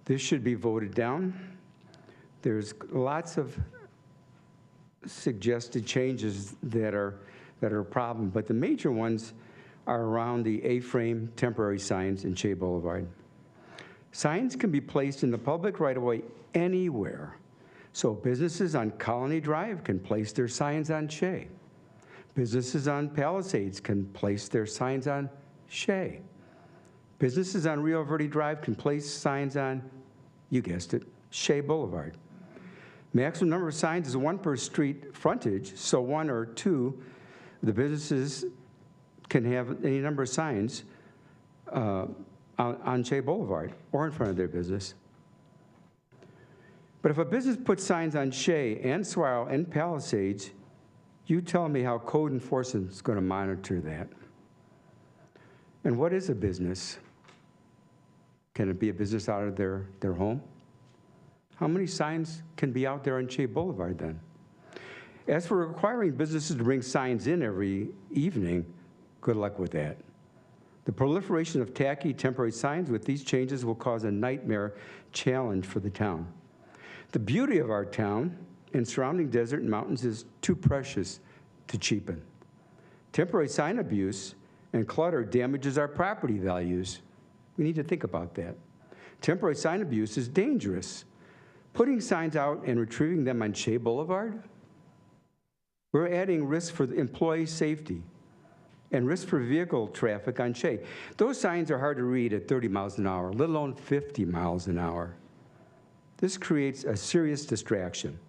This should be voted down. There's lots of suggested changes that are a problem, but the major ones are around the A-frame temporary signs in Shea Boulevard. Signs can be placed in the public right-of-way anywhere. So businesses on Colony Drive can place their signs on Shea. Businesses on Palisades can place their signs on Shea. Businesses on Rio Verde Drive can place signs on, you guessed it, Shea Boulevard. Maximum number of signs is 1 per street frontage, so 1 or 2, the businesses can have any number of signs on Shea Boulevard or in front of their business. But if a business puts signs on Shea and Swirl and Palisades, you tell me how code enforcement is going to monitor that. And what is a business? Can it be a business out of their home? How many signs can be out there on Shea Boulevard then? As for requiring businesses to bring signs in every evening, good luck with that. The proliferation of tacky temporary signs with these changes will cause a nightmare challenge for the town. The beauty of our town and surrounding desert and mountains is too precious to cheapen. Temporary sign abuse and clutter damages our property values. We need to think about that. Temporary sign abuse is dangerous. Putting signs out and retrieving them on Shea Boulevard, we're adding risk for employee safety and risk for vehicle traffic on Shea. Those signs are hard to read at 30 miles an hour, let alone 50 miles an hour. This creates a serious distraction.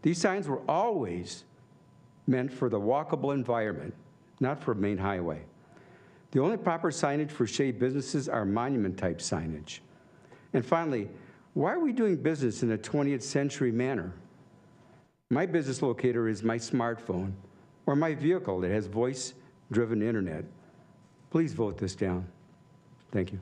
These signs were always meant for the walkable environment, not for a main highway. The only proper signage for Shea businesses are monument-type signage. And finally, why are we doing business in a 20th century manner? My business locator is my smartphone or my vehicle that has voice-driven internet. Please vote this down. Thank you.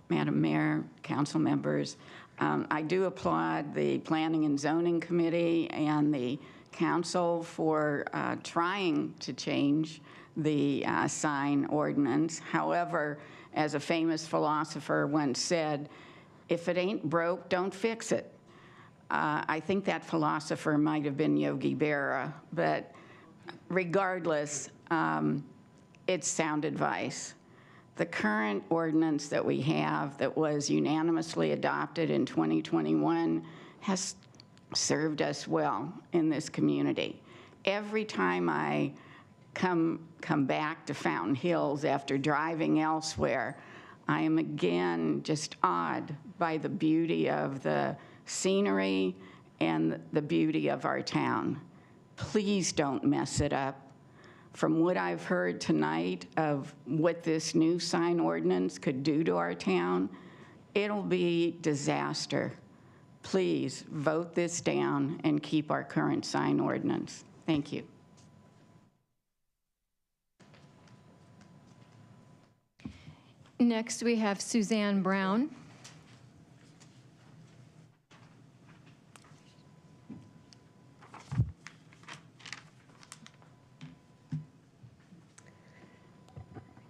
Madam Mayor, council members, I do applaud the Planning and Zoning Committee and the council for trying to change the sign ordinance. However, as a famous philosopher once said, if it ain't broke, don't fix it. I think that philosopher might have been Yogi Berra, but regardless, it's sound advice. The current ordinance that we have that was unanimously adopted in 2021 has served us well in this community. Every time I come back to Fountain Hills after driving elsewhere, I am again just awed by the beauty of the scenery and the beauty of our town. Please don't mess it up. From what I've heard tonight of what this new sign ordinance could do to our town, it'll be disaster. Please vote this down and keep our current sign ordinance. Thank you. Next, we have Suzanne Brown.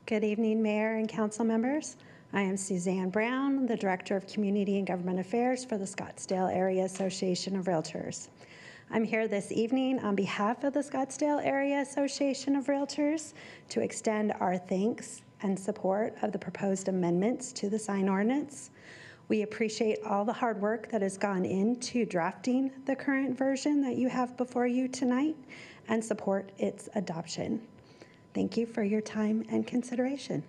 Good evening, Mayor and council members. I am Suzanne Brown, the Director of Community and Government Affairs for the Scottsdale Area Association of Realtors. I'm here this evening on behalf of the Scottsdale Area Association of Realtors to extend our thanks and support of the proposed amendments to the sign ordinance. We appreciate all the hard work that has gone into drafting the current version that you have before you tonight and support its adoption. Thank you for your time and consideration.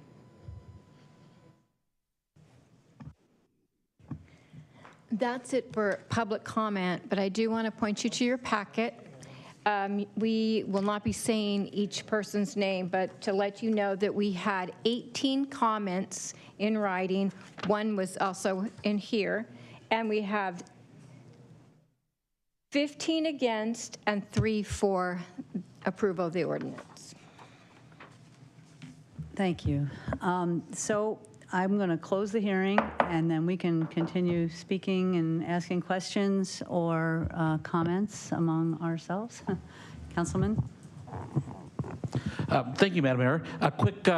That's it for public comment, but I do want to point you to your packet. We will not be saying each person's name, but to let you know that we had 18 comments in writing. One was also in here, and we have 15 against and 3 for approval of the ordinance. Thank you. So I'm going to close the hearing, and then we can continue speaking and asking questions or comments among ourselves. Councilman? Thank you, Madam Mayor. A quick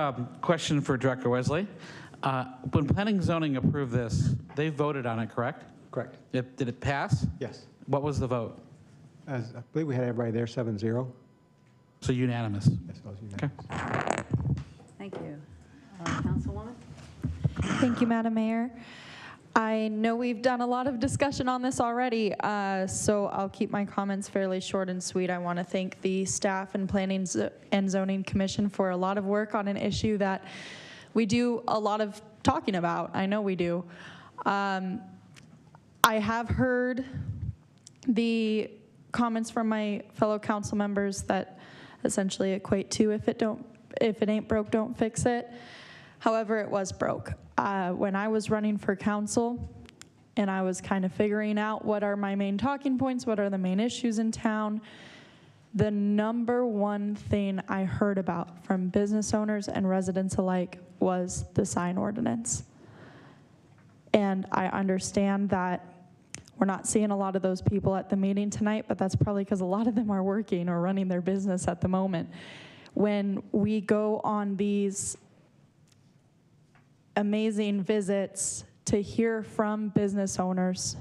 question for Director Wesley. When Planning and Zoning approved this, they voted on it, correct? Correct. Did it pass? Yes. What was the vote? I believe we had everybody there, 7-0. So unanimous. Yes, it was unanimous. Okay. Thank you. Councilwoman? Thank you, Madam Mayor. I know we've done a lot of discussion on this already, so I'll keep my comments fairly short and sweet. I want to thank the staff and Planning and Zoning Commission for a lot of work on an issue that we do a lot of talking about. I know we do. I have heard the comments from my fellow council members that essentially equate to if it ain't broke, don't fix it. However, it was broke. When I was running for council and I was kind of figuring out what are my main talking points, what are the main issues in town, the number one thing I heard about from business owners and residents alike was the sign ordinance. And I understand that we're not seeing a lot of those people at the meeting tonight, but that's probably because a lot of them are working or running their business at the moment. When we go on these amazing visits to hear from business owners,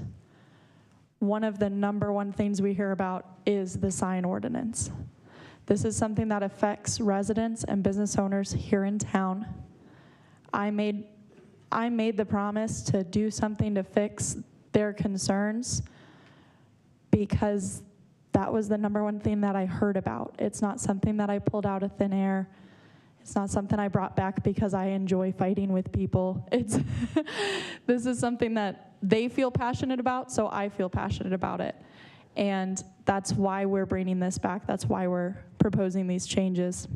one of the number one things we hear about is the sign ordinance. This is something that affects residents and business owners here in town. I made the promise to do something to fix their concerns because that was the number one thing that I heard about. It's not something that I pulled out of thin air. It's not something I brought back because I enjoy fighting with people. This is something that they feel passionate about, so I feel passionate about it. And that's why we're bringing this back. That's why we're proposing these changes.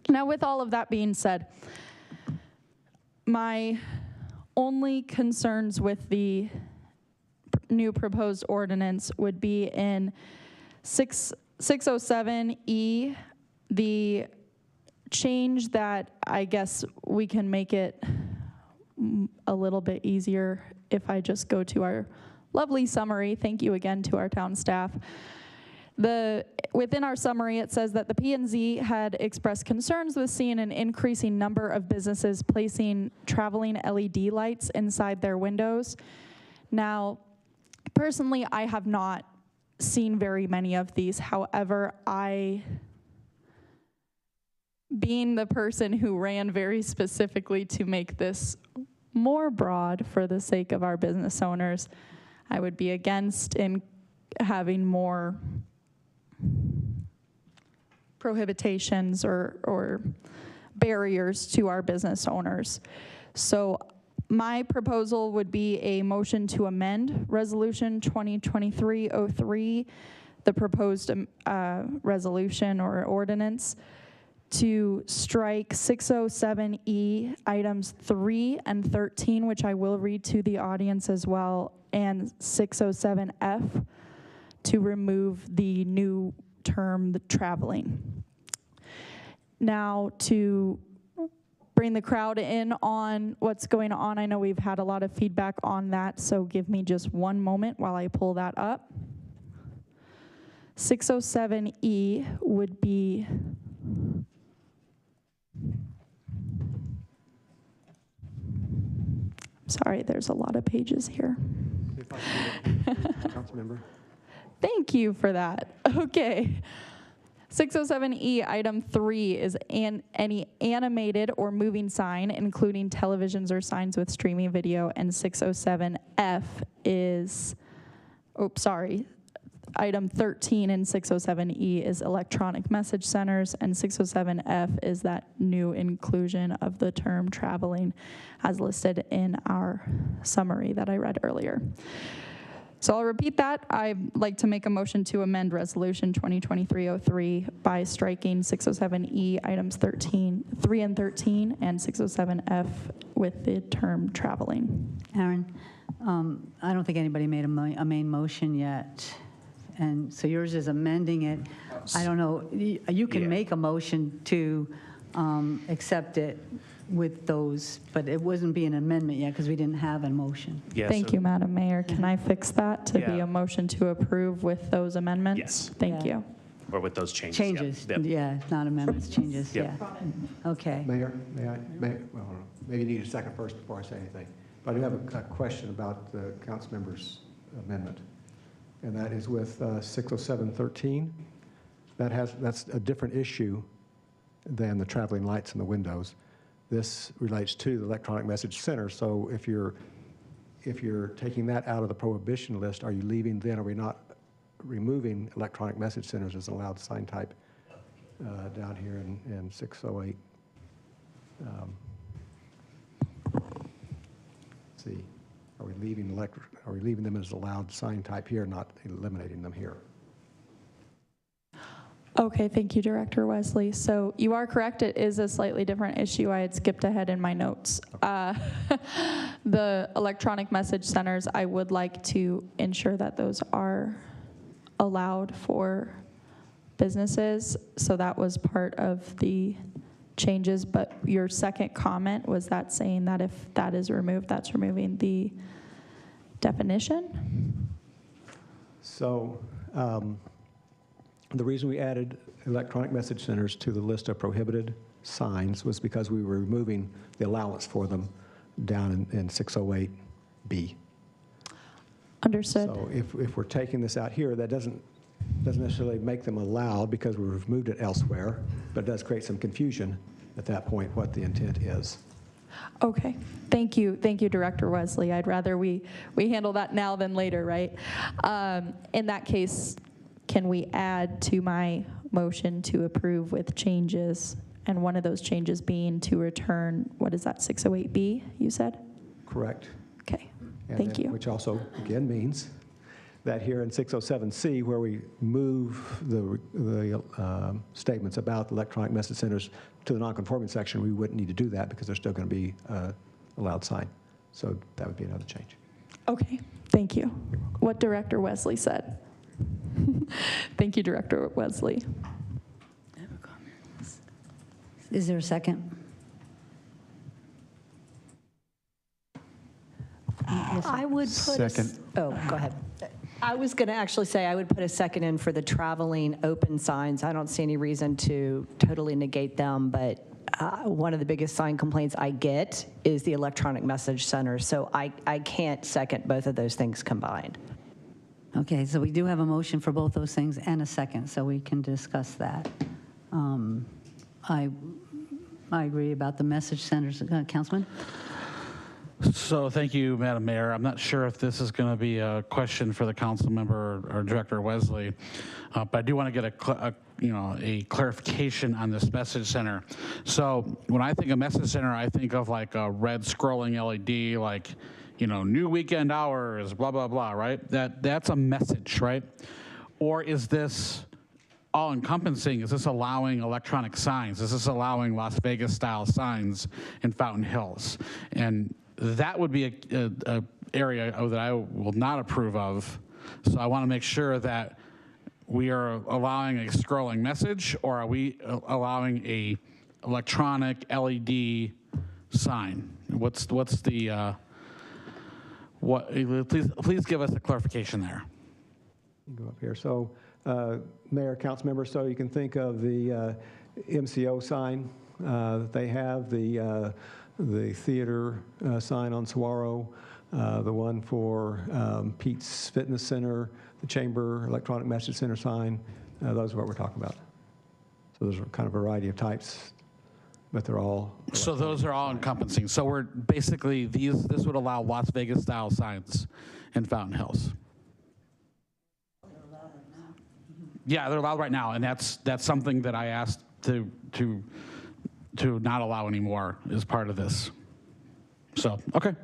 Now, with all of that being said, my only concerns with the new proposed ordinance would be in 607E, the change that I guess we can make it a little bit easier if I just go to our lovely summary. Thank you again to our town staff. Within our summary, it says that the P&Z had expressed concerns with seeing an increasing number of businesses placing traveling LED lights inside their windows. Now, personally, I have not seen very many of these. However, being the person who ran very specifically to make this more broad for the sake of our business owners, I would be against in having more prohibitions or barriers to our business owners. So my proposal would be a motion to amend Resolution 2023-03, the proposed resolution or ordinance, to strike 607E items 3 and 13, which I will read to the audience as well, and 607F to remove the new term, the traveling. Now, to bring the crowd in on what's going on, I know we've had a lot of feedback on that, so give me just one moment while I pull that up. 607E would be sorry, there's a lot of pages here. Councilmember. Thank you for that. Okay. 607E item 3 is any animated or moving sign, including televisions or signs with streaming video, and 607F is, item 13 in 607E is electronic message centers, and 607F is that new inclusion of the term traveling as listed in our summary that I read earlier. So I'll repeat that. I'd like to make a motion to amend Resolution 2023-03 by striking 607E items 3 and 13 and 607F with the term traveling. Aaron, I don't think anybody made a main motion yet. And so yours is amending it. I don't know, you can make a motion to accept it with those, but it wouldn't be an amendment yet because we didn't have a motion. Yeah, Thank so- you, Madam Mayor. Can I fix that to be Yeah. a motion to approve with those amendments? Yes. Thank Yeah. you. Or with those changes. Changes, Yep. yeah, not amendments, changes, Yep. yeah. Okay. Mayor, well, maybe you need a second first before I say anything. But I do have a question about the Councilmembers' amendment, and that is with 60713. That's a different issue than the traveling lights in the windows. This relates to the electronic message center. So if you're taking that out of the prohibition list, are you leaving then? Are we not removing electronic message centers as an allowed sign type down here in 608? Let's see, are we leaving them as allowed sign type here, not eliminating them here? Okay, thank you, Director Wesley. So you are correct, it is a slightly different issue. I had skipped ahead in my notes. The electronic message centers, I would like to ensure that those are allowed for businesses. So that was part of the changes, but your second comment was that saying that if that is removed, that's removing the definition? So the reason we added electronic message centers to the list of prohibited signs was because we were removing the allowance for them down in 608B. Understood. So if we're taking this out here, that doesn't necessarily make them allowed because we've moved it elsewhere, but it does create some confusion at that point what the intent is. Okay, thank you, Director Wesley. I'd rather we handle that now than later, right? In that case, can we add to my motion to approve with changes, and one of those changes being to return, what is that, 608B, you said? Correct. Okay, And thank then- you. Which also, again, means that here in 607C, where we move the statements about the electronic message centers to the non-conforming section, we wouldn't need to do that because there's still going to be a allowed sign. So that would be another change. Okay, thank you. What Director Wesley said. Thank you, Director Wesley. Is there a second? I would put Second. oh, go ahead. I was going to actually say I would put a second in for the traveling open signs. I don't see any reason to totally negate them, but one of the biggest sign complaints I get is the electronic message center. So I can't second both of those things combined. Okay, so we do have a motion for both those things and a second, so we can discuss that. I agree about the message centers. Councilman? So thank you, Madam Mayor. I'm not sure if this is going to be a question for the council member or Director Wesley, but I do want to get a clarification on this message center. So when I think of message center, I think of like a red scrolling LED, like, new weekend hours, blah, blah, blah, right? That's a message, right? Or is this all-encompassing? Is this allowing electronic signs? Is this allowing Las Vegas-style signs in Fountain Hills? And that would be a area that I will not approve of. So I want to make sure that we are allowing a scrolling message, or are we allowing a electronic LED sign? What's the please give us a clarification there. Go up here. So, Mayor, council members, so you can think of the MCO sign that they have, the theater sign on Saguaro, the one for Pete's Fitness Center, the Chamber Electronic Message Center sign. Those are what we're talking about. So there's a kind of variety of types, but they're all. So those are all encompassing. So we're basically this would allow Las Vegas style signs in Fountain Hills. Yeah, they're allowed right now, and that's something that I asked to not allow anymore as part of this. So okay,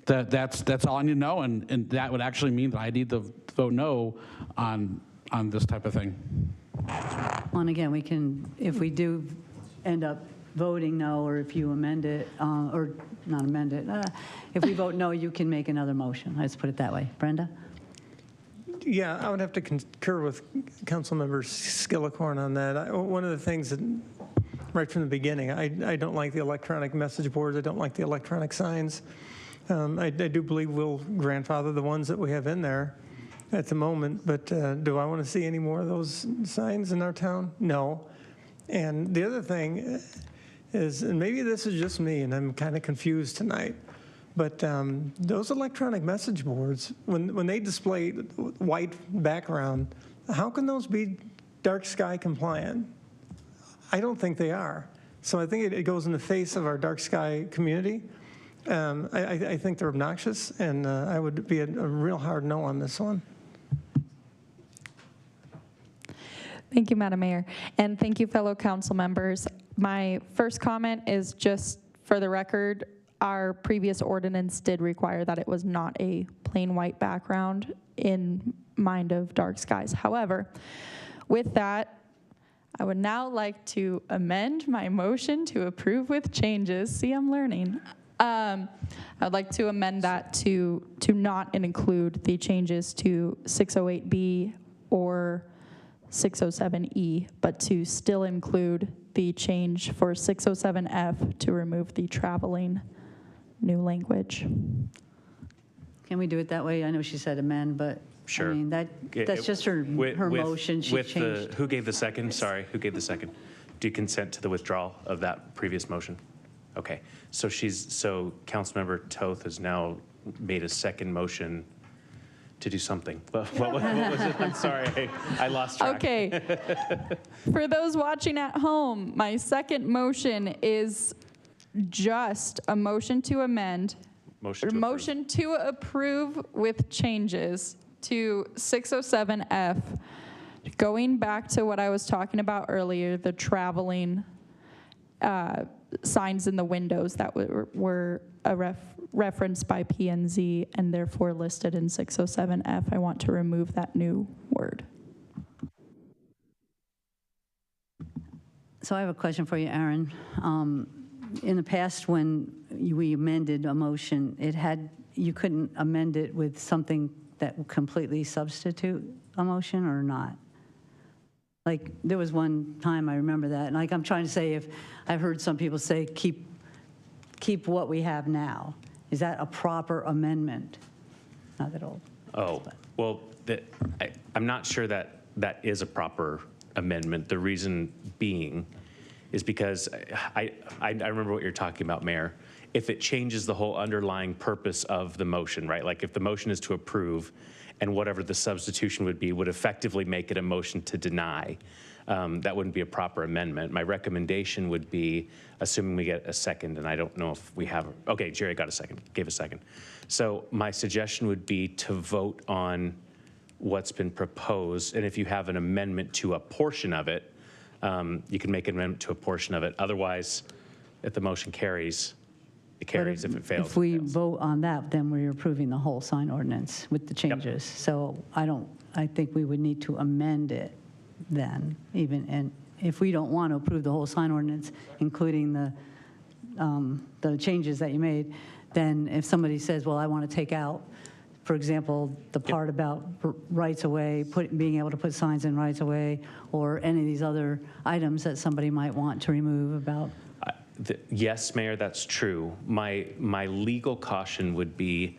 that's all I need to know, and that would actually mean that I need to vote no on this type of thing. And again, we can, if we do end up voting no, or if you amend it, or not amend it, if we vote no, you can make another motion. Let's put it that way. Brenda? Yeah, I would have to concur with Councilmember Skillicorn on that. One of the things that, right from the beginning, I don't like the electronic message boards. I don't like the electronic signs. I do believe we'll grandfather the ones that we have in there at the moment, but do I want to see any more of those signs in our town? No. And the other thing is, and maybe this is just me, and I'm kind of confused tonight, but those electronic message boards, when they display white background, how can those be dark sky compliant? I don't think they are. So I think it goes in the face of our dark sky community. I think they're obnoxious, and I would be a real hard no on this one. Thank you, Madam Mayor, and thank you, fellow council members. My first comment is just for the record, our previous ordinance did require that it was not a plain white background in mind of dark skies. However, with that, I would now like to amend my motion to approve with changes. See, I'm learning. I'd like to amend that to not include the changes to 608B or 607E, but to still include the change for 607F to remove the traveling new language. Can we do it that way? I know she said amend, but Sure. I mean, that's just her motion. She changed. Who gave the second? Sorry, who gave the second? Do you consent to the withdrawal of that previous motion? Okay, so Councilmember Toth has now made a second motion to do something. What was it? I'm sorry, I lost track. Okay, for those watching at home, my second motion is just a motion to amend, motion to approve with changes to 607F, going back to what I was talking about earlier, the traveling signs in the windows that were referenced by P&Z and therefore listed in 607F. I want to remove that new word. So I have a question for you, Aaron. In the past, when we amended a motion, you couldn't amend it with something that would completely substitute a motion or not? Like, there was one time I remember that, and like I'm trying to say, if I've heard some people say keep what we have now, is that a proper amendment? Not that old. Oh, well, I'm not sure that is a proper amendment. The reason being is because I remember what you're talking about, Mayor. If it changes the whole underlying purpose of the motion, right? Like if the motion is to approve and whatever the substitution would be would effectively make it a motion to deny, that wouldn't be a proper amendment. My recommendation would be, assuming we get a second, and I don't know if we have, okay, Jerry got a second, gave a second. So my suggestion would be to vote on what's been proposed, and if you have an amendment to a portion of it, you can make an amendment to a portion of it. Otherwise, if the motion carries, it carries. If it fails, if we vote on that, then we're approving the whole sign ordinance with the changes. Yep. So I think we would need to amend it then, and if we don't want to approve the whole sign ordinance, including the changes that you made, then if somebody says, well, I want to take out, for example, the part about rights of way, being able to put signs in rights of way, or any of these other items that somebody might want to remove about. Yes, Mayor, that's true. My legal caution would be,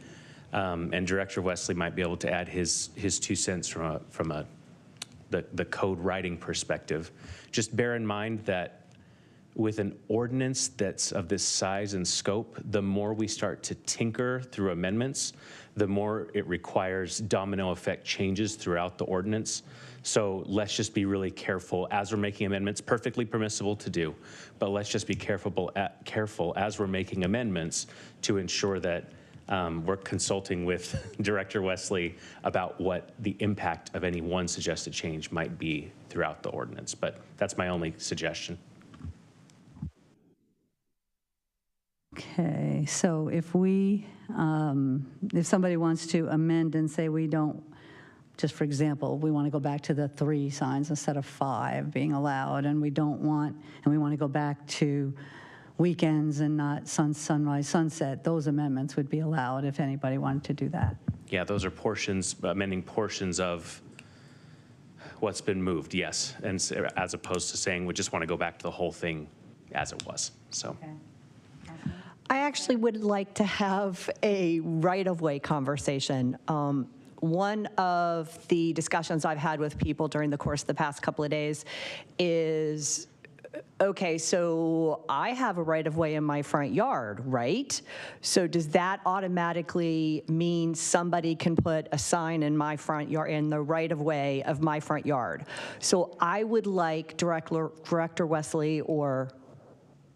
and Director Wesley might be able to add his 2 cents from the code writing perspective. Just bear in mind that with an ordinance that's of this size and scope, the more we start to tinker through amendments, the more it requires domino effect changes throughout the ordinance. So let's just be really careful as we're making amendments, perfectly permissible to do, but let's just be careful as we're making amendments to ensure that we're consulting with Director Wesley about what the impact of any one suggested change might be throughout the ordinance. But that's my only suggestion. Okay, so if somebody wants to amend and say we don't, just for example, we want to go back to the 3 signs instead of 5 being allowed, and we want to go back to weekends and not sunrise, sunset, those amendments would be allowed if anybody wanted to do that. Yeah, those are portions, amending portions of what's been moved, yes, and as opposed to saying we just want to go back to the whole thing as it was, so. Okay. I actually would like to have a right-of-way conversation. One of the discussions I've had with people during the course of the past couple of days is, okay, so I have a right-of-way in my front yard, right? So does that automatically mean somebody can put a sign in my front yard, in the right-of-way of my front yard? So I would like Director Wesley or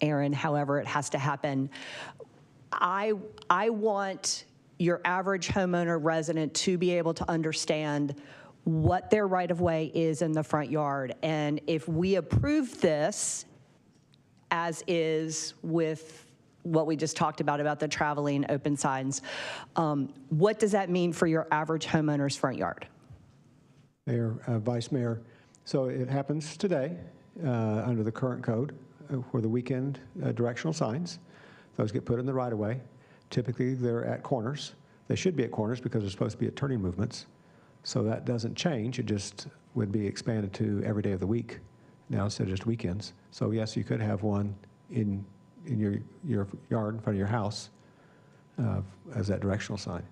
Aaron, however it has to happen, I want your average homeowner resident to be able to understand what their right-of-way is in the front yard. And if we approve this, as is with what we just talked about the traveling open signs, what does that mean for your average homeowner's front yard? Mayor, Vice Mayor, so it happens today under the current code for the weekend directional signs. Those get put in the right-of-way. Typically, they're at corners. They should be at corners because they're supposed to be at turning movements. So that doesn't change. It just would be expanded to every day of the week now instead of just weekends. So yes, you could have one in your yard in front of your house as that directional sign.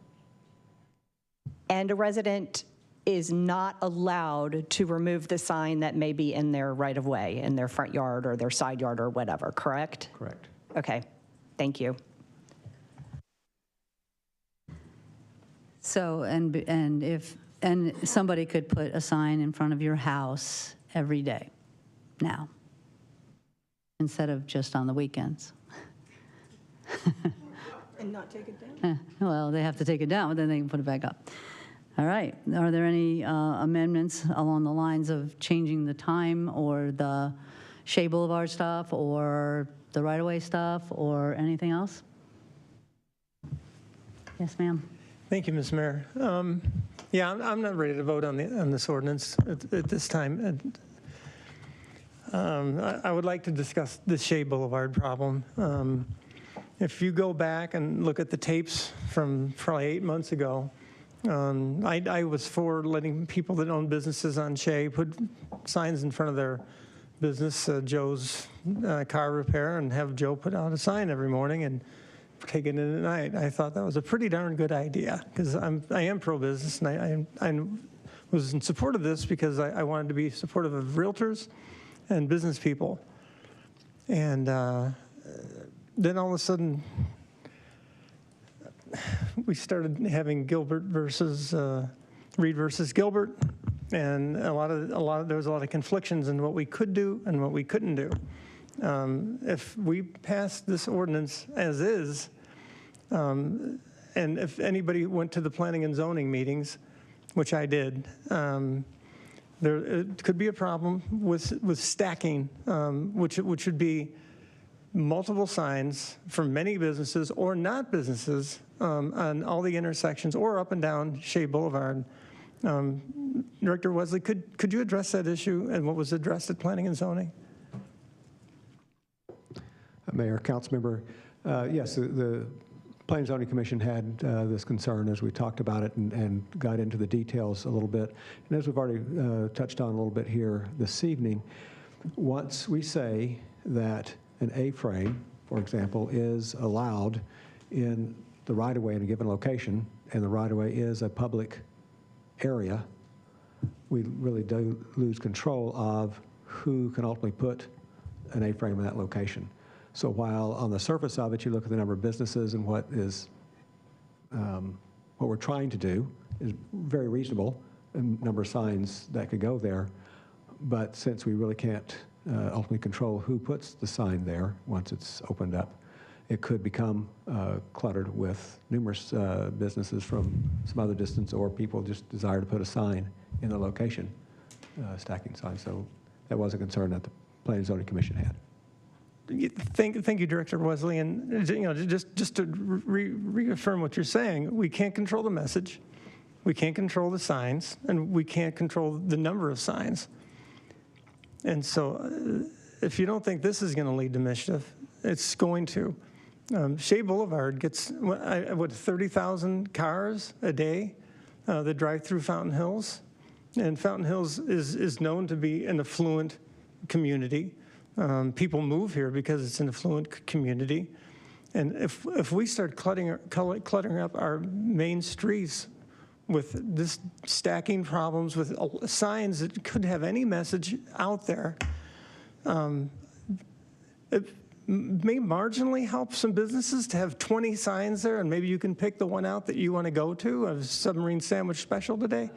And a resident is not allowed to remove the sign that may be in their right-of-way, in their front yard or their side yard or whatever, correct? Correct. Okay, thank you. So, and somebody could put a sign in front of your house every day now, instead of just on the weekends. And not take it down? Well, they have to take it down, but then they can put it back up. All right. Are there any amendments along the lines of changing the time or the Shea Boulevard stuff or the right-of-way stuff or anything else? Yes, ma'am. Thank you, Ms. Mayor. Yeah, I'm not ready to vote on this ordinance at this time. I would like to discuss the Shea Boulevard problem. If you go back and look at the tapes from probably 8 months ago, I was for letting people that own businesses on Shea put signs in front of their business, Joe's Car Repair, and have Joe put out a sign every morning and take it in at night. I thought that was a pretty darn good idea because I am pro-business, and I was in support of this because I wanted to be supportive of realtors and business people. And then all of a sudden, we started having Gilbert versus Reed versus Gilbert, and there was a lot of conflictions in what we could do and what we couldn't do. If we pass this ordinance as is, and if anybody went to the planning and zoning meetings, which I did, it could be a problem with stacking, which would be multiple signs from many businesses or not businesses on all the intersections or up and down Shea Boulevard. Director Wesley, could you address that issue and what was addressed at planning and zoning? Mayor, Councilmember, yes, the Planning and Zoning Commission had this concern as we talked about it and got into the details a little bit. And as we've already touched on a little bit here this evening, once we say that an A-frame, for example, is allowed in the right-of-way in a given location, and the right-of-way is a public area, we really do lose control of who can ultimately put an A-frame in that location. So while on the surface of it, you look at the number of businesses and what we're trying to do is very reasonable, and number of signs that could go there. But since we really can't ultimately control who puts the sign there once it's opened up, it could become cluttered with numerous businesses from some other distance, or people just desire to put a sign in the location, stacking signs. So that was a concern that the Planning and Zoning Commission had. Thank you, Director Wesley. And just to reaffirm what you're saying, we can't control the message, we can't control the signs, and we can't control the number of signs. And so if you don't think this is going to lead to mischief, it's going to. Shea Boulevard gets, what, 30,000 cars a day that drive through Fountain Hills. And Fountain Hills is known to be an affluent community. People move here because it's an affluent community. And if we start cluttering up our main streets with this stacking problems, with signs that could have any message out there, it may marginally help some businesses to have 20 signs there, and maybe you can pick the one out that you want to go to, a submarine sandwich special today.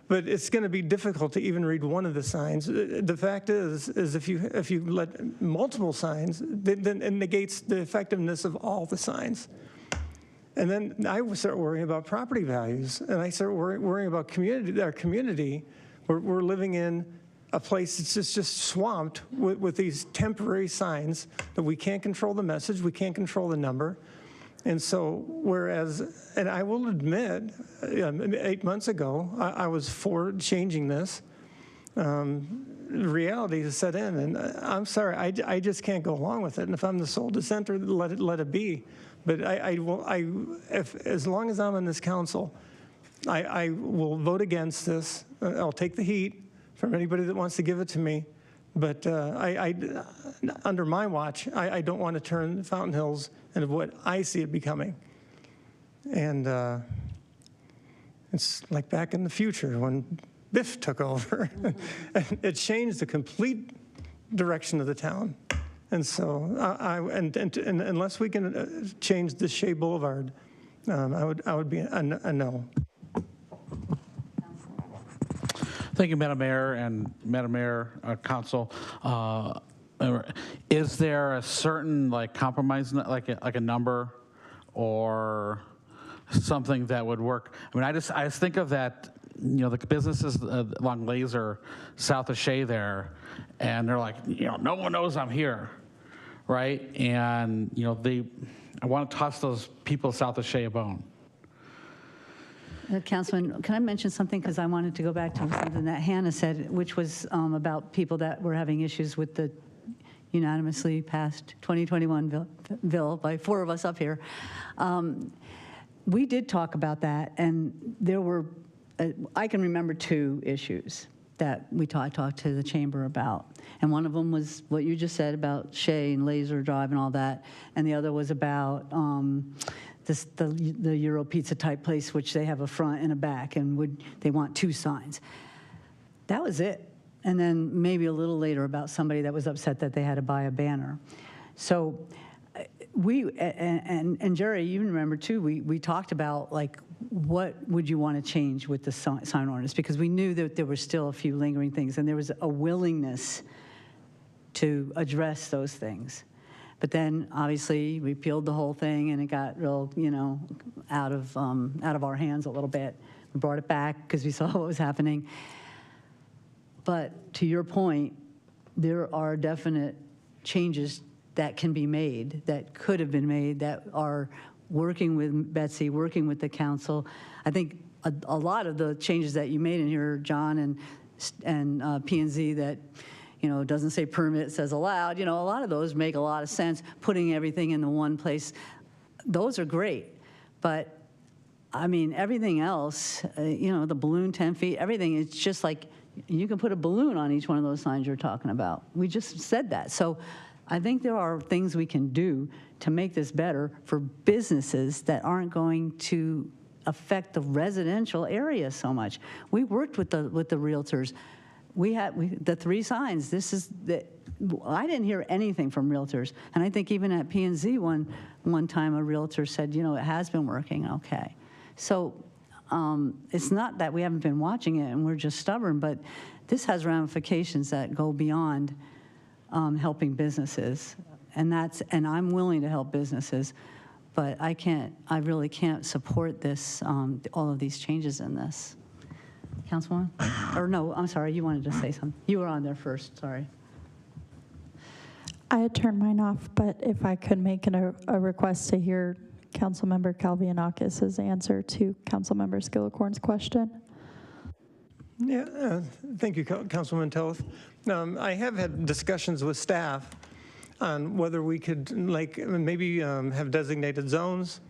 But it's going to be difficult to even read one of the signs. The fact is if you let multiple signs, then it negates the effectiveness of all the signs. And then I start worrying about property values, and I start worrying about our community. We're living in a place that's just swamped with these temporary signs that we can't control the message, we can't control the number. And so, and I will admit, 8 months ago, I was for changing this. Reality has set in, and I'm sorry, I just can't go along with it. And if I'm the sole dissenter, let it be. But as long as I'm in this council, I will vote against this. I'll take the heat from anybody that wants to give it to me. But under my watch, I don't want to turn Fountain Hills into what I see it becoming. And it's like back in the future when Biff took over. And it changed the complete direction of the town. And so, and unless we can change the Shea Boulevard, I would be a no. Thank you, Madam Mayor and Madam Mayor, Council. Is there a certain compromise, like a number or something that would work? I mean, I just think of that, the businesses along Laser, south of Shea there, and they're like, no one knows I'm here, right? And I want to toss those people south of Shea a bone. Councilman, can I mention something? Because I wanted to go back to something that Hannah said, which was about people that were having issues with the unanimously passed 2021 bill by 4 of us up here. We did talk about that, and there were, I can remember 2 issues that I talked to the chamber about. And one of them was what you just said about Shea and Laser Drive and all that. And the other was about the Euro Pizza type place, which they have a front and a back, and they want 2 signs. That was it. And then maybe a little later about somebody that was upset that they had to buy a banner. So and Jerry, you remember too, we talked about what would you want to change with the sign ordinance, because we knew that there were still a few lingering things, and there was a willingness to address those things. But then, obviously, we peeled the whole thing, and it got real, out of our hands a little bit. We brought it back because we saw what was happening. But to your point, there are definite changes that can be made, that could have been made, that are working with Betsy, working with the council. I think a lot of the changes that you made in here, John, and P&Z, that doesn't say permit, says allowed. A lot of those make a lot of sense, putting everything in the one place. Those are great. But, I mean, everything else, the balloon 10 feet, everything, it's just like you can put a balloon on each one of those signs you're talking about. We just said that. So I think there are things we can do to make this better for businesses that aren't going to affect the residential area so much. We worked with the realtors. We had the 3 signs. I didn't hear anything from realtors, and I think even at P&Z one time a realtor said, it has been working okay. So it's not that we haven't been watching it and we're just stubborn, but this has ramifications that go beyond helping businesses, and I'm willing to help businesses, but I really can't support this, all of these changes in this. Councilwoman? Or no, I'm sorry, you wanted to say something. You were on there first, sorry. I had turned mine off, but if I could make a request to hear Councilmember Kalvianakis' answer to Councilmember Skillicorn's question. Yeah, thank you, Councilwoman Toth. I have had discussions with staff on whether we could, like, maybe have designated zones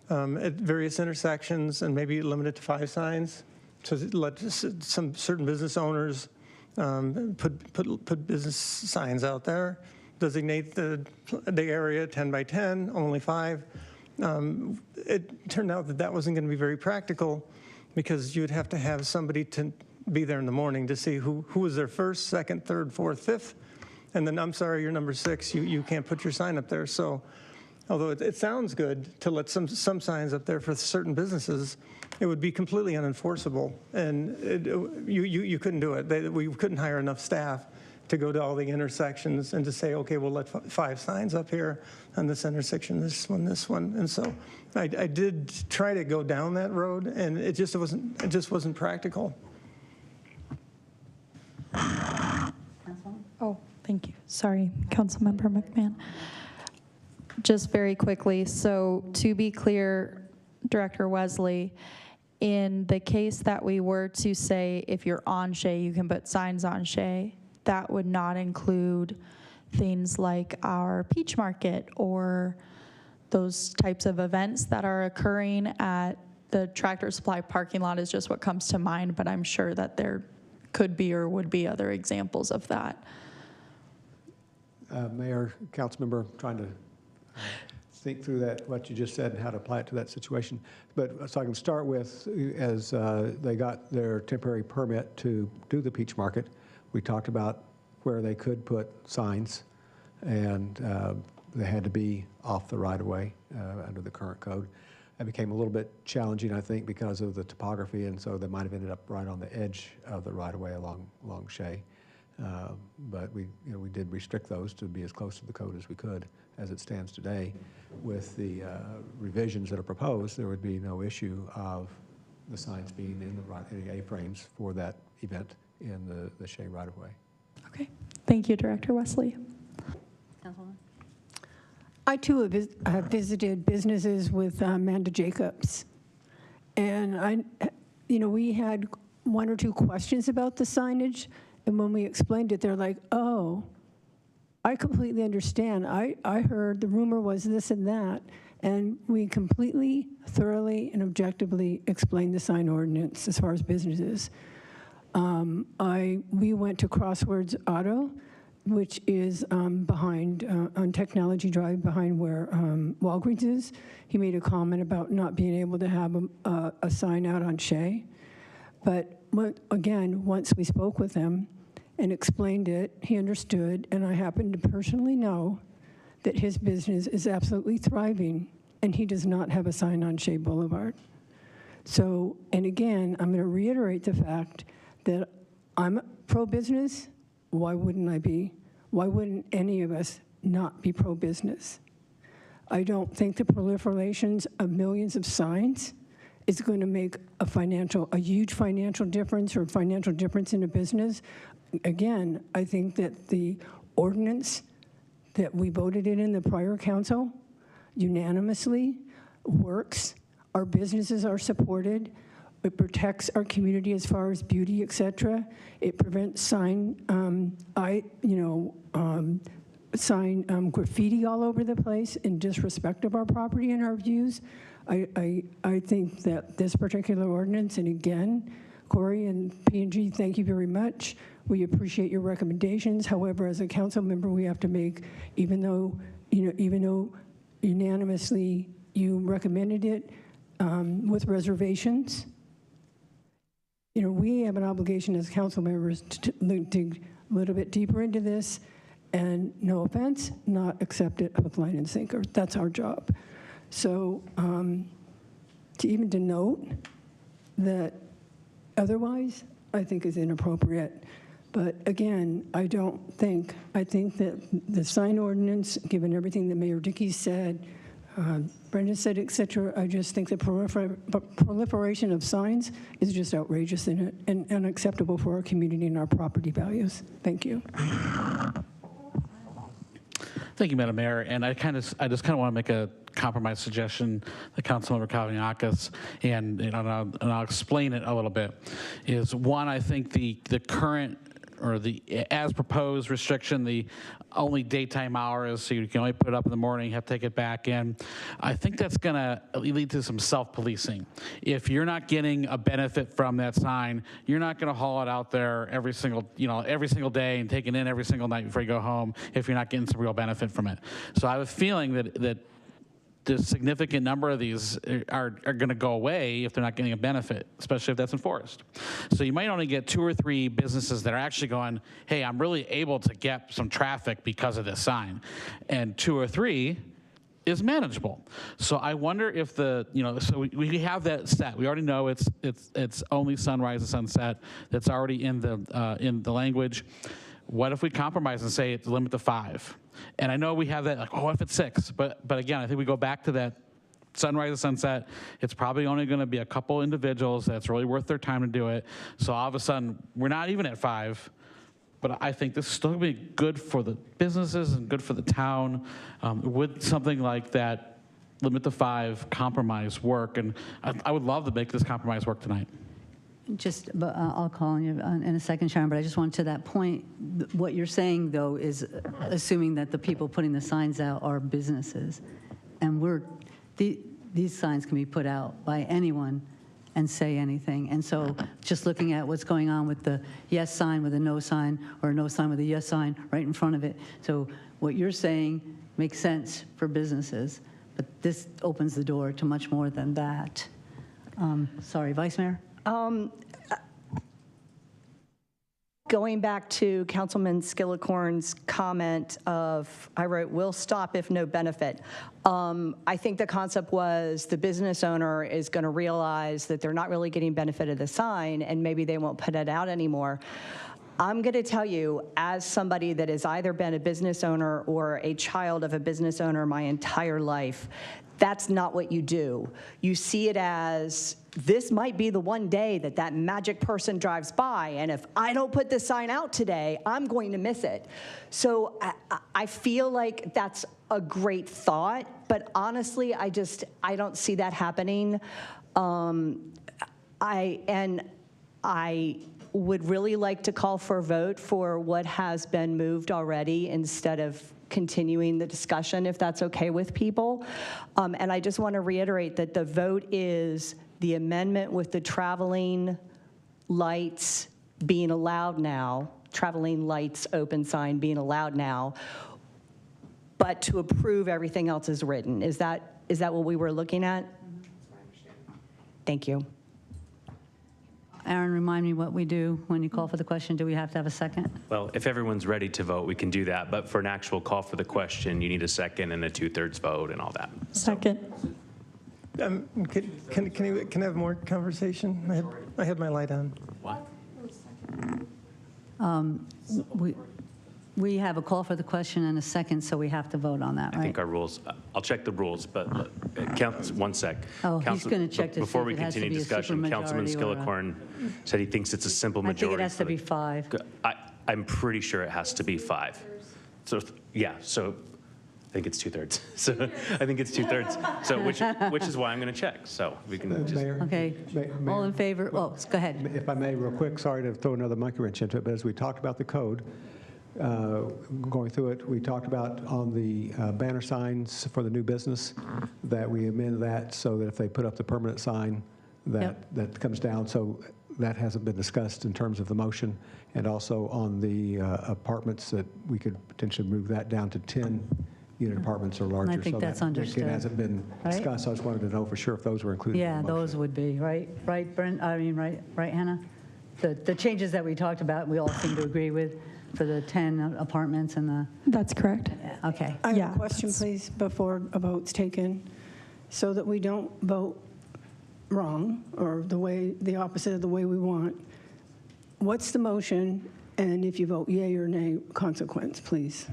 at various intersections and maybe limit it to 5 signs. So let some certain business owners put business signs out there, designate the area 10 by 10, only 5. It turned out that that wasn't going to be very practical because you'd have to have somebody to be there in the morning to see who was there first, second, third, fourth, fifth. And then, I'm sorry, you're number 6, you can't put your sign up there. So although it sounds good to let some signs up there for certain businesses, it would be completely unenforceable. And you couldn't do it. We couldn't hire enough staff to go to all the intersections and to say, okay, we'll let 5 signs up here on this intersection, this one. And so I did try to go down that road, and it just wasn't practical. Oh, thank you. Sorry, Councilmember McMahon. Just very quickly, so to be clear, Director Wesley, in the case that we were to say if you're on Shea, you can put signs on Shea, that would not include things like our Peach Market or those types of events that are occurring at the Tractor Supply parking lot is just what comes to mind, but I'm sure that there could be or would be other examples of that. Mayor, Councilmember, trying to think through that, what you just said and how to apply it to that situation. But so I can start with, as they got their temporary permit to do the Peach Market, we talked about where they could put signs, and they had to be off the right-of-way under the current code. It became a little bit challenging, I think, because of the topography, and so they might have ended up right on the edge of the right-of-way along Shea. But we did restrict those to be as close to the code as we could. As it stands today, with the revisions that are proposed, there would be no issue of the signs being in the A-frames for that event in the Shea right-of-way. Okay, thank you, Director Wesley. Councilwoman? I too have visited businesses with Amanda Jacobs, and we had 1 or 2 questions about the signage, and when we explained it, they're like, "Oh, I completely understand. I heard the rumor was this and that," and we completely, thoroughly, and objectively explained the sign ordinance as far as businesses. We went to Crosswords Auto, which is behind, on Technology Drive, behind where Walgreens is. He made a comment about not being able to have a sign out on Shea. But again, once we spoke with him and explained it, he understood, and I happen to personally know that his business is absolutely thriving, and he does not have a sign on Shea Boulevard. So, and again, I'm going to reiterate the fact that I'm pro-business. Why wouldn't I be? Why wouldn't any of us not be pro-business? I don't think the proliferations of millions of signs is going to make a huge financial difference or financial difference in a business. Again, I think that the ordinance that we voted in the prior council unanimously works. Our businesses are supported. It protects our community as far as beauty, et cetera. It prevents sign graffiti all over the place in disrespect of our property and our views. I think that this particular ordinance, and again, Corey and P&G, thank you very much. We appreciate your recommendations. However, as a council member, we have to make, even though unanimously you recommended it with reservations, we have an obligation as council members to dig a little bit deeper into this, and no offense, not accept it hook, line, and sinker. That's our job. So to even denote that otherwise, I think is inappropriate. But again, I think that the sign ordinance, given everything that Mayor Dickey said, Brenda said, et cetera, I just think the proliferation of signs is just outrageous and unacceptable for our community and our property values. Thank you. Thank you, Madam Mayor. And I just kind of want to make a compromise suggestion to Councilmember Kavaniakis, and I'll explain it a little bit. Is one, I think the current the as proposed restriction, the only daytime hours, so you can only put it up in the morning, you have to take it back in. I think that's going to lead to some self-policing. If you're not getting a benefit from that sign, you're not going to haul it out there every single day and take it in every single night before you go home if you're not getting some real benefit from it. So I have a feeling that the significant number of these are going to go away if they're not getting a benefit, especially if that's enforced. So you might only get 2 or 3 businesses that are actually going, hey, I'm really able to get some traffic because of this sign. And 2 or 3 is manageable. So I wonder if so we have that set. We already know it's only sunrise and sunset. That's already in the language. What if we compromise and say it's limit to 5? And I know we have that, like, oh, what if it's 6? But again, I think we go back to that sunrise and sunset. It's probably only going to be a couple individuals that's really worth their time to do it. So all of a sudden, we're not even at 5. But I think this is still going to be good for the businesses and good for the town. Would something like that limit to 5 compromise work? And I would love to make this compromise work tonight. But I'll call on you in a second, Sharon, but I just want to that point, what you're saying, though, is assuming that the people putting the signs out are businesses. And these signs can be put out by anyone and say anything. And so just looking at what's going on with the yes sign with a no sign, or a no sign with a yes sign right in front of it. So what you're saying makes sense for businesses, but this opens the door to much more than that. Sorry, Vice Mayor? Going back to Councilman Skillicorn's comment of, I wrote, will stop if no benefit. I think the concept was the business owner is going to realize that they're not really getting benefit of the sign, and maybe they won't put it out anymore. I'm going to tell you, as somebody that has either been a business owner or a child of a business owner my entire life, that's not what you do. You see it as, this might be the one day that magic person drives by, and if I don't put this sign out today, I'm going to miss it. So I feel like that's a great thought, but honestly, I don't see that happening. I would really like to call for a vote for what has been moved already instead of continuing the discussion, if that's okay with people. And I just want to reiterate that the vote is the amendment with the traveling lights being allowed now, traveling lights open sign being allowed now, but to approve everything else is written. Is that what we were looking at? Thank you. Aaron, remind me what we do when you call for the question. Do we have to have a second? Well, if everyone's ready to vote, we can do that. But for an actual call for the question, you need a second and a 2/3 vote and all that. Second. Can I have more conversation? I had my light on. What? We have a call for the question and a second, so we have to vote on that, right? I think our rules, I'll check the rules, but one sec. Oh, he's going to check to see before if we it has to continue be a discussion, Councilman supermajority or a- Skillicorn said he thinks it's a simple I majority. think it has to be 5. I'm pretty sure it has to be 5. So, yeah, so I think it's 2/3. So I think it's 2/3. So which is why I'm going to check. So we can just. Mayor? Okay, all in favor? Oh, go ahead. If I may, real quick, sorry to throw another monkey wrench into it, but as we talked about the code, going through it, we talked about on the banner signs for the new business that we amend that so that if they put up the permanent sign, that comes down. So that hasn't been discussed in terms of the motion. And also on the apartments, that we could potentially move that down to 10-unit apartments or larger. I think that's understood. It hasn't been discussed. I just wanted to know for sure if those were included. Yeah, in the motion. those would be, right, Brent? I mean, right, Hannah? The changes that we talked about, we all seem to agree with for the 10 apartments and the... That's correct. Okay. I have a question, please, before a vote's taken, so that we don't vote wrong or the opposite of the way we want. What's the motion, and if you vote yea or nay, consequence, please?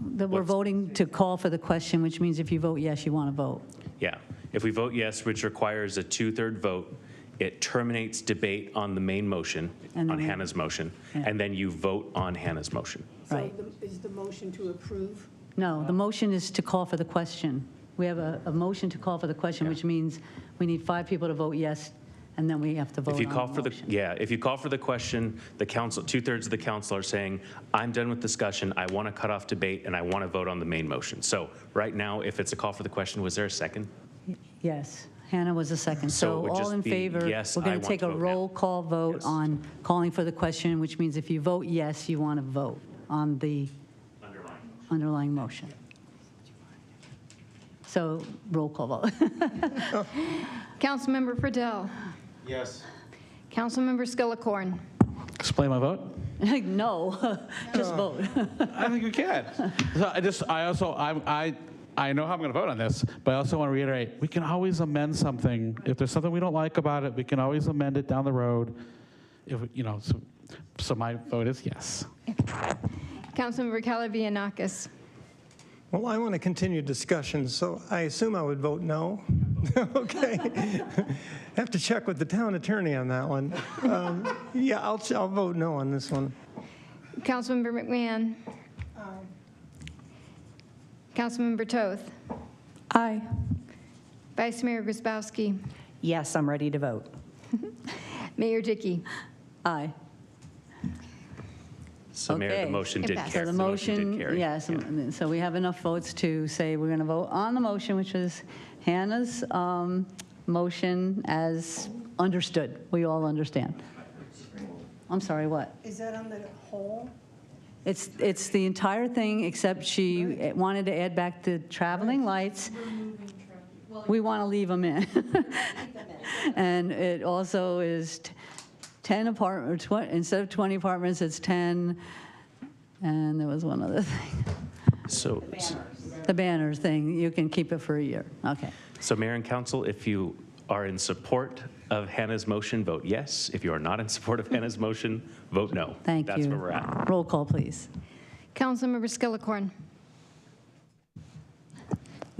That we're voting to call for the question, which means if you vote yes, you want to vote. Yeah. If we vote yes, which requires a 2/3 vote, it terminates debate on the main motion, on Hannah's motion, and then you vote on Hannah's motion. Right. So is the motion to approve? No, the motion is to call for the question. We have a motion to call for the question, which means we need 5 people to vote yes, and then we have to vote If you on call the for the, motion. yeah, if you call for the question, the council, 2/3 of the council are saying, I'm done with discussion, I want to cut off debate, and I want to vote on the main motion. So right now, if it's a call for the question, was there a second? Yes, Hannah was a second. So it So would all just in be, favor? yes, We're going I to want take to a vote now. roll call vote on calling for the question, which means if you vote yes, you want to vote on the underlying motion. So roll call vote. Councilmember Friedel. Yes. Councilmember Skillicorn. Explain my vote? No, just vote. I think we can. So I know how I'm going to vote on this, but I also want to reiterate, we can always amend something. If there's something we don't like about it, we can always amend it down the road. If so my vote is yes. Councilmember Calavianakis. Well, I want to continue discussion, so I assume I would vote no. Okay. Have to check with the town attorney on that one. Yeah, I'll vote no on this one. Councilmember McMahon. Councilmember Toth. Aye. Vice Mayor Grzybowski. Yes, I'm ready to vote. Mayor Dickey. Aye. So Mayor, Okay. the motion did passes. carry. So the motion, did carry. yes, so we have enough votes to say we're going to vote on the motion, which is Hannah's motion as understood. We all understand. I'm sorry, what? Is that on the whole? It's the entire thing, except she wanted to add back the traveling lights. We want to leave them in. And it also is 10 apartments, instead of 20 apartments, it's 10, and there was one other thing. So, The banners thing, you can keep it for a year. Okay. so Mayor and Council, if you are in support of Hannah's motion, vote yes. If you are not in support of Hannah's motion, vote no. Thank you. That's where we're at. Roll call, please. Councilmember Skillicorn.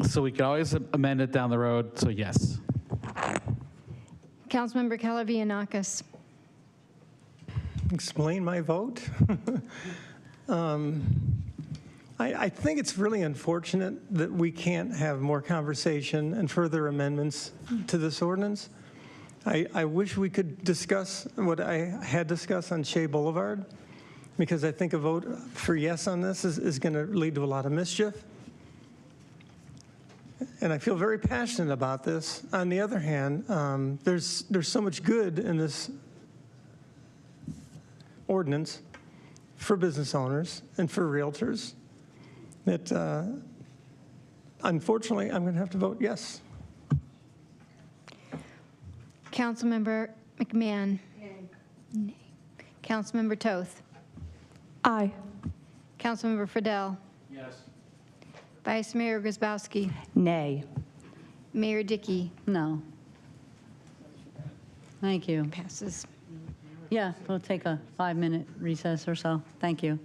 So we can always amend it down the road, so yes. Councilmember Calavianakis. Explain my vote? I think it's really unfortunate that we can't have more conversation and further amendments to this ordinance. I wish we could discuss what I had discussed on Shea Boulevard, because I think a vote for yes on this is going to lead to a lot of mischief. And I feel very passionate about this. On the other hand, there's so much good in this ordinance for business owners and for realtors that unfortunately I'm going to have to vote yes. Councilmember McMahon. Nay. Councilmember Toth. Aye. Councilmember Friedel. Yes. Vice Mayor Grzybowski. Nay. Mayor Dickey. No. Thank you. Passes. Yeah, we'll take a 5-minute recess or so. Thank you.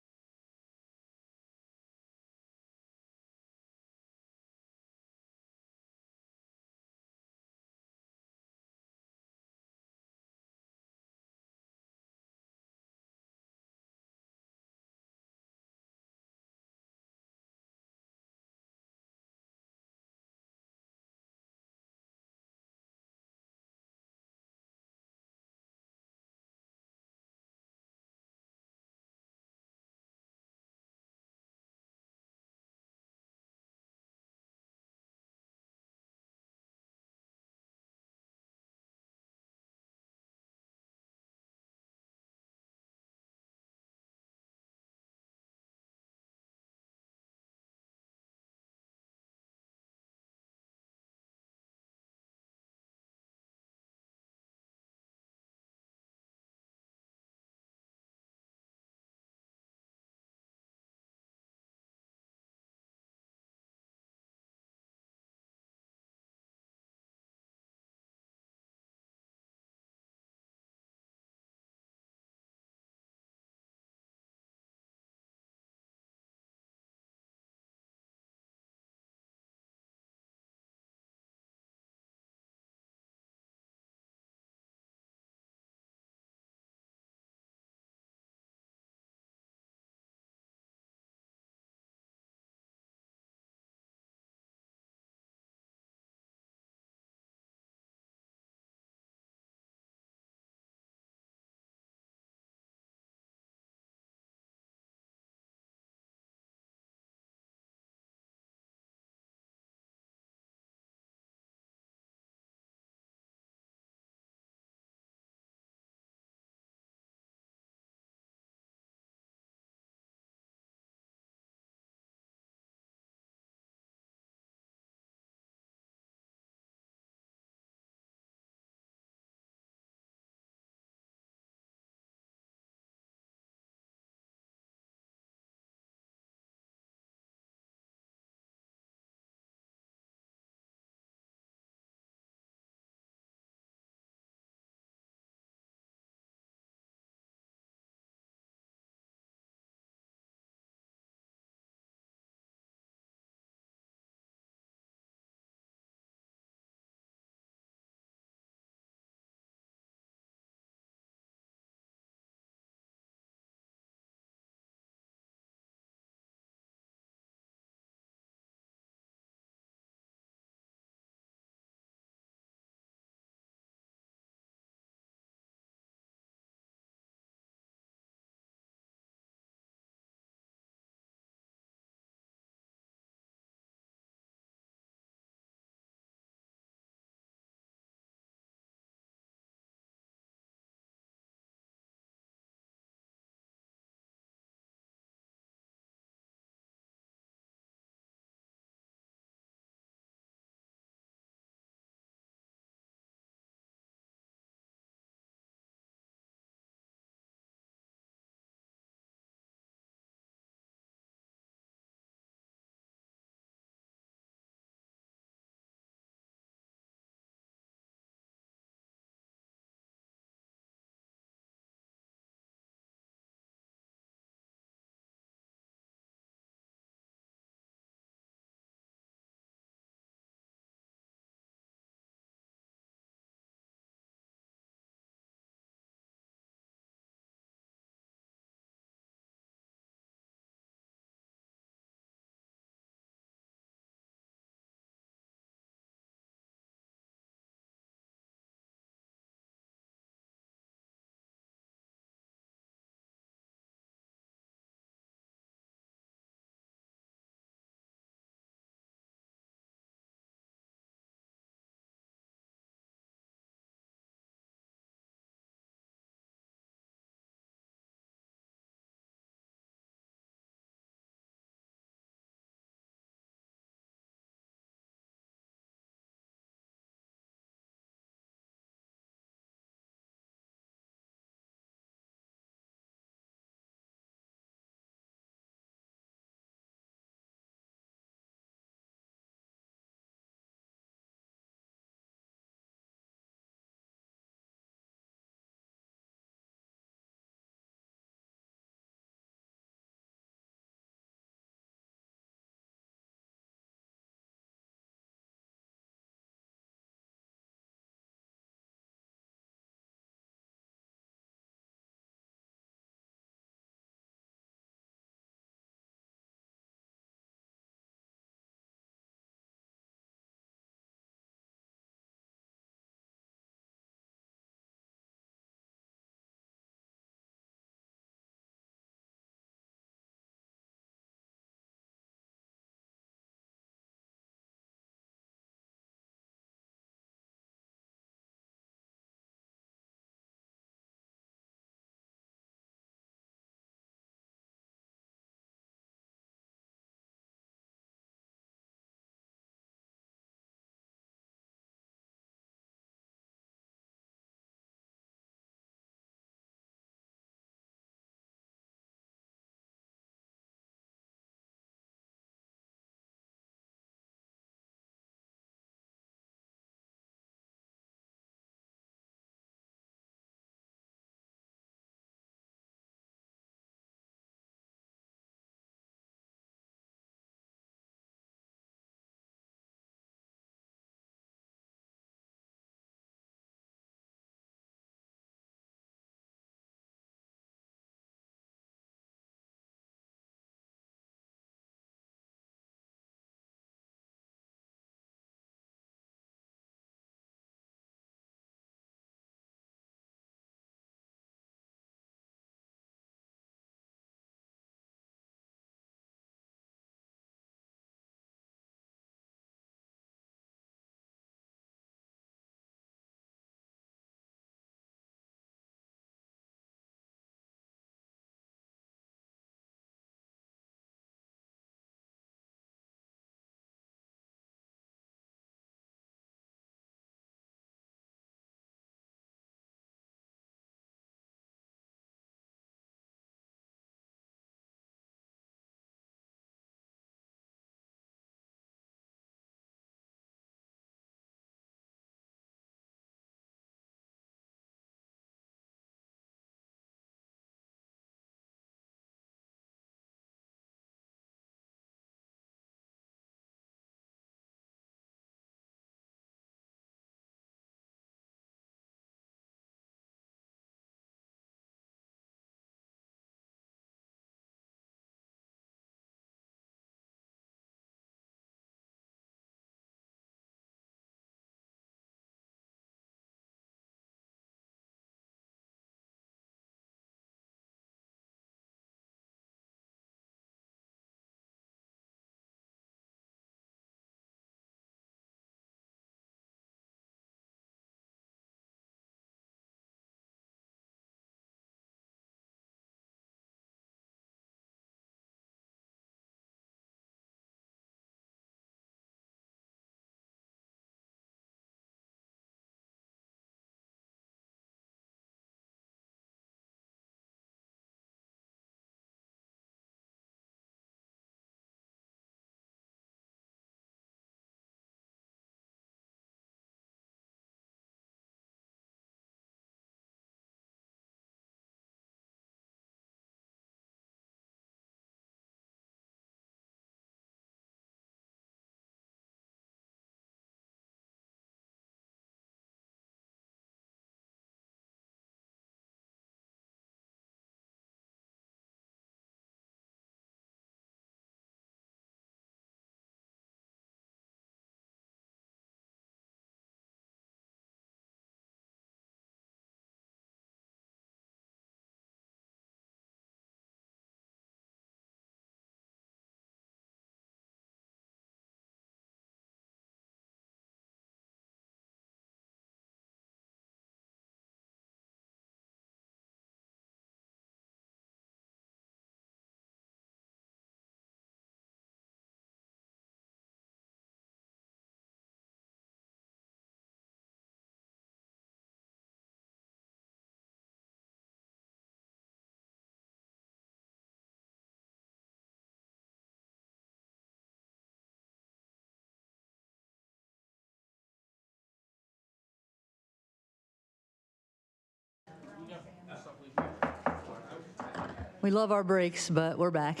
We love our breaks, but we're back.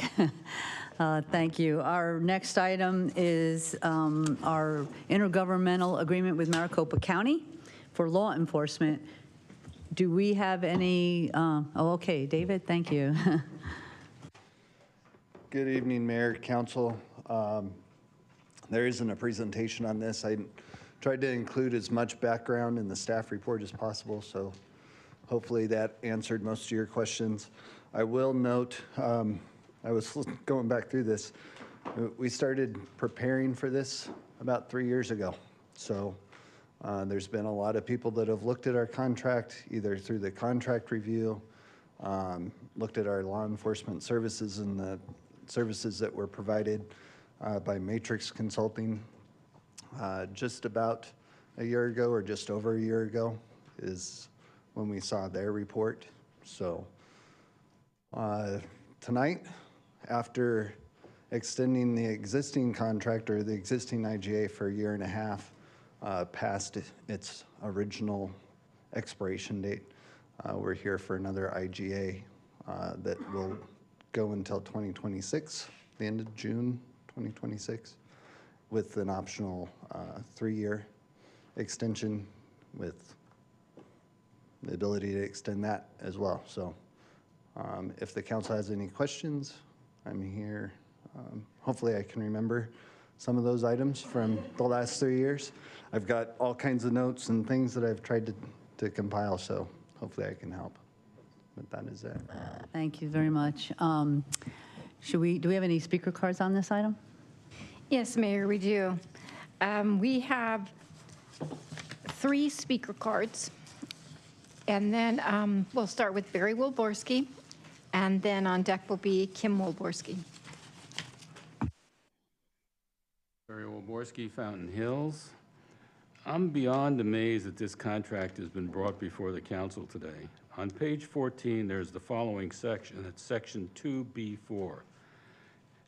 Thank you. Our next item is our intergovernmental agreement with Maricopa County for law enforcement. Do we have any? Okay, David, thank you. Good evening, Mayor, Council. There isn't a presentation on this. I tried to include as much background in the staff report as possible, so hopefully that answered most of your questions. I will note, I was going back through this, we started preparing for this about 3 years ago. So there's been a lot of people that have looked at our contract, either through the contract review, looked at our law enforcement services and the services that were provided by Matrix Consulting. Just about a year ago, or just over a year ago, is when we saw their report. So tonight, after extending the existing contract or the existing IGA for a year and a half past its original expiration date, we're here for another IGA that will go until 2026, the end of June 2026, with an optional 3-year extension with the ability to extend that as well. So if the council has any questions, I'm here. Hopefully I can remember some of those items from the last 3 years. I've got all kinds of notes and things that I've tried to compile, so hopefully I can help. But that is it. Thank you very much. Do we have any speaker cards on this item? Yes, Mayor, we do. We have 3 speaker cards. And then we'll start with Barry Wilborski, and then on deck will be Kim Wilborski. Barry Wilborski, Fountain Hills. I'm beyond amazed that this contract has been brought before the council today. On page 14, there's the following section. It's section 2B4.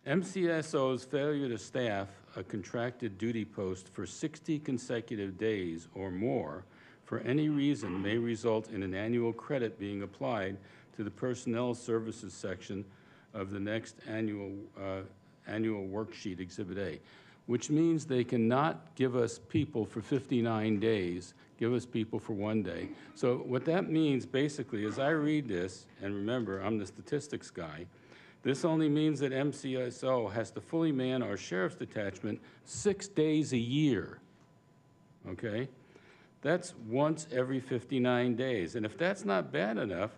MCSO's failure to staff a contracted duty post for 60 consecutive days or more for any reason may result in an annual credit being applied to the personnel services section of the next annual worksheet, Exhibit A, which means they cannot give us people for 59 days, give us people for 1 day. So what that means basically, as I read this, and remember, I'm the statistics guy, this only means that MCSO has to fully man our sheriff's detachment 6 days a year, okay? That's once every 59 days. And if that's not bad enough,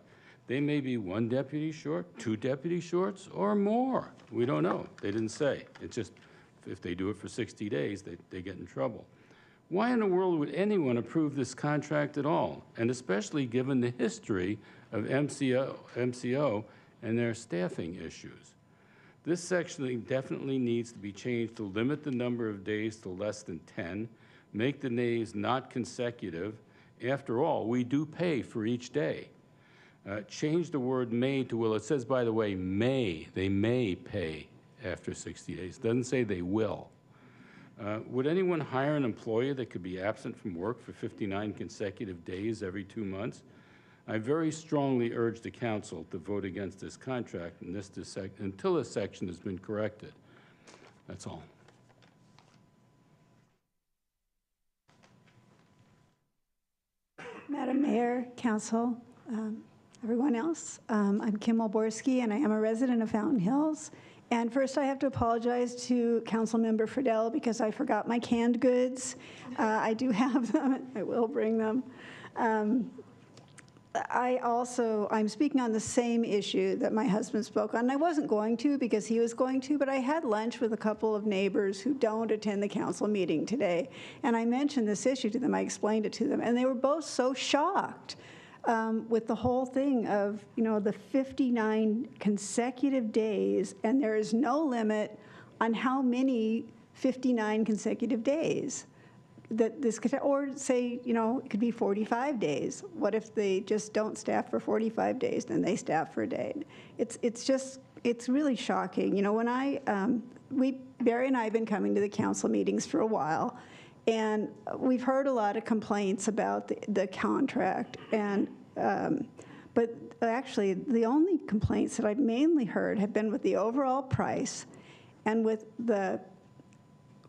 they may be 1 deputy short, 2 deputy shorts, or more. We don't know. They didn't say. It's just if they do it for 60 days, they get in trouble. Why in the world would anyone approve this contract at all? And especially given the history of MCO and their staffing issues. This section definitely needs to be changed to limit the number of days to less than 10, make the days not consecutive. After all, we do pay for each day. Change the word may to will. It says, by the way, may. They may pay after 60 days. It doesn't say they will. Would anyone hire an employee that could be absent from work for 59 consecutive days every 2 months? I very strongly urge the council to vote against this contract until this section has been corrected. That's all. Madam Mayor, Council, everyone else, I'm Kim Wilborski, and I am a resident of Fountain Hills. And first, I have to apologize to Councilmember Friedel because I forgot my canned goods. I do have them. I will bring them. I'm speaking on the same issue that my husband spoke on. I wasn't going to because he was going to, but I had lunch with a couple of neighbors who don't attend the council meeting today. And I mentioned this issue to them. I explained it to them. And they were both so shocked with the whole thing of, the 59 consecutive days, and there is no limit on how many 59 consecutive days that this could, or say, it could be 45 days. What if they just don't staff for 45 days, then they staff for a day? It's really shocking. When Barry and I have been coming to the council meetings for a while, and we've heard a lot of complaints about the contract, But actually, the only complaints that I've mainly heard have been with the overall price and with the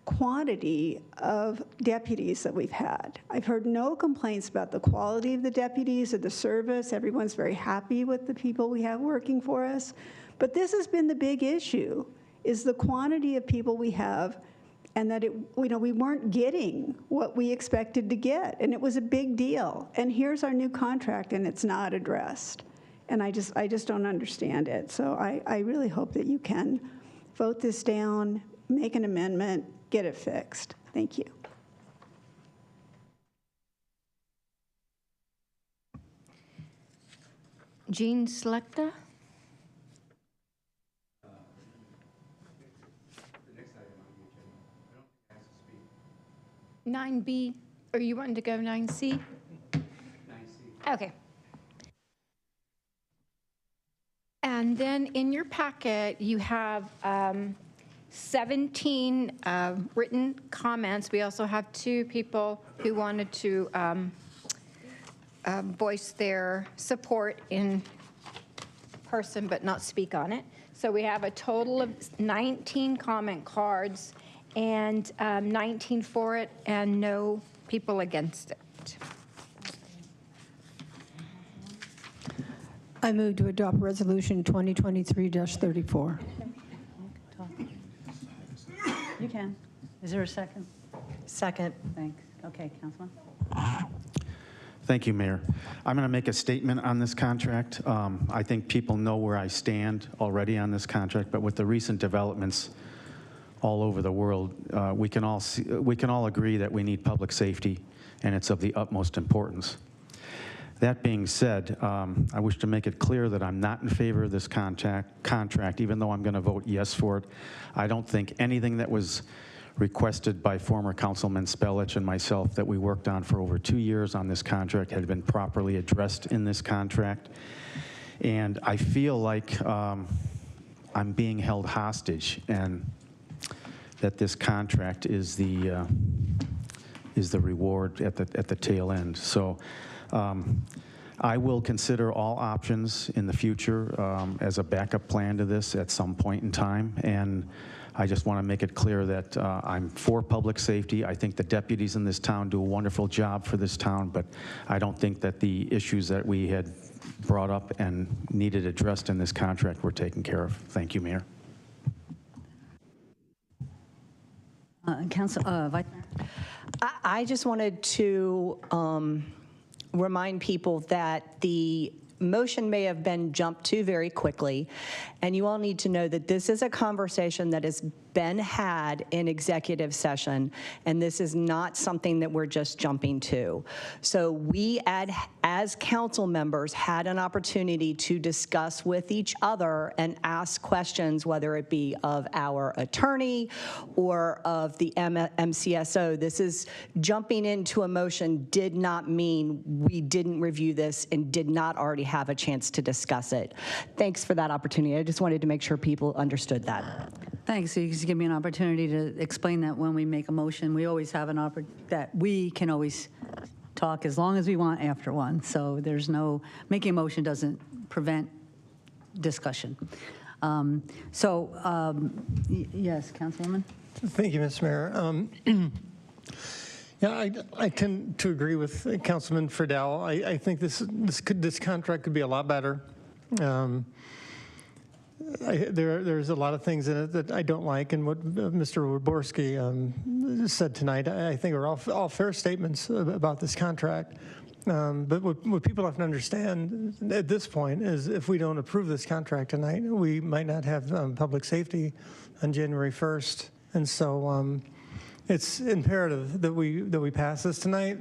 quantity of deputies that we've had. I've heard no complaints about the quality of the deputies or the service. Everyone's very happy with the people we have working for us. But this has been the big issue, is the quantity of people we have, and that we weren't getting what we expected to get, and it was a big deal. And here's our new contract, and it's not addressed. And I just don't understand it. So I really hope that you can vote this down, make an amendment, get it fixed. Thank you. Jean Selecta? 9B, are you wanting to go 9C? 9C. Okay. And then in your packet, you have 17 written comments. We also have 2 people who wanted to voice their support in person but not speak on it. So we have a total of 19 comment cards and 19 for it and no people against it. I move to adopt Resolution 2023-34. You can. Is there a second? Second. Thanks. Okay, Councilman. Thank you, Mayor. I'm going to make a statement on this contract. I think people know where I stand already on this contract, but with the recent developments all over the world, we can all agree that we need public safety, and it's of the utmost importance. That being said, I wish to make it clear that I'm not in favor of this contract, even though I'm going to vote yes for it. I don't think anything that was requested by former Councilman Spellich and myself that we worked on for over 2 years on this contract had been properly addressed in this contract. And I feel like I'm being held hostage, and that this contract is the reward at the tail end. So I will consider all options in the future as a backup plan to this at some point in time. And I just want to make it clear that I'm for public safety. I think the deputies in this town do a wonderful job for this town, but I don't think that the issues that we had brought up and needed addressed in this contract were taken care of. Thank you, Mayor. I just wanted to remind people that the motion may have been jumped to very quickly, and you all need to know that this is a conversation that has been had in executive session, and this is not something that we're just jumping to. So we, as council members, had an opportunity to discuss with each other and ask questions, whether it be of our attorney or of the MCSO. This is jumping into a motion did not mean we didn't review this and did not already have a chance to discuss it. Thanks for that opportunity. I just wanted to make sure people understood that. Thanks. You just give me an opportunity to explain that when we make a motion. We always have an that we can always talk as long as we want after one. So there's no, making a motion doesn't prevent discussion. Yes, Councilwoman? Thank you, Mr. Mayor. Yeah, I tend to agree with Councilman Friedel. I think this contract could be a lot better. There's a lot of things in it that I don't like, and what Mr. Wyborski said tonight, I think are all fair statements about this contract. But what people have to understand at this point is if we don't approve this contract tonight, we might not have public safety on January 1st. And so it's imperative that we pass this tonight.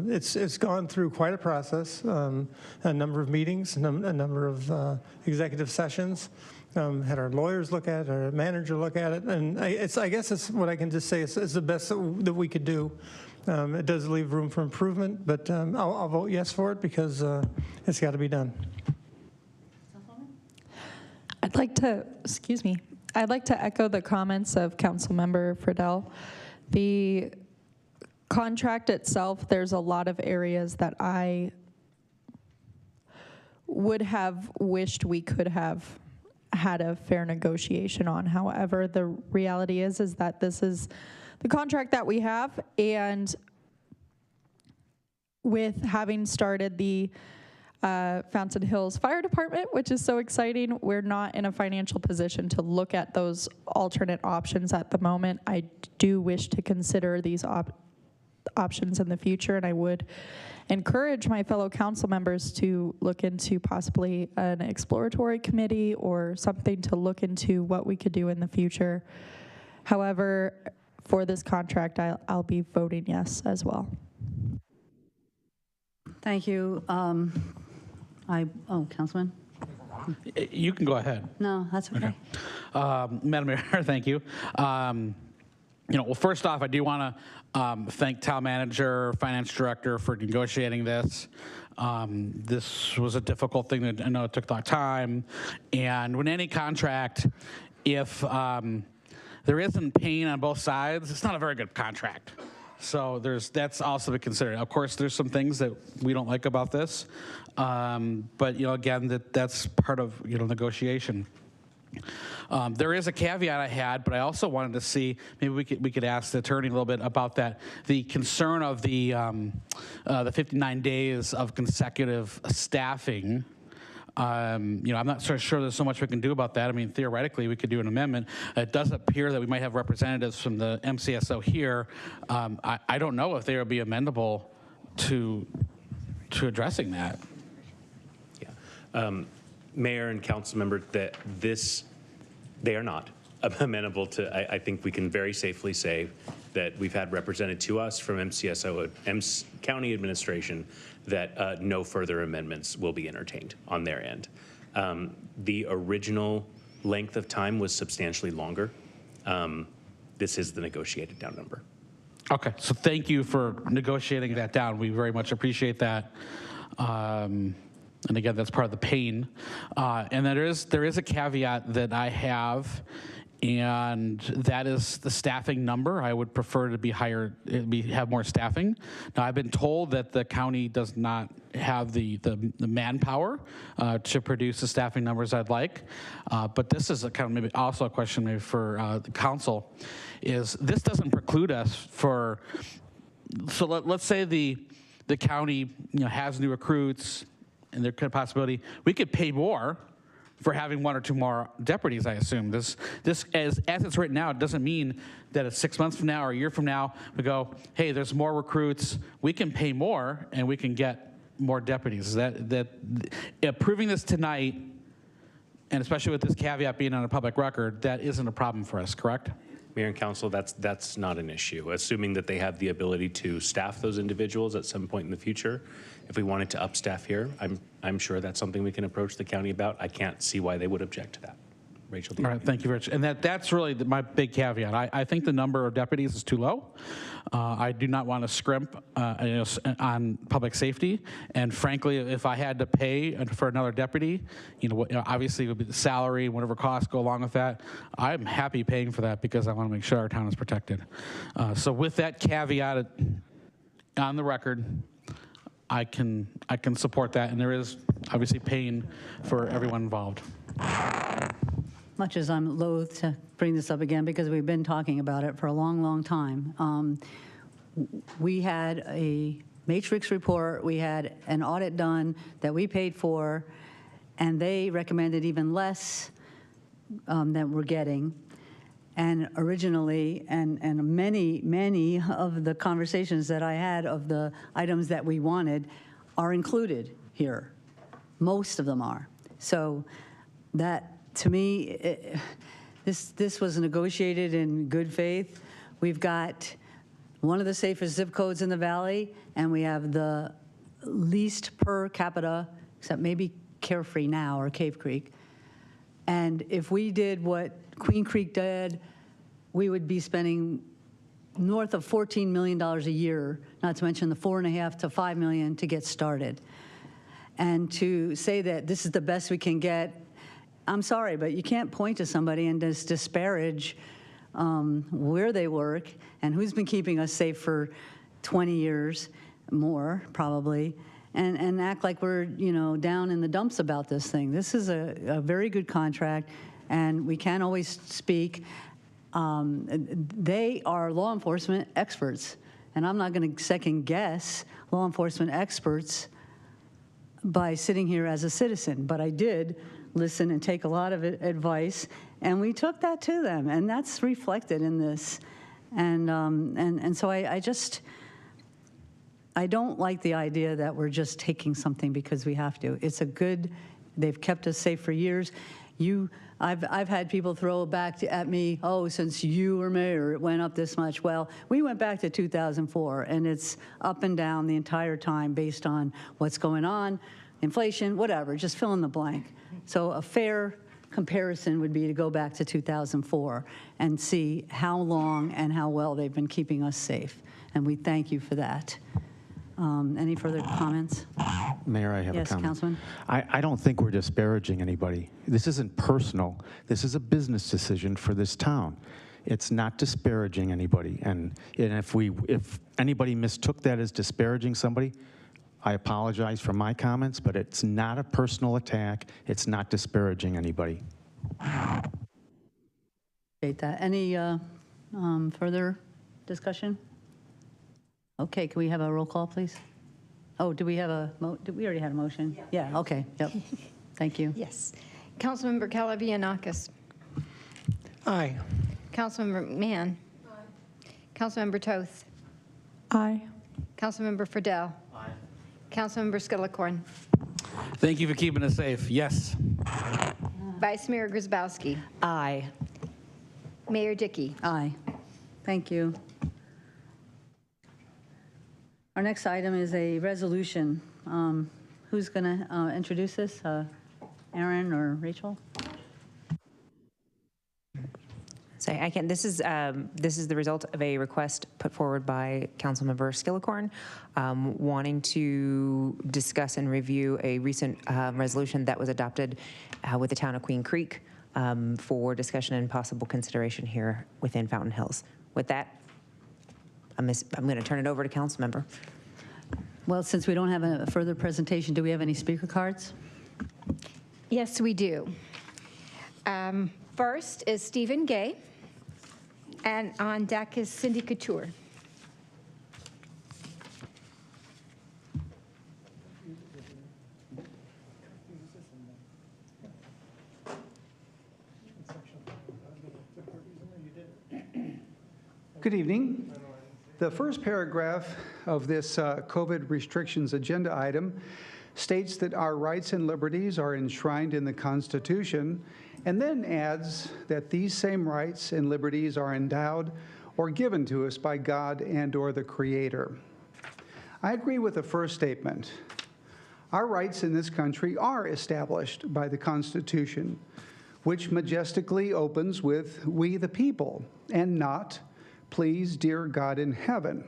It's gone through quite a process, a number of meetings, a number of executive sessions. Had our lawyers look at it, our manager look at it, and I guess it's what I can just say. It's the best that we could do. It does leave room for improvement, but I'll vote yes for it because it's got to be done. I'd like to echo the comments of Councilmember Friedel. The contract itself, there's a lot of areas that I would have wished we could have had a fair negotiation on. However, the reality is that this is the contract that we have, and with having started the Fountain Hills Fire Department, which is so exciting, we're not in a financial position to look at those alternate options at the moment. I do wish to consider these options in the future, and I would encourage my fellow council members to look into possibly an exploratory committee or something to look into what we could do in the future. However, for this contract, I'll be voting yes as well. Thank you. Councilman? You can go ahead. No, that's okay. Madam Mayor, thank you. Well, first off, I do want to thank Town Manager, Finance Director for negotiating this. This was a difficult thing. I know it took a lot of time. And when any contract, if there isn't pain on both sides, it's not a very good contract. So that's also to be considered. Of course, there's some things that we don't like about this, but again, that's part of negotiation. There is a caveat I had, but I also wanted to see, maybe we could ask the attorney a little bit about that. The concern of the 59 days of consecutive staffing. I'm not so sure there's so much we can do about that. I mean, theoretically, we could do an amendment. It does appear that we might have representatives from the MCSO here. I don't know if they would be amendable to addressing that. Yeah. Mayor and council member, they are not amenable to, I think we can very safely say that we've had represented to us from MCSO, county administration, that no further amendments will be entertained on their end. The original length of time was substantially longer. This is the negotiated down number. Okay, so thank you for negotiating that down. We very much appreciate that. And again, that's part of the pain. And there is a caveat that I have, and that is the staffing number. I would prefer to be higher, have more staffing. Now, I've been told that the county does not have the manpower to produce the staffing numbers I'd like. But this is a kind of maybe also a question maybe for the council, is this doesn't preclude us for, so let's say the county has new recruits, and there could be a possibility we could pay more for having one or two more deputies, I assume. This as it's written now, it doesn't mean that it's 6 months from now or a year from now, we go, hey, there's more recruits, we can pay more and we can get more deputies. Is that approving this tonight, and especially with this caveat being on a public record, that isn't a problem for us, correct? Mayor and council, that's not an issue, assuming that they have the ability to staff those individuals at some point in the future. If we wanted to upstaff here, I'm sure that's something we can approach the county about. I can't see why they would object to that. Rachel. All right, thank you, Rich. And that's really my big caveat. I think the number of deputies is too low. I do not want to scrimp on public safety. And frankly, if I had to pay for another deputy, obviously it would be the salary and whatever costs go along with that. I'm happy paying for that because I want to make sure our town is protected. So with that caveat on the record, I can support that, and there is obviously pain for everyone involved. Much as I'm loath to bring this up again because we've been talking about it for a long, long time. We had a matrix report, we had an audit done that we paid for, and they recommended even less than we're getting. And originally, and many of the conversations that I had of the items that we wanted are included here. Most of them are. So that, to me, this was negotiated in good faith. We've got one of the safest zip codes in the valley, and we have the least per capita, except maybe Carefree now or Cave Creek. And if we did what Queen Creek did, we would be spending north of $14 million a year, not to mention the $4.5 to $5 million to get started. And to say that this is the best we can get, I'm sorry, but you can't point to somebody and just disparage where they work and who's been keeping us safe for 20 years, more probably, and act like we're, down in the dumps about this thing. This is a very good contract, and we can't always speak. They are law enforcement experts, and I'm not going to second guess law enforcement experts by sitting here as a citizen, but I did listen and take a lot of advice, and we took that to them, and that's reflected in this. And so I don't like the idea that we're just taking something because we have to. It's they've kept us safe for years. I've had people throw back at me, oh, since you were mayor, it went up this much. Well, we went back to 2004, and it's up and down the entire time based on what's going on, inflation, whatever, just fill in the blank. So a fair comparison would be to go back to 2004 and see how long and how well they've been keeping us safe. And we thank you for that. Any further comments? Mayor, I have a comment. Yes, Councilman. I don't think we're disparaging anybody. This isn't personal. This is a business decision for this town. It's not disparaging anybody. And if anybody mistook that as disparaging somebody, I apologize for my comments, but it's not a personal attack. It's not disparaging anybody. Appreciate that. Any further discussion? Okay, can we have a roll call, please? Oh, do we have we already had a motion? Yeah, okay, yep. Thank you. Yes. Councilmember Calavianakis. Aye. Councilmember McMahon. Aye. Councilmember Toth. Aye. Councilmember Friedel. Aye. Councilmember Skillicorn. Thank you for keeping us safe. Yes. Vice Mayor Grzybowski. Aye. Mayor Dickey. Aye. Thank you. Our next item is a resolution. Who's going to introduce this? Aaron or Rachel? So I can. This is the result of a request put forward by Councilmember Skillicorn, wanting to discuss and review a recent resolution that was adopted with the town of Queen Creek for discussion and possible consideration here within Fountain Hills. With that, I'm going to turn it over to Councilmember. Well, since we don't have a further presentation, do we have any speaker cards? Yes, we do. First is Stephen Gay, and on deck is Cindy Couture. Good evening. The first paragraph of this COVID restrictions agenda item states that our rights and liberties are enshrined in the Constitution, and then adds that these same rights and liberties are endowed or given to us by God and/or the Creator. I agree with the first statement. Our rights in this country are established by the Constitution, which majestically opens with "We the people," and not "Please, dear God in heaven."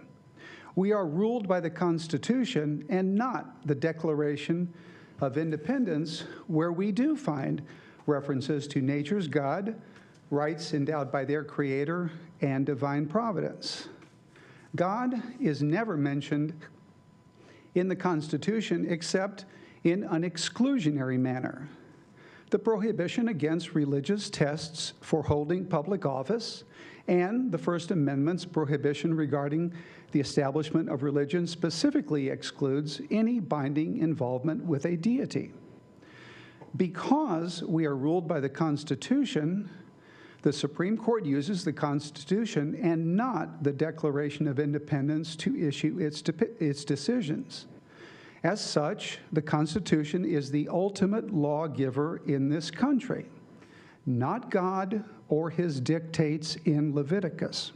We are ruled by the Constitution and not the Declaration of Independence, where we do find references to nature's God, rights endowed by their Creator, and divine providence. God is never mentioned in the Constitution except in an exclusionary manner. The prohibition against religious tests for holding public office, and the First Amendment's prohibition regarding the establishment of religion specifically excludes any binding involvement with a deity. Because we are ruled by the Constitution, the Supreme Court uses the Constitution and not the Declaration of Independence to issue its decisions. As such, the Constitution is the ultimate lawgiver in this country, not God or his dictates in Leviticus.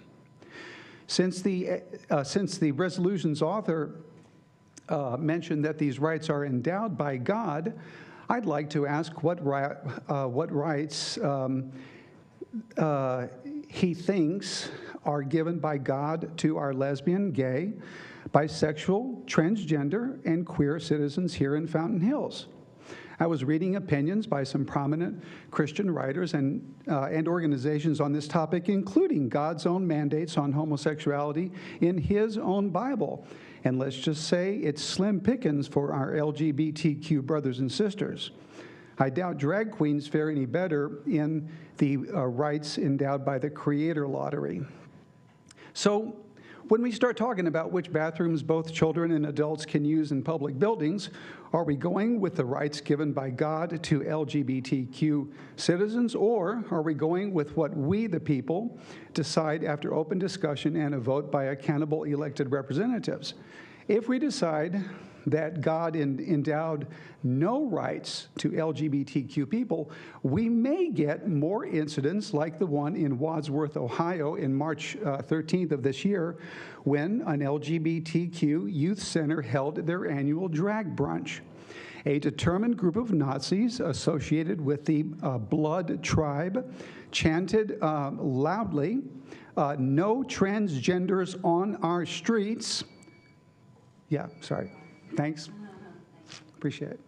Since the resolution's author mentioned that these rights are endowed by God, I'd like to ask what rights he thinks are given by God to our lesbian, gay, bisexual, transgender, and queer citizens here in Fountain Hills. I was reading opinions by some prominent Christian writers and organizations on this topic, including God's own mandates on homosexuality in His own Bible. And let's just say it's slim pickings for our LGBTQ brothers and sisters. I doubt drag queens fare any better in the rights endowed by the Creator Lottery. So when we start talking about which bathrooms both children and adults can use in public buildings, are we going with the rights given by God to LGBTQ citizens, or are we going with what we, the people, decide after open discussion and a vote by accountable elected representatives? If we decide that God endowed no rights to LGBTQ people, we may get more incidents like the one in Wadsworth, Ohio in March 13th of this year, when an LGBTQ youth center held their annual drag brunch. A determined group of Nazis associated with the Blood Tribe chanted loudly, "No transgenders on our streets." Yeah, sorry. Thanks. Appreciate it.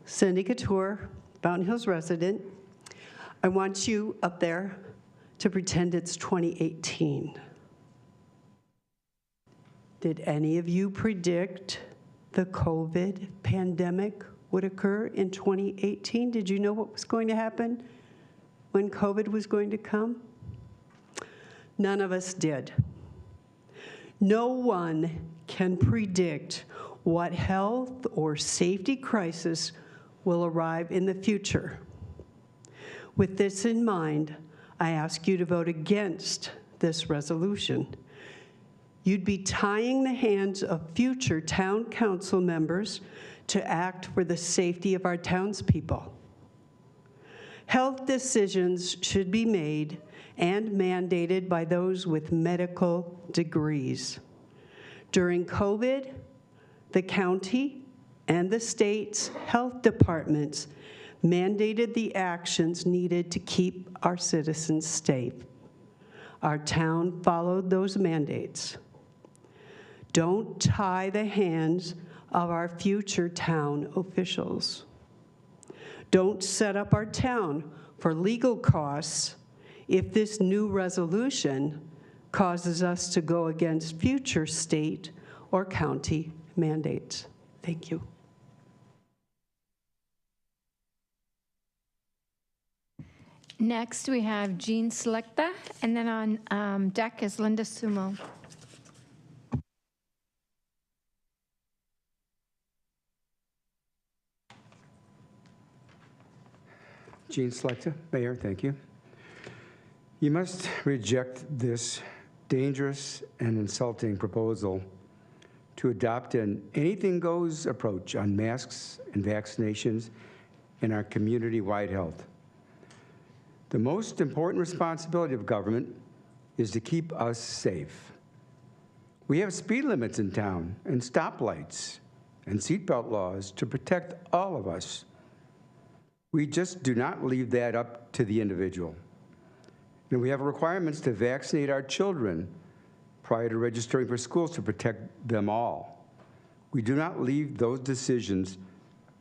Cindy Couture, Fountain Hills resident. I want you up there to pretend it's 2018. Did any of you predict the COVID pandemic would occur in 2018? Did you know what was going to happen when COVID was going to come? None of us did. No one can predict what health or safety crisis will arrive in the future. With this in mind, I ask you to vote against this resolution. You'd be tying the hands of future town council members to act for the safety of our townspeople. Health decisions should be made and mandated by those with medical degrees. During COVID, the county and the state's health departments mandated the actions needed to keep our citizens safe. Our town followed those mandates. Don't tie the hands of our future town officials. Don't set up our town for legal costs if this new resolution causes us to go against future state or county mandates. Thank you. Next, we have Jean Selecta, and then on deck is Linda Sumo. Jean Selecta, Mayor, thank you. You must reject this dangerous and insulting proposal to adopt an anything-goes approach on masks and vaccinations in our community-wide health. The most important responsibility of government is to keep us safe. We have speed limits in town and stoplights and seatbelt laws to protect all of us. We just do not leave that up to the individual. And we have requirements to vaccinate our children prior to registering for schools to protect them all. We do not leave those decisions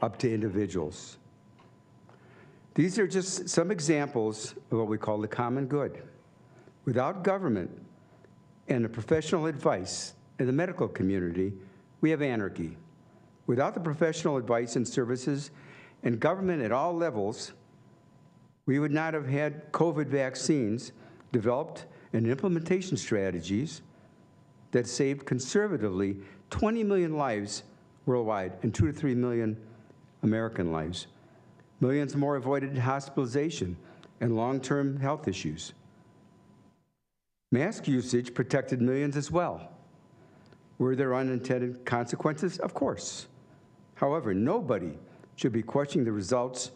up to individuals. These are just some examples of what we call the common good. Without government and the professional advice in the medical community, we have anarchy. Without the professional advice and services and government at all levels, we would not have had COVID vaccines developed and implementation strategies that saved conservatively 20 million lives worldwide and 2 to 3 million American lives. Millions more avoided hospitalization and long-term health issues. Mask usage protected millions as well. Were there unintended consequences? Of course. However, nobody should be questioning the results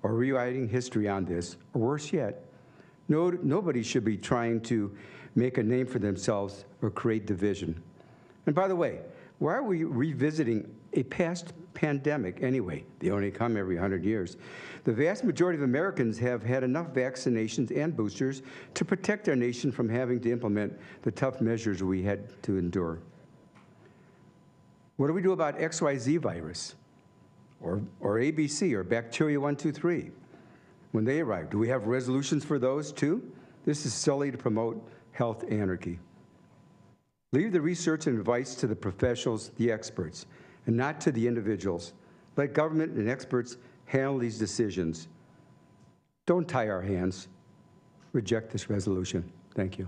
or rewriting history on this, or worse yet, nobody should be trying to make a name for themselves or create division. And by the way, why are we revisiting a past pandemic anyway. They only come every 100 years. The vast majority of Americans have had enough vaccinations and boosters to protect our nation from having to implement the tough measures we had to endure. What do we do about XYZ virus or ABC or bacteria 123 when they arrive? Do we have resolutions for those too? This is silly to promote health anarchy. Leave the research and advice to the professionals, the experts, and not to the individuals. Let government and experts handle these decisions. Don't tie our hands. Reject this resolution. Thank you.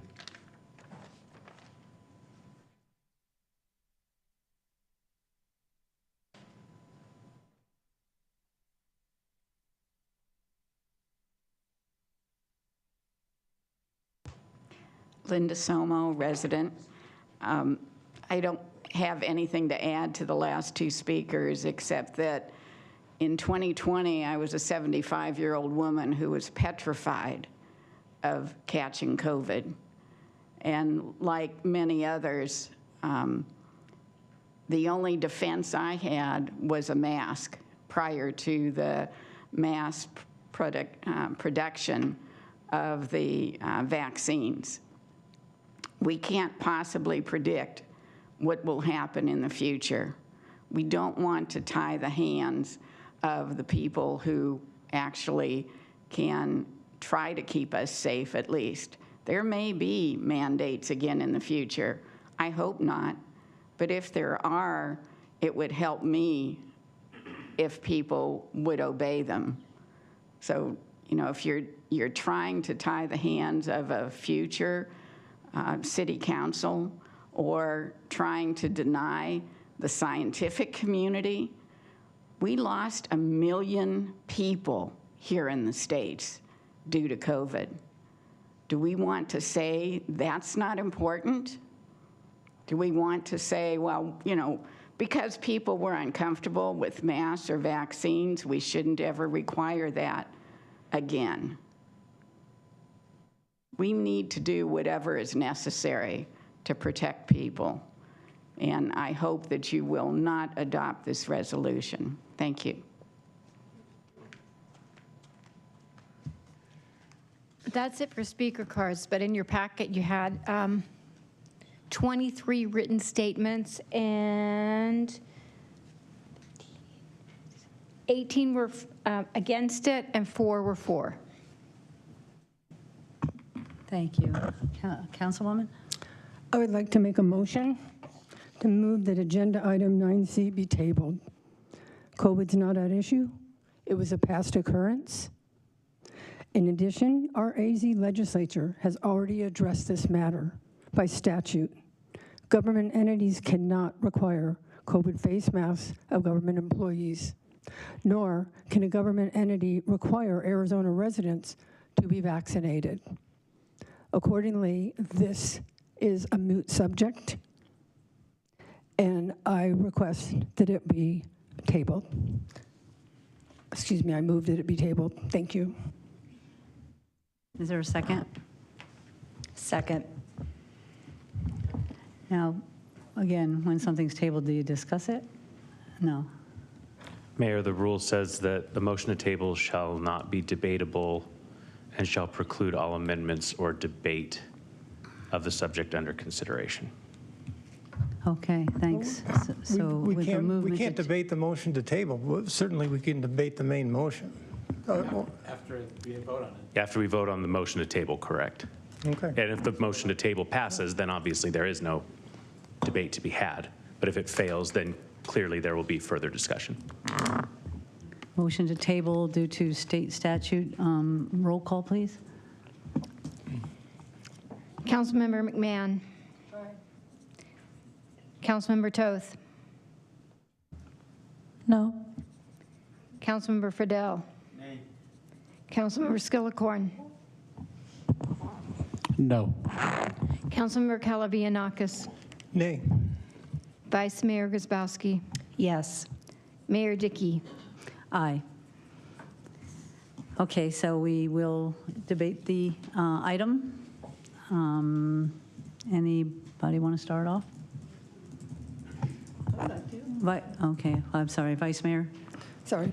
Linda Somo, resident. I don't have anything to add to the last two speakers except that in 2020, I was a 75-year-old woman who was petrified of catching COVID. And like many others, the only defense I had was a mask prior to the mass production of the vaccines. We can't possibly predict what will happen in the future. We don't want to tie the hands of the people who actually can try to keep us safe at least. There may be mandates again in the future. I hope not. But if there are, it would help me if people would obey them. So, you know, if you're trying to tie the hands of a future city council or trying to deny the scientific community, we lost 1 million people here in the States due to COVID. Do we want to say that's not important? Do we want to say, well, you know, because people were uncomfortable with masks or vaccines, we shouldn't ever require that again? We need to do whatever is necessary to protect people. And I hope that you will not adopt this resolution. Thank you. That's it for speaker cards, but in your packet you had 23 written statements and 18 were against it and 4 were for. Thank you. Councilwoman? I would like to make a motion to move that agenda item 9C be tabled. COVID's not at issue. It was a past occurrence. In addition, our AZ legislature has already addressed this matter by statute. Government entities cannot require COVID face masks of government employees, nor can a government entity require Arizona residents to be vaccinated. Accordingly, this is a moot subject, and I request that it be tabled. Excuse me, I move that it be tabled. Thank you. Is there a second? Second. Now, again, when something's tabled, do you discuss it? No. Mayor, the rule says that the motion to table shall not be debatable and shall preclude all amendments or debate of the subject under consideration. Okay, thanks. So We with the movement we can't to- debate the motion to table. Well, certainly, we can debate the main motion. After we vote on it. After we vote on the motion to table, correct. Okay. And if the motion to table passes, then obviously there is no debate to be had. But if it fails, then clearly there will be further discussion. Motion to table due to state statute. Roll call, please. Councilmember McMahon. Councilmember Toth. No. Councilmember Friedel. Nay. Councilmember Skillicorn. No. Councilmember Calavianakis. Nay. Vice Mayor Grzybowski. Yes. Mayor Dickey. Aye. Okay, so we will debate the item. Anybody want to start off? Okay, I'm sorry, Vice Mayor? Sorry.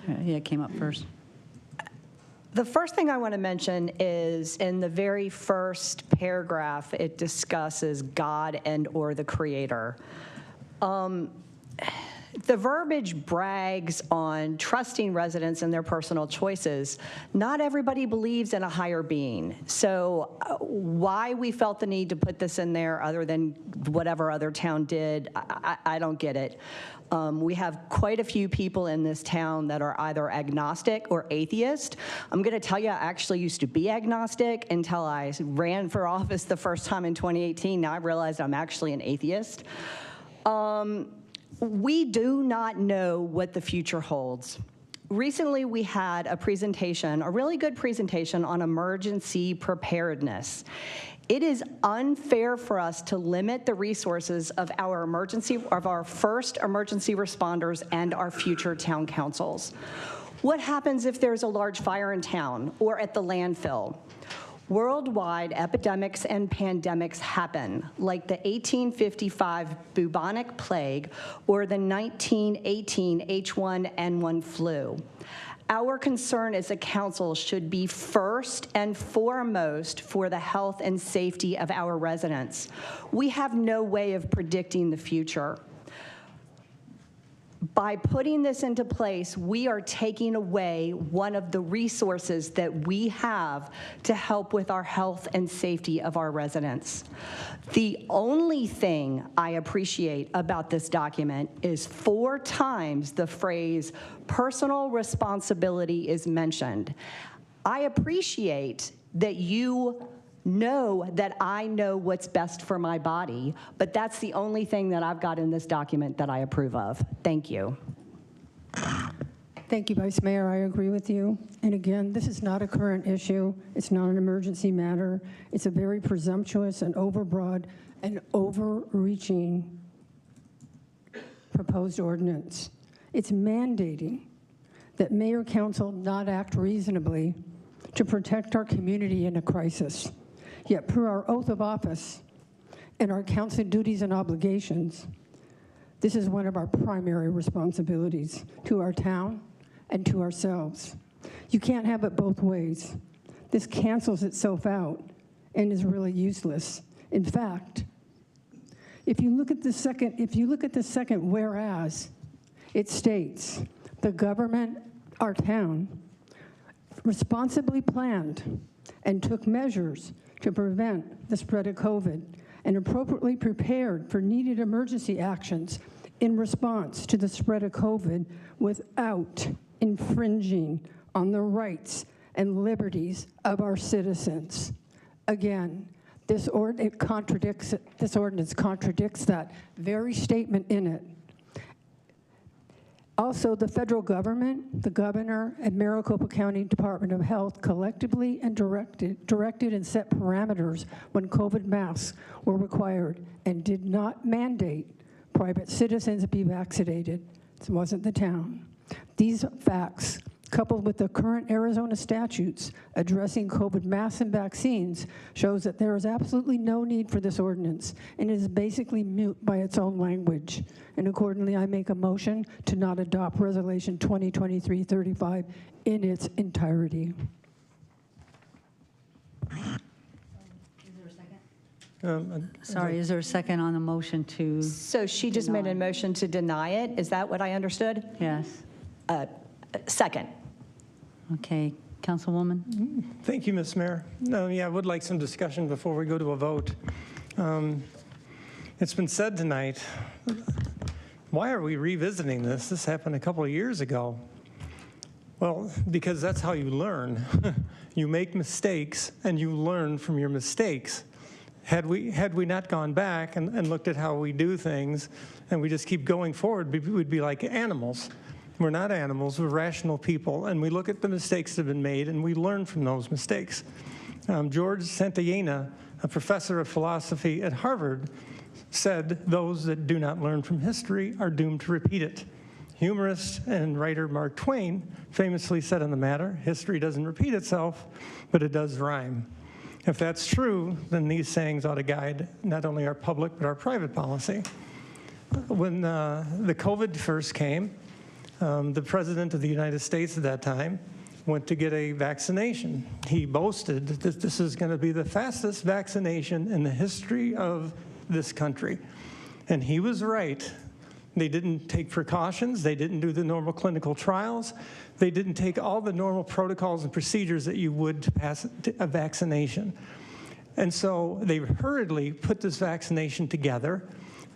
Yeah, it came up first. The first thing I want to mention is in the very first paragraph, it discusses God and or the Creator. The verbiage brags on trusting residents in their personal choices. Not everybody believes in a higher being. So why we felt the need to put this in there other than whatever other town did, I don't get it. We have quite a few people in this town that are either agnostic or atheist. I'm going to tell you, I actually used to be agnostic until I ran for office the first time in 2018. Now I realized I'm actually an atheist. We do not know what the future holds. Recently, we had a presentation, a really good presentation on emergency preparedness. It is unfair for us to limit the resources of our first emergency responders and our future town councils. What happens if there's a large fire in town or at the landfill? Worldwide epidemics and pandemics happen, like the 1855 bubonic plague or the 1918 H1N1 flu. Our concern as a council should be first and foremost for the health and safety of our residents. We have no way of predicting the future. By putting this into place, we are taking away one of the resources that we have to help with our health and safety of our residents. The only thing I appreciate about this document is 4 times the phrase personal responsibility is mentioned. I appreciate that you know that I know what's best for my body, but that's the only thing that I've got in this document that I approve of. Thank you. Thank you, Vice Mayor. I agree with you. And again, this is not a current issue. It's not an emergency matter. It's a very presumptuous and overbroad and overreaching proposed ordinance. It's mandating that mayor council not act reasonably to protect our community in a crisis. Yet per our oath of office and our council duties and obligations, this is one of our primary responsibilities to our town and to ourselves. You can't have it both ways. This cancels itself out and is really useless. In fact, if you look at the second whereas, it states the government, our town, responsibly planned and took measures to prevent the spread of COVID and appropriately prepared for needed emergency actions in response to the spread of COVID without infringing on the rights and liberties of our citizens. Again, this ordinance contradicts that very statement in it. Also, the federal government, the governor, and Maricopa County Department of Health collectively and directed and set parameters when COVID masks were required and did not mandate private citizens be vaccinated. This wasn't the town. These facts, coupled with the current Arizona statutes addressing COVID masks and vaccines, shows that there is absolutely no need for this ordinance and it is basically mute by its own language. And accordingly, I make a motion to not adopt Resolution 2023-35 in its entirety. Sorry, is there a second on the motion to? So she just made a motion to deny it. Is that what I understood? Yes. Second. Okay, Councilwoman? Thank you, Ms. Mayor. I would like some discussion before we go to a vote. It's been said tonight, why are we revisiting this? This happened a couple of years ago. Well, because that's how you learn. You make mistakes and you learn from your mistakes. Had we not gone back and looked at how we do things and we just keep going forward, we'd be like animals. We're not animals, we're rational people, and we look at the mistakes that have been made and we learn from those mistakes. George Santayana, a professor of philosophy at Harvard, said those that do not learn from history are doomed to repeat it. Humorist and writer Mark Twain famously said on the matter, history doesn't repeat itself, but it does rhyme. If that's true, then these sayings ought to guide not only our public but our private policy. when the COVID first came, the President of the United States at that time went to get a vaccination. He boasted that this is going to be the fastest vaccination in the history of this country. And he was right. They didn't take precautions. They didn't do the normal clinical trials. They didn't take all the normal protocols and procedures that you would to pass a vaccination. And so they hurriedly put this vaccination together.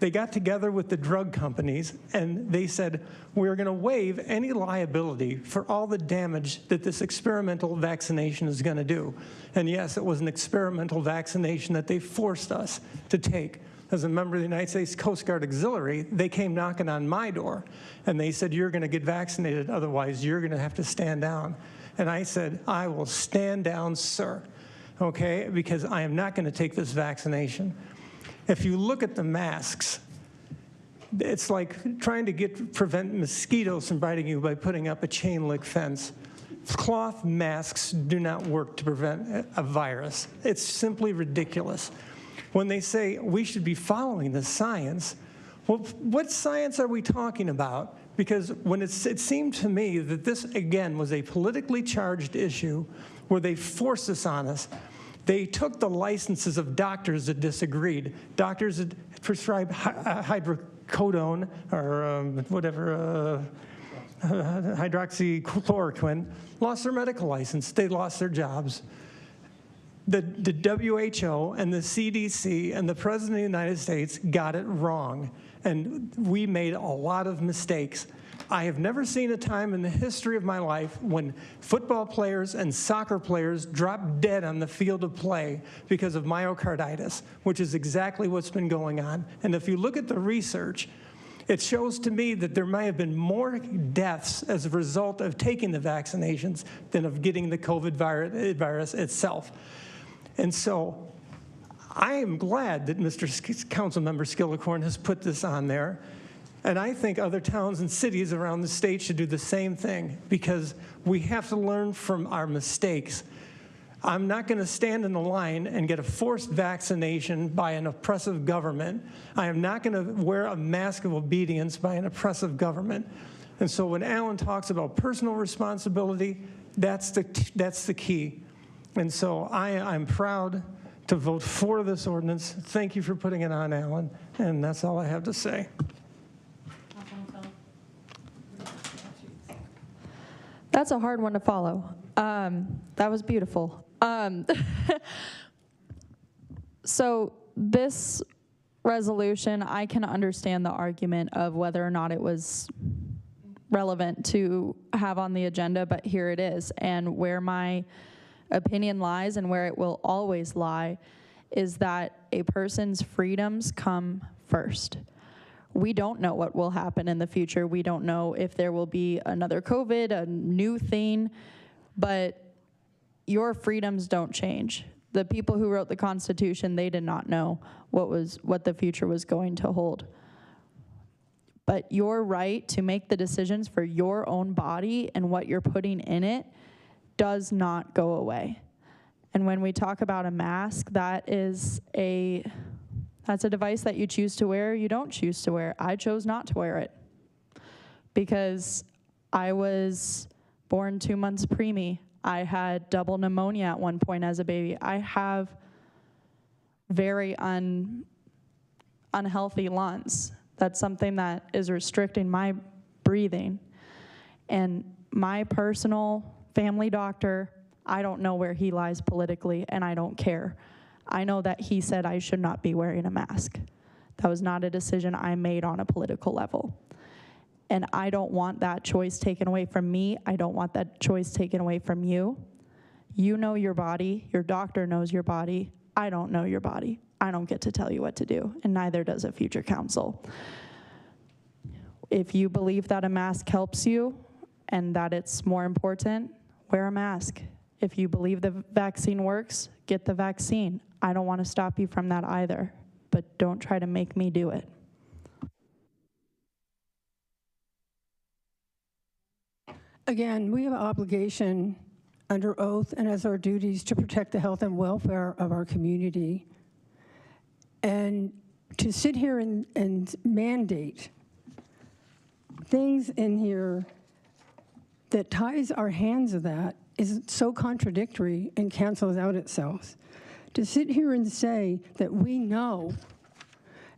They got together with the drug companies, and they said, we're going to waive any liability for all the damage that this experimental vaccination is going to do. And yes, it was an experimental vaccination that they forced us to take. As a member of the United States Coast Guard Auxiliary, they came knocking on my door, and they said, you're going to get vaccinated, otherwise you're going to have to stand down. And I said, I will stand down, sir, okay, because I am not going to take this vaccination. If you look at the masks, it's like trying to prevent mosquitoes from biting you by putting up a chain link fence. Cloth masks do not work to prevent a virus. It's simply ridiculous. When they say we should be following the science, well, what science are we talking about? Because when it seemed to me that this, again, was a politically charged issue where they forced this on us. They took the licenses of doctors that disagreed. Doctors that prescribed hydrocodone or hydroxychloroquine lost their medical license. They lost their jobs. The WHO and the CDC and the President of the United States got it wrong, and we made a lot of mistakes. I have never seen a time in the history of my life when football players and soccer players drop dead on the field of play because of myocarditis, which is exactly what's been going on. And if you look at the research, it shows to me that there may have been more deaths as a result of taking the vaccinations than of getting the COVID virus itself. And so I am glad that Mr. Councilmember Skillicorn has put this on there. And I think other towns and cities around the state should do the same thing, because we have to learn from our mistakes. I'm not going to stand in the line and get a forced vaccination by an oppressive government. I am not going to wear a mask of obedience by an oppressive government. And so when Alan talks about personal responsibility, that's the key. And so I'm proud to vote for this ordinance. Thank you for putting it on, Alan. And that's all I have to say. That's a hard one to follow. That was beautiful. So this resolution, I can understand the argument of whether or not it was relevant to have on the agenda, but here it is. And where my opinion lies and where it will always lie is that a person's freedoms come first. We don't know what will happen in the future. We don't know if there will be another COVID, a new thing, but your freedoms don't change. The people who wrote the Constitution, they did not know what the future was going to hold. But your right to make the decisions for your own body and what you're putting in it does not go away. And when we talk about a mask, that's a device that you choose to wear or you don't choose to wear. I chose not to wear it because I was born 2 months preemie. I had double pneumonia at one point as a baby. I have very unhealthy lungs. That's something that is restricting my breathing. And my personal family doctor, I don't know where he lies politically, and I don't care. I know that he said I should not be wearing a mask. That was not a decision I made on a political level. And I don't want that choice taken away from me. I don't want that choice taken away from you. You know your body. Your doctor knows your body. I don't know your body. I don't get to tell you what to do, and neither does a future council. If you believe that a mask helps you and that it's more important, wear a mask. If you believe the vaccine works, get the vaccine. I don't want to stop you from that either, but don't try to make me do it. Again, we have an obligation under oath and as our duties to protect the health and welfare of our community. And to sit here and mandate things in here that ties our hands of that is so contradictory and cancels out itself. To sit here and say that we know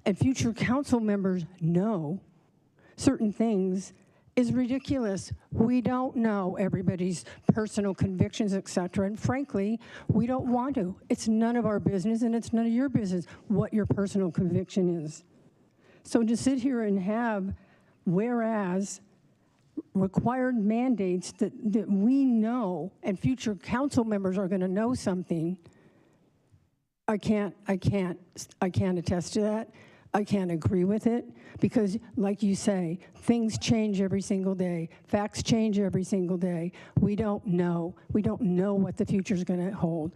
and future council members know certain things is ridiculous. We don't know everybody's personal convictions, et cetera, and frankly, we don't want to. It's none of our business, and it's none of your business what your personal conviction is. So to sit here and have whereas required mandates that we know and future council members are going to know something, I can't attest to that. I can't agree with it because, like you say, things change every single day. Facts change every single day. We don't know. We don't know what the future is going to hold.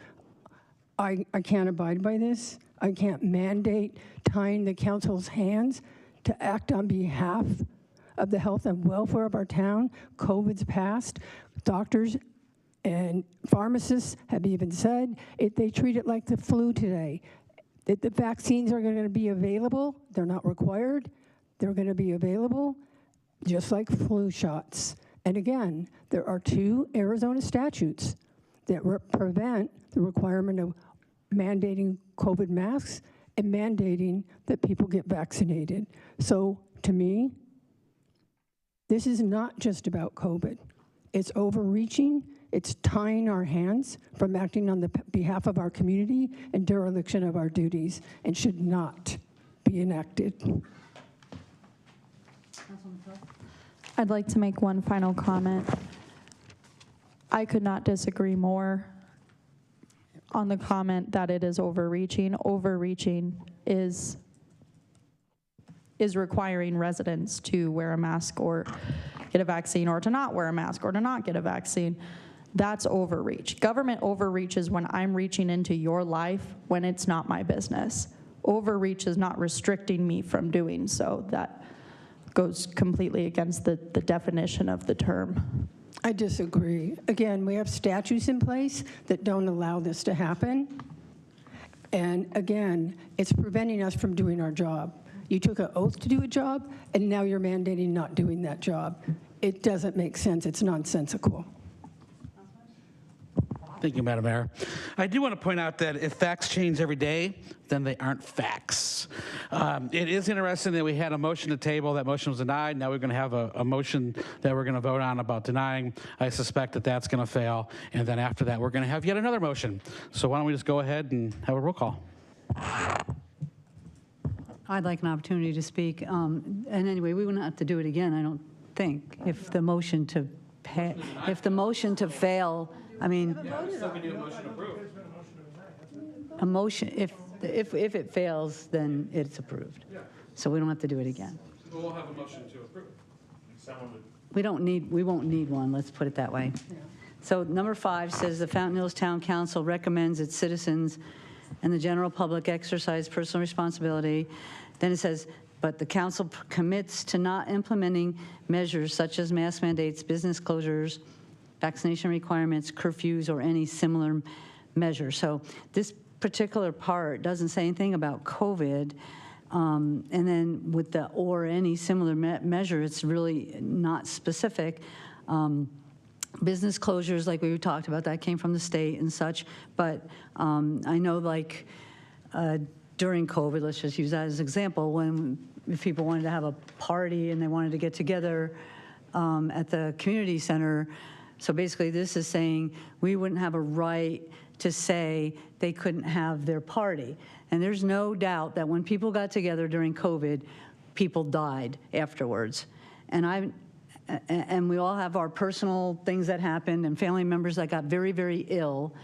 I can't abide by this. I can't mandate tying the council's hands to act on behalf of the health and welfare of our town. COVID's passed. Doctors and pharmacists have even said they treat it like the flu today. That the vaccines are going to be available. They're not required. They're going to be available, just like flu shots. And again, there are 2 Arizona statutes that prevent the requirement of mandating COVID masks and mandating that people get vaccinated. So to me, this is not just about COVID. It's overreaching. It's tying our hands from acting on the behalf of our community and dereliction of our duties and should not be enacted. I'd like to make one final comment. I could not disagree more on the comment that it is overreaching. Overreaching is requiring residents to wear a mask or get a vaccine, or to not wear a mask or to not get a vaccine. That's overreach. Government overreach is when I'm reaching into your life when it's not my business. Overreach is not restricting me from doing so. That goes completely against the definition of the term. I disagree. Again, we have statutes in place that don't allow this to happen. And again, it's preventing us from doing our job. You took an oath to do a job, and now you're mandating not doing that job. It doesn't make sense. It's nonsensical. Thank you, Madam Mayor. I do want to point out that if facts change every day, then they aren't facts. It is interesting that we had a motion to table. That motion was denied. Now we're going to have a motion that we're going to vote on about denying. I suspect that that's going to fail. And then after that, we're going to have yet another motion. So why don't we just go ahead and have a roll call? I'd like an opportunity to speak. And anyway, we wouldn't have to do it again, I don't think, if the motion to fail, I mean, a motion, if it fails, then it's approved. So we don't have to do it again. We'll have a motion to approve. We won't need one, let's put it that way. So number 5 says the Fountain Hills Town Council recommends its citizens and the general public exercise personal responsibility. Then it says, but the council commits to not implementing measures such as mask mandates, business closures, vaccination requirements, curfews, or any similar measure. So this particular part doesn't say anything about COVID. And then with the or any similar measure, it's really not specific. Business closures, like we talked about, that came from the state and such. But I know, like, during COVID, let's just use that as an example, when if people wanted to have a party and they wanted to get together at the community center, so basically this is saying we wouldn't have a right to say they couldn't have their party. And there's no doubt that when people got together during COVID, people died afterwards. And we all have our personal things that happened and family members that got very, very ill,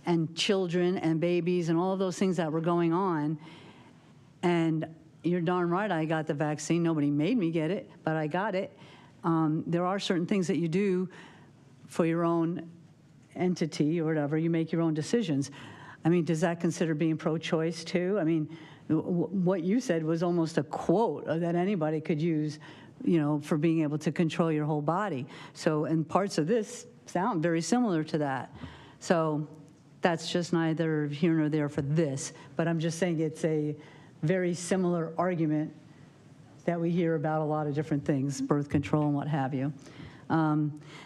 and children and babies and all of those things that were going on. And you're darn right I got the vaccine. Nobody made me get it, but I got it. There are certain things that you do for your own entity or whatever. You make your own decisions. I mean, does that consider being pro-choice too? I mean, what you said was almost a quote that anybody could use, you know, for being able to control your whole body. So, and parts of this sound very similar to that. So that's just neither here nor there for this, but I'm just saying it's a very similar argument that we hear about a lot of different things, birth control and what have you.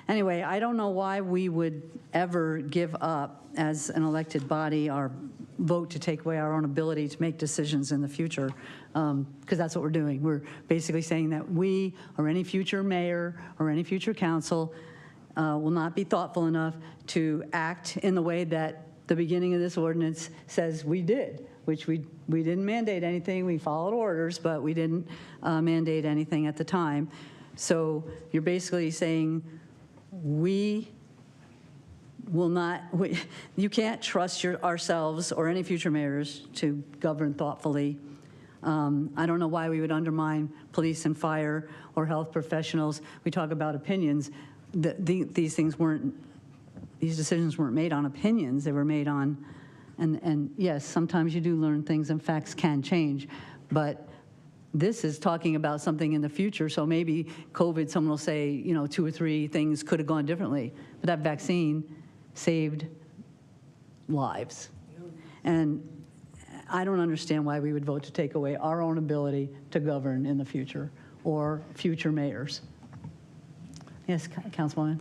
Anyway, I don't know why we would ever give up as an elected body our vote to take away our own ability to make decisions in the future, because that's what we're doing. We're basically saying that we or any future mayor or any future council will not be thoughtful enough to act in the way that the beginning of this ordinance says we did, which we didn't mandate anything. We followed orders, but we didn't mandate anything at the time. So you're basically saying we will not, you can't trust ourselves or any future mayors to govern thoughtfully. I don't know why we would undermine police and fire or health professionals. We talk about opinions. These decisions weren't made on opinions. They were made on, and yes, sometimes you do learn things and facts can change, but this is talking about something in the future, so maybe COVID, someone will say, you know, 2 or 3 things could have gone differently, but that vaccine saved lives. And I don't understand why we would vote to take away our own ability to govern in the future or future mayors. Yes, Councilwoman.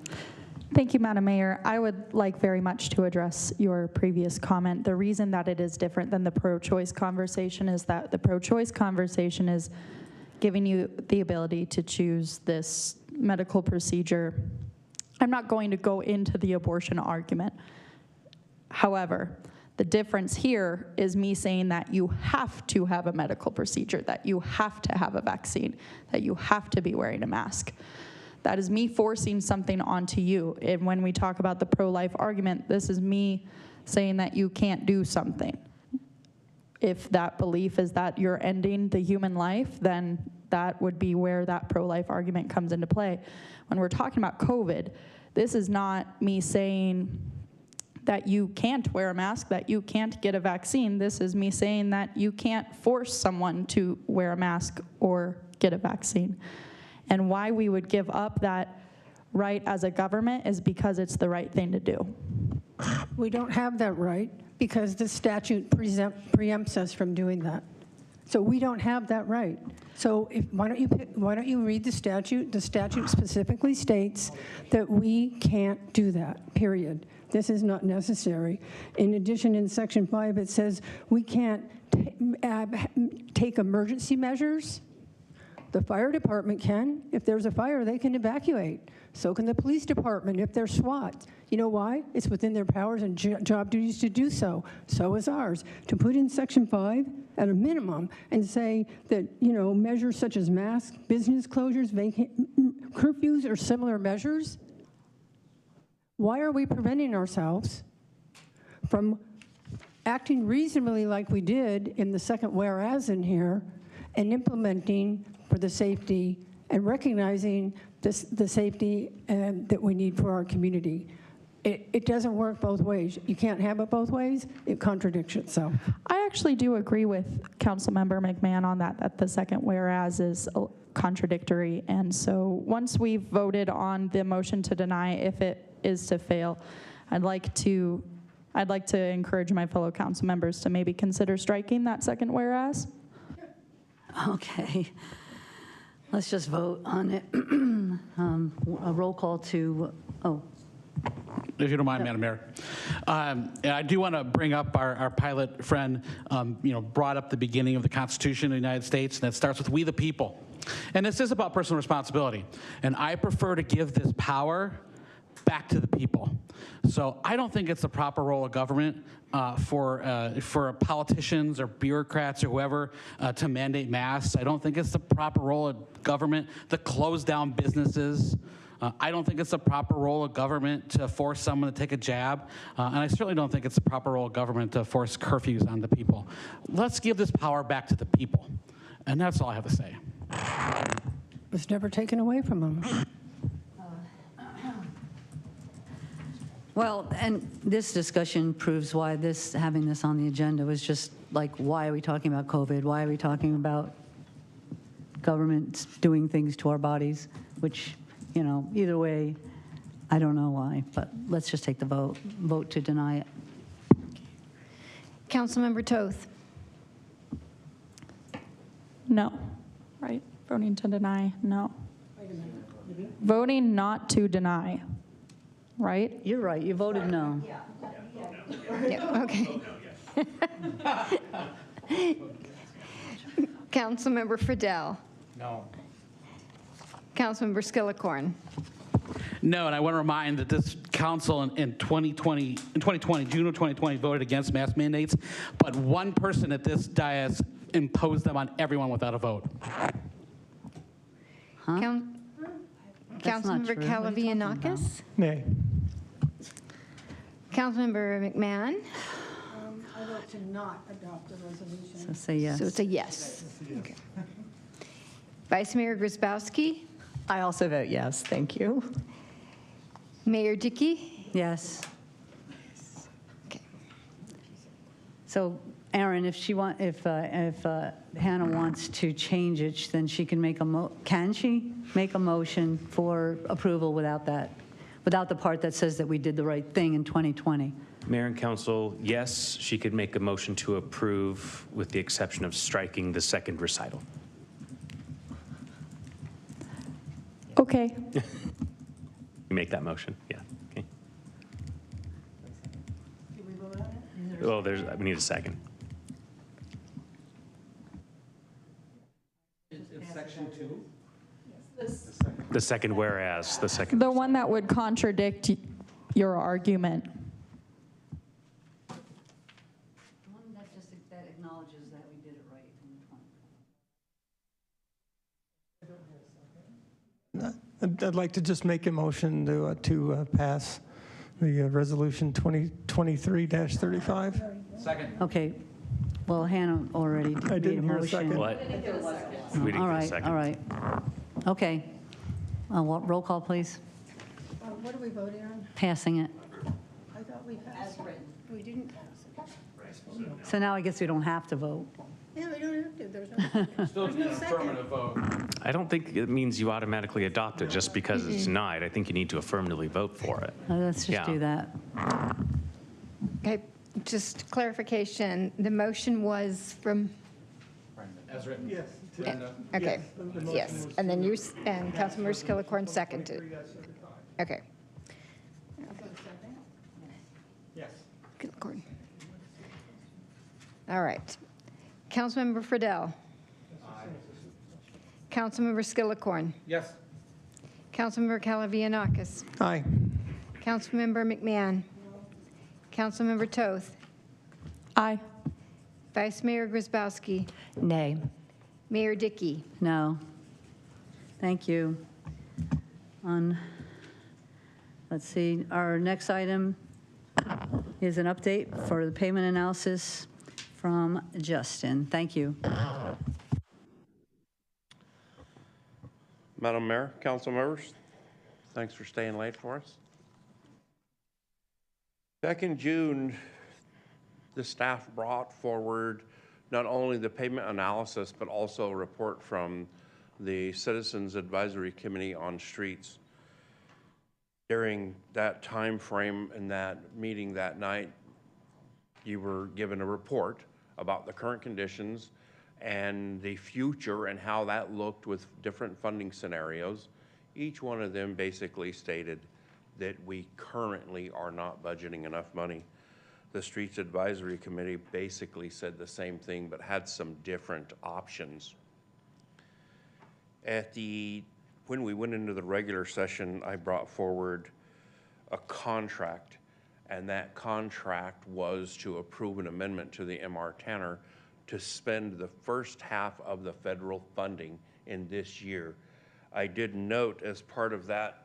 Thank you, Madam Mayor. I would like very much to address your previous comment. The reason that it is different than the pro-choice conversation is that the pro-choice conversation is giving you the ability to choose this medical procedure. I'm not going to go into the abortion argument. However, the difference here is me saying that you have to have a medical procedure, that you have to have a vaccine, that you have to be wearing a mask. That is me forcing something onto you. And when we talk about the pro-life argument, this is me saying that you can't do something. If that belief is that you're ending the human life, then that would be where that pro-life argument comes into play. When we're talking about COVID, this is not me saying that you can't wear a mask, that you can't get a vaccine. This is me saying that you can't force someone to wear a mask or get a vaccine. And why we would give up that right as a government is because it's the right thing to do. We don't have that right because the statute preempts us from doing that. So we don't have that right. So why don't you read the statute? The statute specifically states that we can't do that, period. This is not necessary. In addition, in Section 5, it says we can't take emergency measures. The fire department can. If there's a fire, they can evacuate. So can the police department if they're SWAT. You know why? It's within their powers and job duties to do so. So is ours. To put in Section 5 at a minimum and say that, you know, measures such as masks, business closures, curfews, or similar measures, why are we preventing ourselves from acting reasonably like we did in the second whereas in here and implementing for the safety and recognizing the safety that we need for our community? It doesn't work both ways. You can't have it both ways. It contradicts itself. I actually do agree with Councilmember McMahon on that the second whereas is contradictory. And so once we've voted on the motion to deny, if it is to fail, I'd like to encourage my fellow council members to maybe consider striking that second whereas. Okay. Let's just vote on it. A roll call to, If you don't mind, Madam Mayor. And I do want to bring up our pilot friend, brought up the beginning of the Constitution of the United States, and it starts with we the people. And this is about personal responsibility. And I prefer to give this power back to the people. So I don't think it's the proper role of government for politicians or bureaucrats or whoever to mandate masks. I don't think it's the proper role of government to close down businesses. I don't think it's the proper role of government to force someone to take a jab. And I certainly don't think it's the proper role of government to force curfews on the people. Let's give this power back to the people. And that's all I have to say. It's never taken away from them. well, and this discussion proves why having this on the agenda was just like, why are we talking about COVID? Why are we talking about government doing things to our bodies? Which, either way, I don't know why, but let's just take the vote to deny it. Councilmember Toth. No. Right? Voting to deny, no. Voting not to deny, right? You're right, you voted no. Yeah, okay. Councilmember Friedel. No. Councilmember Skillicorn. No, and I want to remind that this council in 2020, June of 2020, voted against mask mandates, but one person at this dais imposed them on everyone without a vote. That's not Councilmember true. What are you talking about? Kalavianakis. Nay. Councilmember McMahon. I vote to not adopt the resolution. So say yes. So it's a yes. Okay. Vice Mayor Grzybowski. I also vote yes, thank you. Mayor Dickey. Yes. Okay. So Aaron, if Hannah wants to change it, then she can make can she make a motion for approval without the part that says that we did the right thing in 2020? Mayor and council, yes, she could make a motion to approve with the exception of striking the second recital. Okay. You make that motion, yeah. Okay. Well, we need a second. It's section 2? The second whereas, the second. The one that would contradict your argument. The one that acknowledges that we did it right in 2020. I'd like to just make a motion to pass the resolution 2023-35. Second. Okay. Well, Hannah already made a didn't hear a motion. second. What? We didn't All get a right, second. all right. Okay. Roll call, please. What are we voting on? Passing it. I thought we passed. We didn't pass it. So now I guess we don't have to vote. Yeah, we don't have to. There's no, Still there's no an second. affirmative vote. I don't think it means you automatically adopt it just because it's denied. I think you need to affirmatively vote for it. Let's just Yeah. do that. Okay, just clarification. The motion was from, As written. Yes. okay, yes. And then and Councilmember Skillicorn seconded. Okay. Yes. Skillicorn. All right. Councilmember Friedel. Councilmember Skillicorn. Yes. Councilmember Kalavianakis. Aye. Councilmember McMahon. Councilmember Toth. Aye. Vice Mayor Grzybowski. Nay. Mayor Dickey. No. Thank you. Let's see, our next item is an update for the payment analysis from Justin. Thank you. Madam Mayor, council members, thanks for staying late for us. Back in June, the staff brought forward not only the payment analysis, but also a report from the Citizens Advisory Committee on Streets. During that time frame and that meeting that night, you were given a report about the current conditions and the future and how that looked with different funding scenarios. Each one of them basically stated that we currently are not budgeting enough money. The Streets Advisory Committee basically said the same thing, but had some different options. When we went into the regular session, I brought forward a contract, and that contract was to approve an amendment to the MR Tanner to spend the first half of the federal funding in this year. I did note as part of that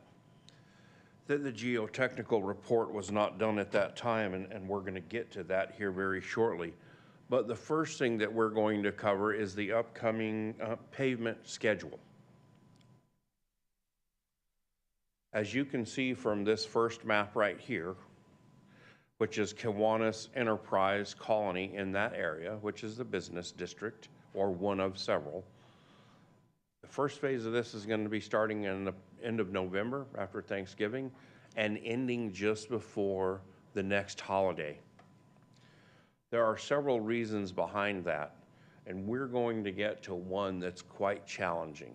that the geotechnical report was not done at that time, and we're going to get to that here very shortly. But the first thing that we're going to cover is the upcoming pavement schedule. As you can see from this first map right here, which is Kiwanis Enterprise Colony in that area, which is the business district, or one of several. The first phase of this is going to be starting in the end of November after Thanksgiving and ending just before the next holiday. There are several reasons behind that. and we're going to get to one that's quite challenging.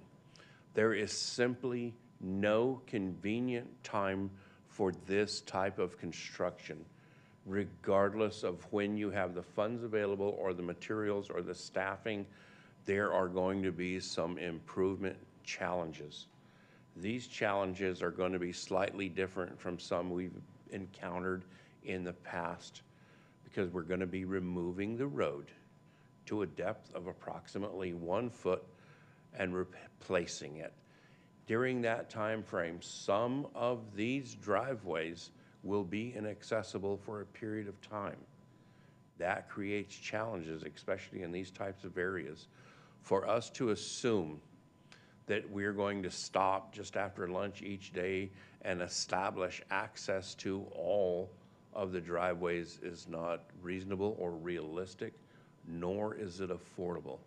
There is simply no convenient time for this type of construction, regardless of when you have the funds available or the materials or the staffing. There are going to be some improvement challenges. These challenges are going to be slightly different from some we've encountered in the past, because we're going to be removing the road to a depth of approximately 1 foot and replacing it. During that time frame, some of these driveways will be inaccessible for a period of time. That creates challenges, especially in these types of areas. For us to assume that we're going to stop just after lunch each day and establish access to all of the driveways is not reasonable or realistic, nor is it affordable.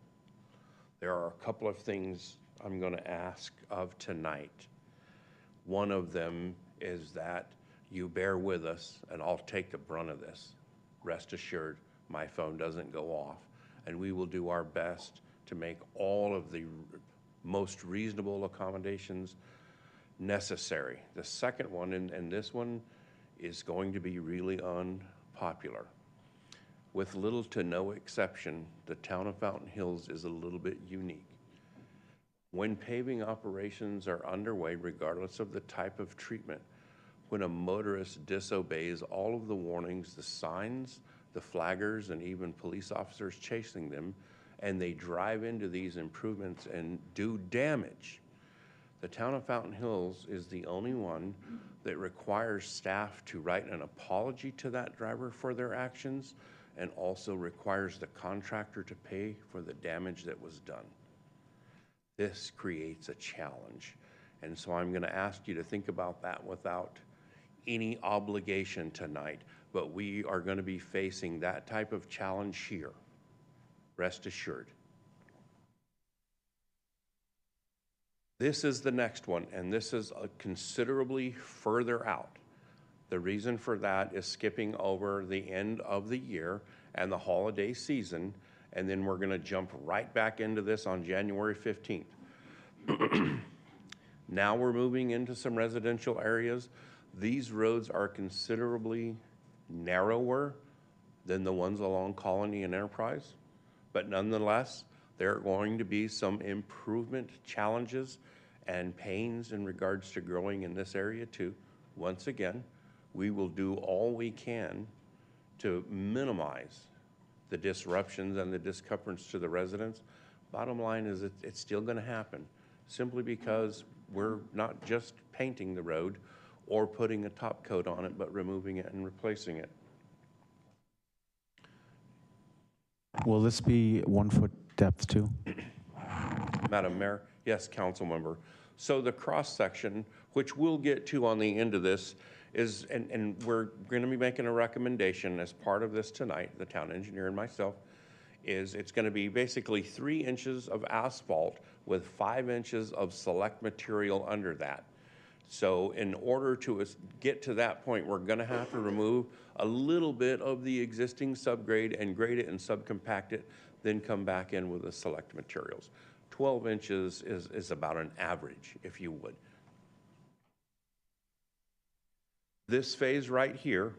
There are a couple of things I'm going to ask of tonight. One of them is that you bear with us, and I'll take the brunt of this. Rest assured, my phone doesn't go off, and we will do our best to make all of the most reasonable accommodations necessary. The second one, and this one is going to be really unpopular. With little to no exception, the town of Fountain Hills is a little bit unique. When paving operations are underway, regardless of the type of treatment, when a motorist disobeys all of the warnings, the signs, the flaggers, and even police officers chasing them, and they drive into these improvements and do damage, the town of Fountain Hills is the only one that requires staff to write an apology to that driver for their actions, and also requires the contractor to pay for the damage that was done. This creates a challenge. And so I'm going to ask you to think about that without any obligation tonight, but we are going to be facing that type of challenge here. Rest assured. This is the next one, and this is considerably further out. The reason for that is skipping over the end of the year and the holiday season, and then we're going to jump right back into this on January 15th. Now we're moving into some residential areas. These roads are considerably narrower than the ones along Colony and Enterprise, but nonetheless, there are going to be some improvement challenges and pains in regards to growing in this area too. Once again, we will do all we can to minimize the disruptions and the discomforts to the residents. Bottom line is it's still going to happen, simply because we're not just painting the road or putting a top coat on it, but removing it and replacing it. Will this be 1 foot depth too? Madam Mayor, yes, council member. So the cross section, which we'll get to on the end of this, is, and we're going to be making a recommendation as part of this tonight, the town engineer and myself, is it's going to be basically 3 inches of asphalt with 5 inches of select material under that. So in order to get to that point, we're going to have to remove a little bit of the existing subgrade and grade it and subcompact it, then come back in with the select materials. 12 inches is about an average, if you would. This phase right here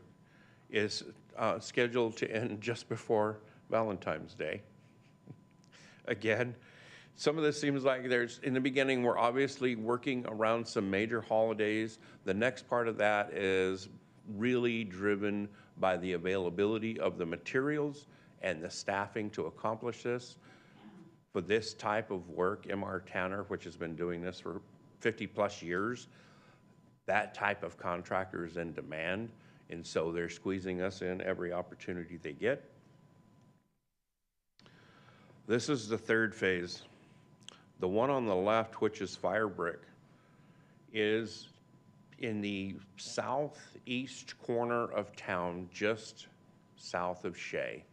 is scheduled to end just before Valentine's Day. Again, some of this seems like in the beginning, we're obviously working around some major holidays. The next part of that is really driven by the availability of the materials and the staffing to accomplish this. For this type of work, M.R. Tanner, which has been doing this for 50 plus years, that type of contractor is in demand, and so they're squeezing us in every opportunity they get. This is the third phase. The one on the left, which is fire brick, is in the southeast corner of town, just south of Shea.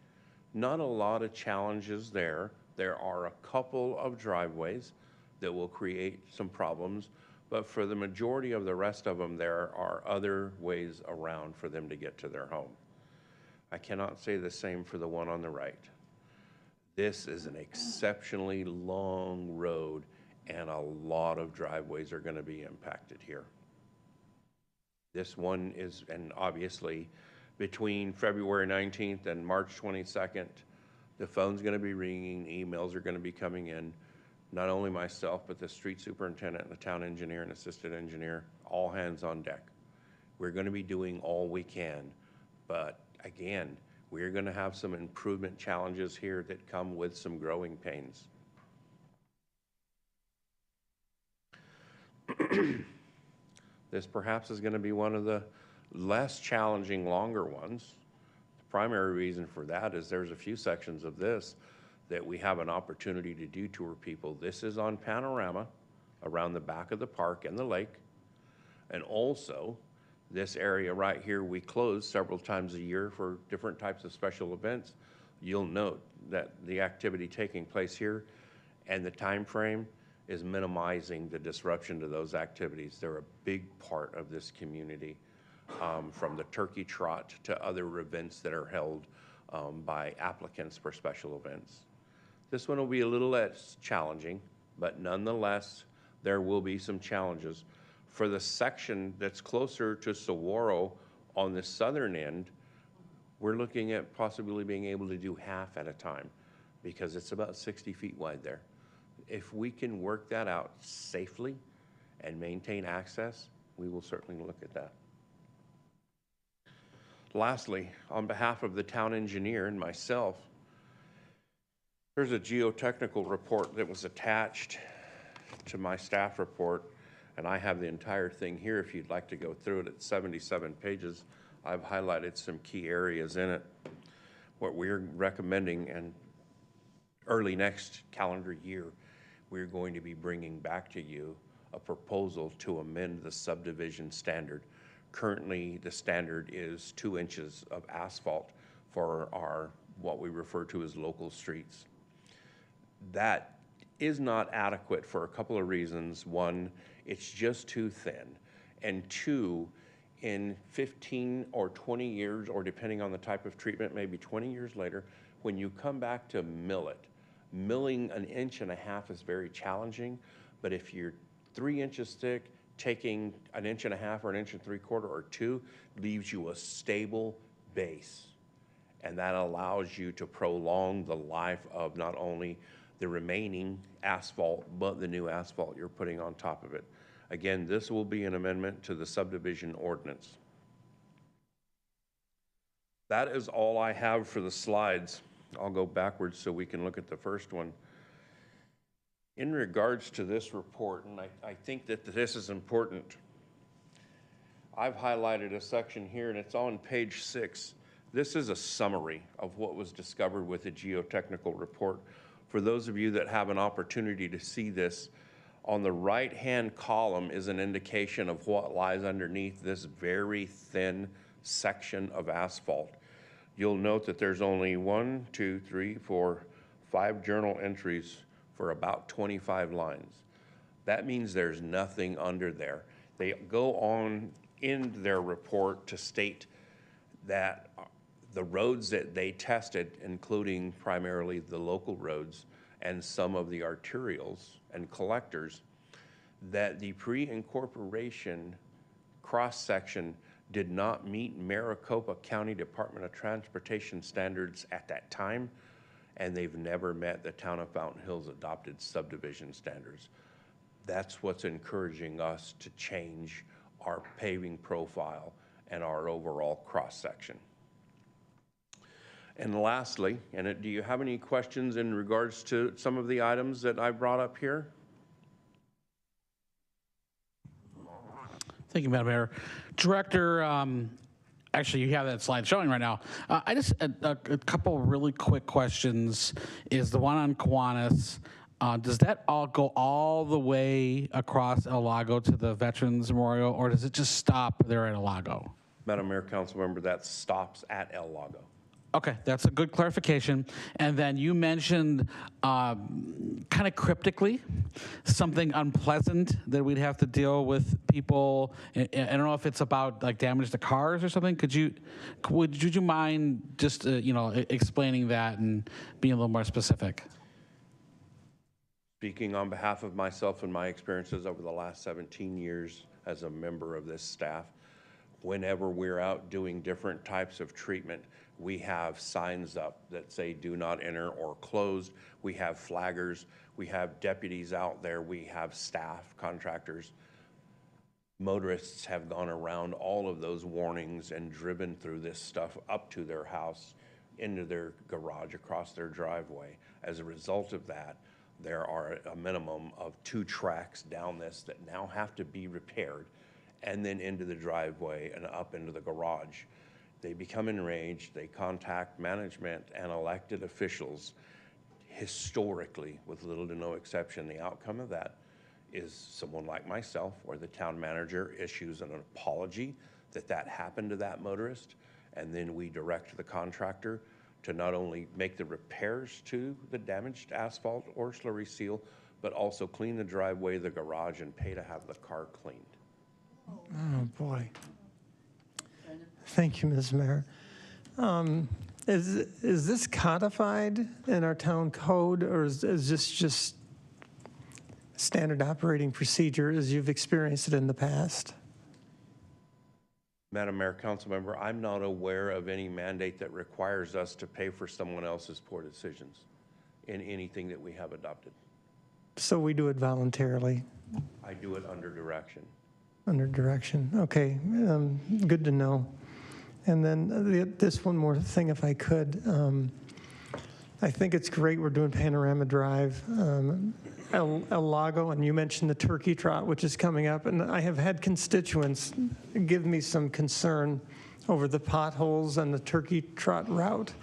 Not a lot of challenges there. There are a couple of driveways that will create some problems, but for the majority of the rest of them, there are other ways around for them to get to their home. I cannot say the same for the one on the right. This is an exceptionally long road, and a lot of driveways are going to be impacted here. This one is, and obviously between February 19th and March 22nd, the phone's going to be ringing, emails are going to be coming in. Not only myself, but the street superintendent and the town engineer and assistant engineer, all hands on deck. We're going to be doing all we can, but again, we're going to have some improvement challenges here that come with some growing pains. This perhaps is going to be one of the less challenging, longer ones. The primary reason for that is there's a few sections of this that we have an opportunity to do tour people. This is on panorama around the back of the park and the lake. And also, this area right here, we close several times a year for different types of special events. You'll note that the activity taking place here and the time frame is minimizing the disruption to those activities. They're a big part of this community, from the turkey trot to other events that are held by applicants for special events. This one will be a little less challenging, but nonetheless, there will be some challenges. For the section that's closer to Saguaro on the southern end, we're looking at possibly being able to do half at a time because it's about 60 feet wide there. If we can work that out safely and maintain access, we will certainly look at that. Lastly, on behalf of the town engineer and myself, there's a geotechnical report that was attached to my staff report, and I have the entire thing here if you'd like to go through it. It's 77 pages. I've highlighted some key areas in it. What we're recommending, and early next calendar year, we're going to be bringing back to you a proposal to amend the subdivision standard. Currently, the standard is 2 inches of asphalt for our, what we refer to as local streets. That is not adequate for a couple of reasons. One, it's just too thin. And two, in 15 or 20 years, or depending on the type of treatment, maybe 20 years later, when you come back to mill it, milling 1.5 inches is very challenging, but if you're 3 inches thick, taking 1.5 inches or 1.75 inches or 2 leaves you a stable base. And that allows you to prolong the life of not only the remaining asphalt, but the new asphalt you're putting on top of it. Again, this will be an amendment to the subdivision ordinance. That is all I have for the slides. I'll go backwards so we can look at the first one. In regards to this report, and I think that this is important, I've highlighted a section here, and it's on page 6. This is a summary of what was discovered with the geotechnical report. For those of you that have an opportunity to see this, on the right-hand column is an indication of what lies underneath this very thin section of asphalt. You'll note that there's only 1, 2, 3, 4, 5 journal entries for about 25 lines. That means there's nothing under there. They go on in their report to state that the roads that they tested, including primarily the local roads and some of the arterials and collectors, that the pre-incorporation cross-section did not meet Maricopa County Department of Transportation standards at that time, and they've never met the Town of Fountain Hills adopted subdivision standards. That's what's encouraging us to change our paving profile and our overall cross-section. And lastly, do you have any questions in regards to some of the items that I brought up here? Thank you, Madam Mayor. Director, actually, you have that slide showing right now. I just, a couple really quick questions is the one on Kiwanis. Does that all go all the way across El Lago to the Veterans Memorial, or does it just stop there at El Lago? Madam Mayor, Council Member, that stops at El Lago. Okay, that's a good clarification. And then you mentioned kind of cryptically something unpleasant that we'd have to deal with people. I don't know if it's about like damage to cars or something. Would you mind just explaining that and being a little more specific? Speaking on behalf of myself and my experiences over the last 17 years as a member of this staff, whenever we're out doing different types of treatment, we have signs up that say do not enter or closed. We have flaggers. We have deputies out there. We have staff, contractors. Motorists have gone around all of those warnings and driven through this stuff up to their house, into their garage, across their driveway. As a result of that, there are a minimum of 2 tracks down this that now have to be repaired, and then into the driveway and up into the garage. They become enraged, they contact management and elected officials. Historically, with little to no exception, the outcome of that is someone like myself or the town manager issues an apology that happened to that motorist, and then we direct the contractor to not only make the repairs to the damaged asphalt or slurry seal, but also clean the driveway, the garage, and pay to have the car cleaned. Oh, boy. Thank you, Ms. Mayor. Is this codified in our town code, or is this just standard operating procedure as you've experienced it in the past? Madam Mayor, council member, I'm not aware of any mandate that requires us to pay for someone else's poor decisions in anything that we have adopted. So we do it voluntarily? I do it under direction. Under direction, okay, good to know. And then this one more thing, if I could. I think it's great we're doing Panorama Drive. El Lago, and you mentioned the turkey trot, which is coming up, and I have had constituents give me some concern over the potholes and the turkey trot route.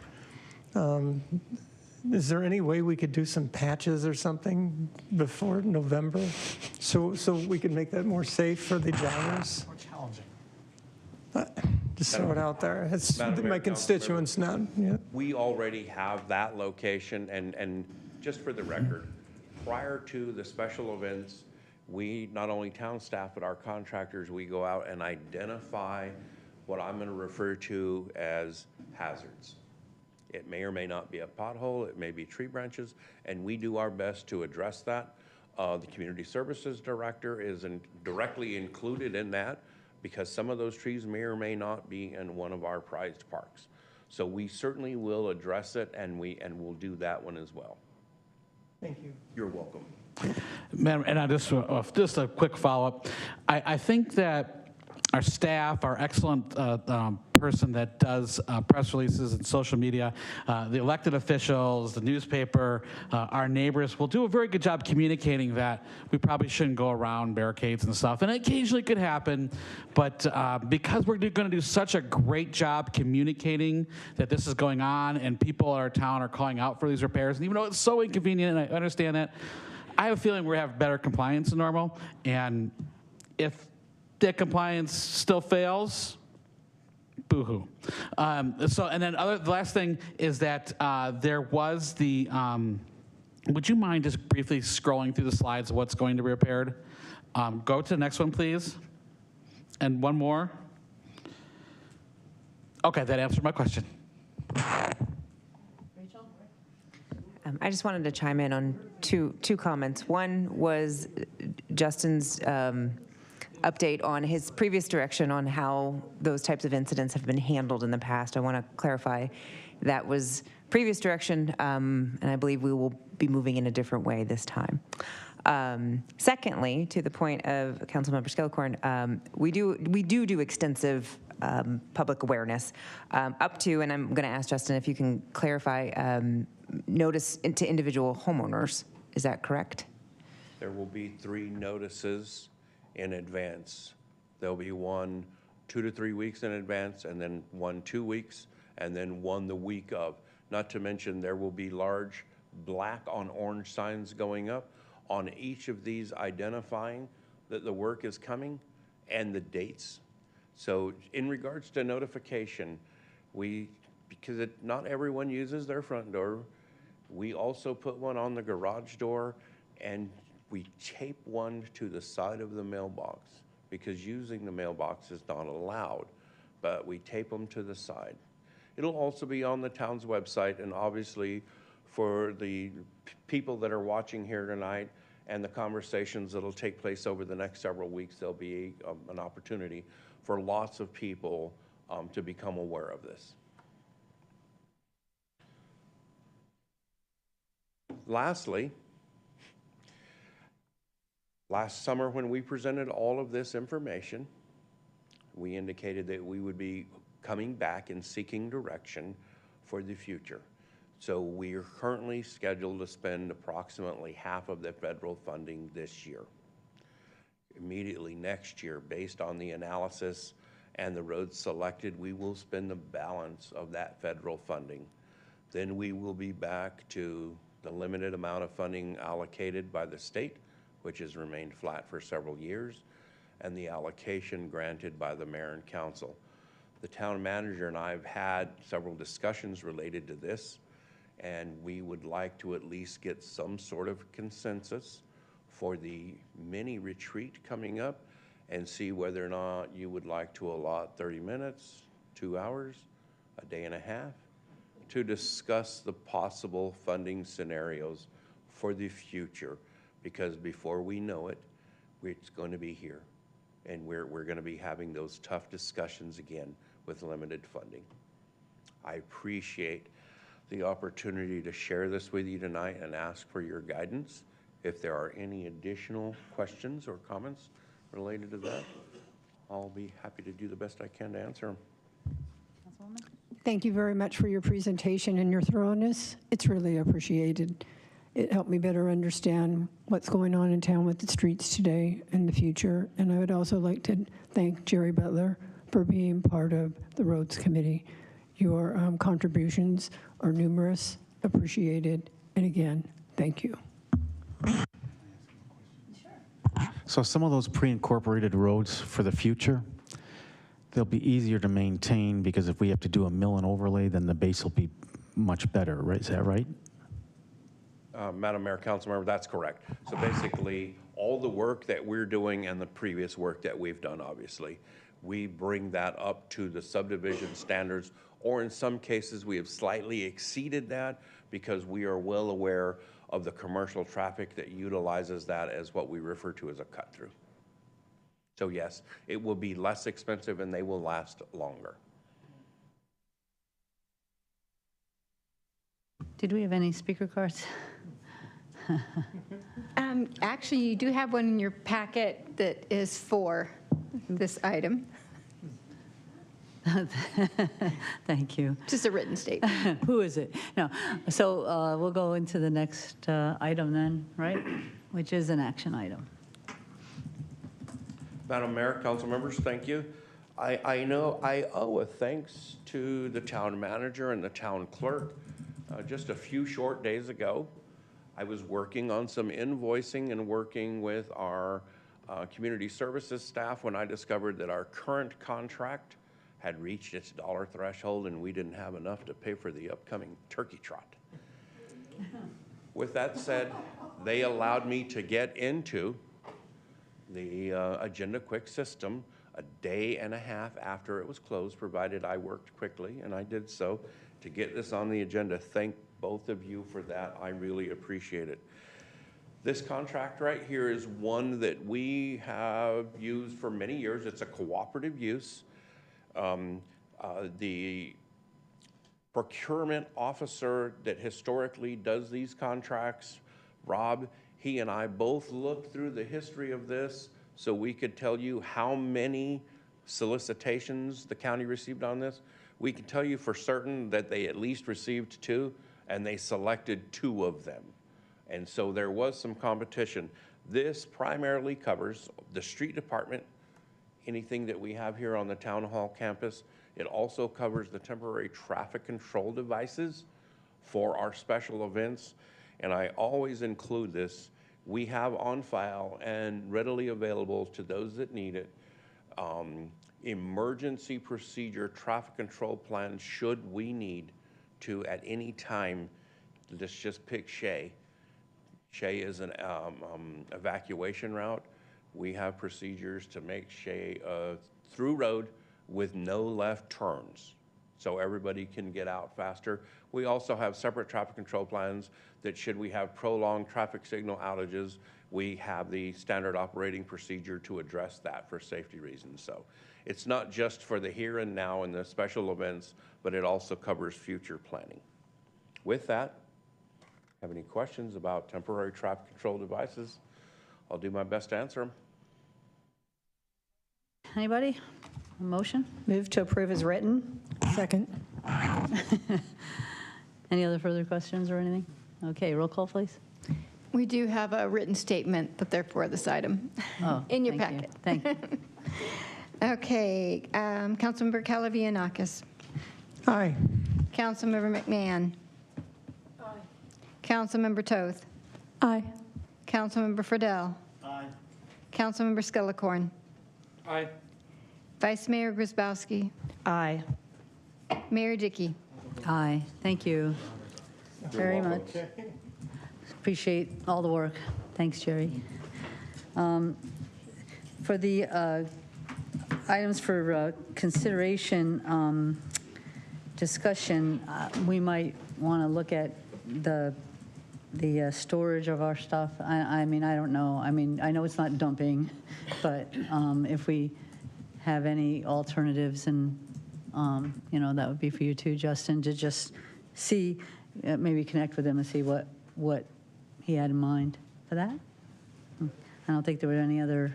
Is there any way we could do some patches or something before November so we could make that more safe for the joggers? More challenging. Just throw it out there. It's my constituents, not. Yeah. We already have that location, and just for the record, prior to the special events, we, not only town staff, but our contractors, we go out and identify what I'm going to refer to as hazards. It may or may not be a pothole, it may be tree branches, and we do our best to address that. The Community Services Director is directly included in that because some of those trees may or may not be in one of our prized parks. So we certainly will address it, and we'll do that one as well. Thank you. You're welcome. Madam, and I just a quick follow-up. I think that our staff, our excellent person that does press releases and social media, the elected officials, the newspaper, our neighbors will do a very good job communicating that we probably shouldn't go around barricades and stuff. And it occasionally could happen, but because we're going to do such a great job communicating that this is going on and people in our town are calling out for these repairs, and even though it's so inconvenient, and I understand that, I have a feeling we have better compliance than normal. And if that compliance still fails, boo-hoo. And then the last thing is that there was the, would you mind just briefly scrolling through the slides of what's going to be repaired? Go to the next one, please. And one more. Okay, that answered my question. I just wanted to chime in on two comments. One was Justin's update on his previous direction on how those types of incidents have been handled in the past. I want to clarify that was previous direction, and I believe we will be moving in a different way this time. Secondly, to the point of Councilmember Skillicorn, we do extensive public awareness up to, and I'm going to ask Justin if you can clarify, notice to individual homeowners. Is that correct? There will be 3 notices in advance. There'll be one 2 to 3 weeks in advance, and then one 2 weeks, and then one the week of. Not to mention there will be large black on orange signs going up on each of these identifying that the work is coming and the dates. So in regards to notification, we because not everyone uses their front door, we also put one on the garage door, and we tape one to the side of the mailbox because using the mailbox is not allowed, but we tape them to the side. It'll also be on the town's website, and obviously for the people that are watching here tonight and the conversations that'll take place over the next several weeks, there'll be an opportunity for lots of people to become aware of this. Lastly, last summer when we presented all of this information, we indicated that we would be coming back and seeking direction for the future. So we are currently scheduled to spend approximately half of the federal funding this year. Immediately next year, based on the analysis and the roads selected, we will spend the balance of that federal funding. Then we will be back to the limited amount of funding allocated by the state, which has remained flat for several years, and the allocation granted by the mayor and council. The town manager and I have had several discussions related to this, and we would like to at least get some sort of consensus for the mini retreat coming up and see whether or not you would like to allot 30 minutes, 2 hours, a day and a half to discuss the possible funding scenarios for the future, because before we know it, it's going to be here, and we're going to be having those tough discussions again with limited funding. I appreciate the opportunity to share this with you tonight and ask for your guidance. If there are any additional questions or comments related to that, I'll be happy to do the best I can to answer them. Thank you very much for your presentation and your thoroughness. It's really appreciated. It helped me better understand what's going on in town with the streets today and the future. And I would also like to thank Jerry Butler for being part of the Roads Committee. Your contributions are numerous, appreciated, and again, thank you. So some of those pre-incorporated roads for the future, they'll be easier to maintain because if we have to do a mill and overlay, then the base will be much better, right? Is that right? Madam Mayor, Councilmember, that's correct. So basically, all the work that we're doing and the previous work that we've done, obviously, we bring that up to the subdivision standards, or in some cases, we have slightly exceeded that because we are well aware of the commercial traffic that utilizes that as what we refer to as a cut-through. So yes, it will be less expensive and they will last longer. Did we have any speaker cards? Actually, you do have one in your packet that is for this item. Thank you. Just a written statement. Who is it? No. So we'll go into the next item then, right? Which is an action item. Madam Mayor, council members, thank you. I know I owe a thanks to the town manager and the town clerk. Just a few short days ago, I was working on some invoicing and working with our community services staff when I discovered that our current contract had reached its dollar threshold and we didn't have enough to pay for the upcoming turkey trot. With that said, they allowed me to get into the Agenda Quick system a day and a half after it was closed, provided I worked quickly, and I did so to get this on the agenda. Thank both of you for that. I really appreciate it. This contract right here is one that we have used for many years. It's a cooperative use. The procurement officer that historically does these contracts, Rob, he and I both looked through the history of this so we could tell you how many solicitations the county received on this. We can tell you for certain that they at least received 2, and they selected 2 of them. And so there was some competition. This primarily covers the street department, anything that we have here on the town hall campus. It also covers the temporary traffic control devices for our special events. And I always include this. We have on file and readily available to those that need it. emergency procedure traffic control plan should we need to at any time. Let's just pick Shea. Shea is an evacuation route. We have procedures to make Shea a through road with no left turns, so everybody can get out faster. We also have separate traffic control plans that should we have prolonged traffic signal outages, we have the standard operating procedure to address that for safety reasons. So it's not just for the here and now and the special events, but it also covers future planning. With that, have any questions about temporary traffic control devices? I'll do my best to answer them. Anybody? A motion? Move to approve as written. Second. Any other further questions or anything? Okay, roll call, please. We do have a written statement, but they're for this item Oh, in your thank you. packet. Thank you. Okay, Councilmember Calavianakis. Aye. Councilmember McMahon. Aye. Councilmember Toth. Aye. Councilmember Friedel. Aye. Councilmember Skillicorn. Aye. Vice Mayor Grisbowski. Aye. Mayor Dickey. Aye, thank you very much. Appreciate all the work. Thanks, Jerry. For the items for consideration, discussion, we might want to look at the storage of our stuff. I mean, I don't know. I mean, I know it's not dumping, but if we have any alternatives, and you know, that would be for you too, Justin, to just see, maybe connect with him and see what he had in mind for that. I don't think there were any other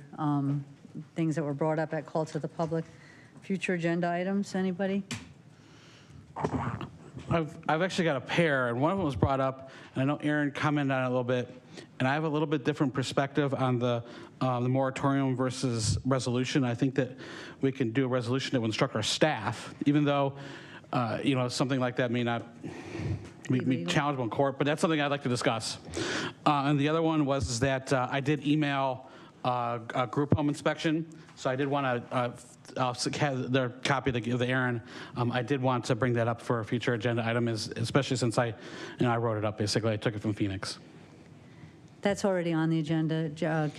things that were brought up at call to the public. Future agenda items, anybody? I've actually got a pair, and one of them was brought up, and I know Aaron commented on it a little bit, and I have a little bit different perspective on the moratorium versus resolution. I think that we can do a resolution that will instruct our staff, even though, you know, something like that may not be challengeable in court, but that's something I'd like to discuss. And the other one was that I did email a group home inspection, so I did want to have their copy of the Aaron. I did want to bring that up for a future agenda item, especially since I wrote it up. Basically, I took it from Phoenix. That's already on the agenda.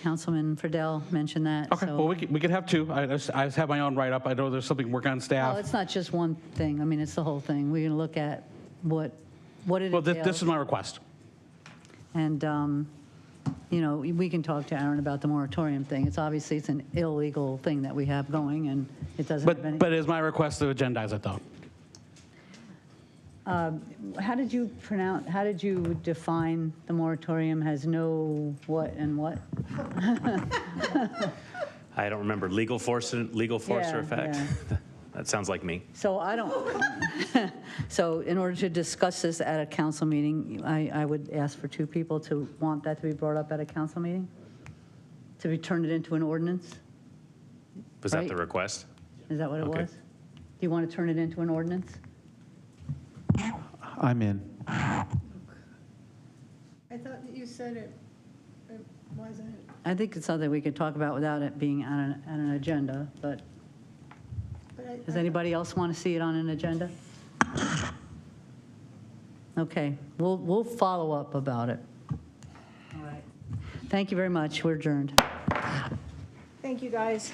Councilman Friedel mentioned that. Okay, so. well, we could have two. I just have my own write-up. I know there's something work on staff. Well, it's not just one thing. I mean, it's the whole thing. We're going to look at what it Well, entails. this is my request. And, you know, we can talk to Aaron about the moratorium thing. It's obviously, it's an illegal thing that we have going, and it doesn't have any. But it is my request to agendize it, though. How did you define the moratorium has no what and what? I don't remember. Legal force or effect? Yeah. That sounds like me. So I don't, so in order to discuss this at a council meeting, I would ask for two people to want that to be brought up at a council meeting? To be turned it into an ordinance? Was that the request? Is that what it Okay. was? Do you want to turn it into an ordinance? I'm in. I thought that you said it wasn't. I think it's something we could talk about without it being on an agenda, but does anybody else want to see it on an agenda? Okay, we'll follow up about it. All right. Thank you very much. We're adjourned. Thank you, guys.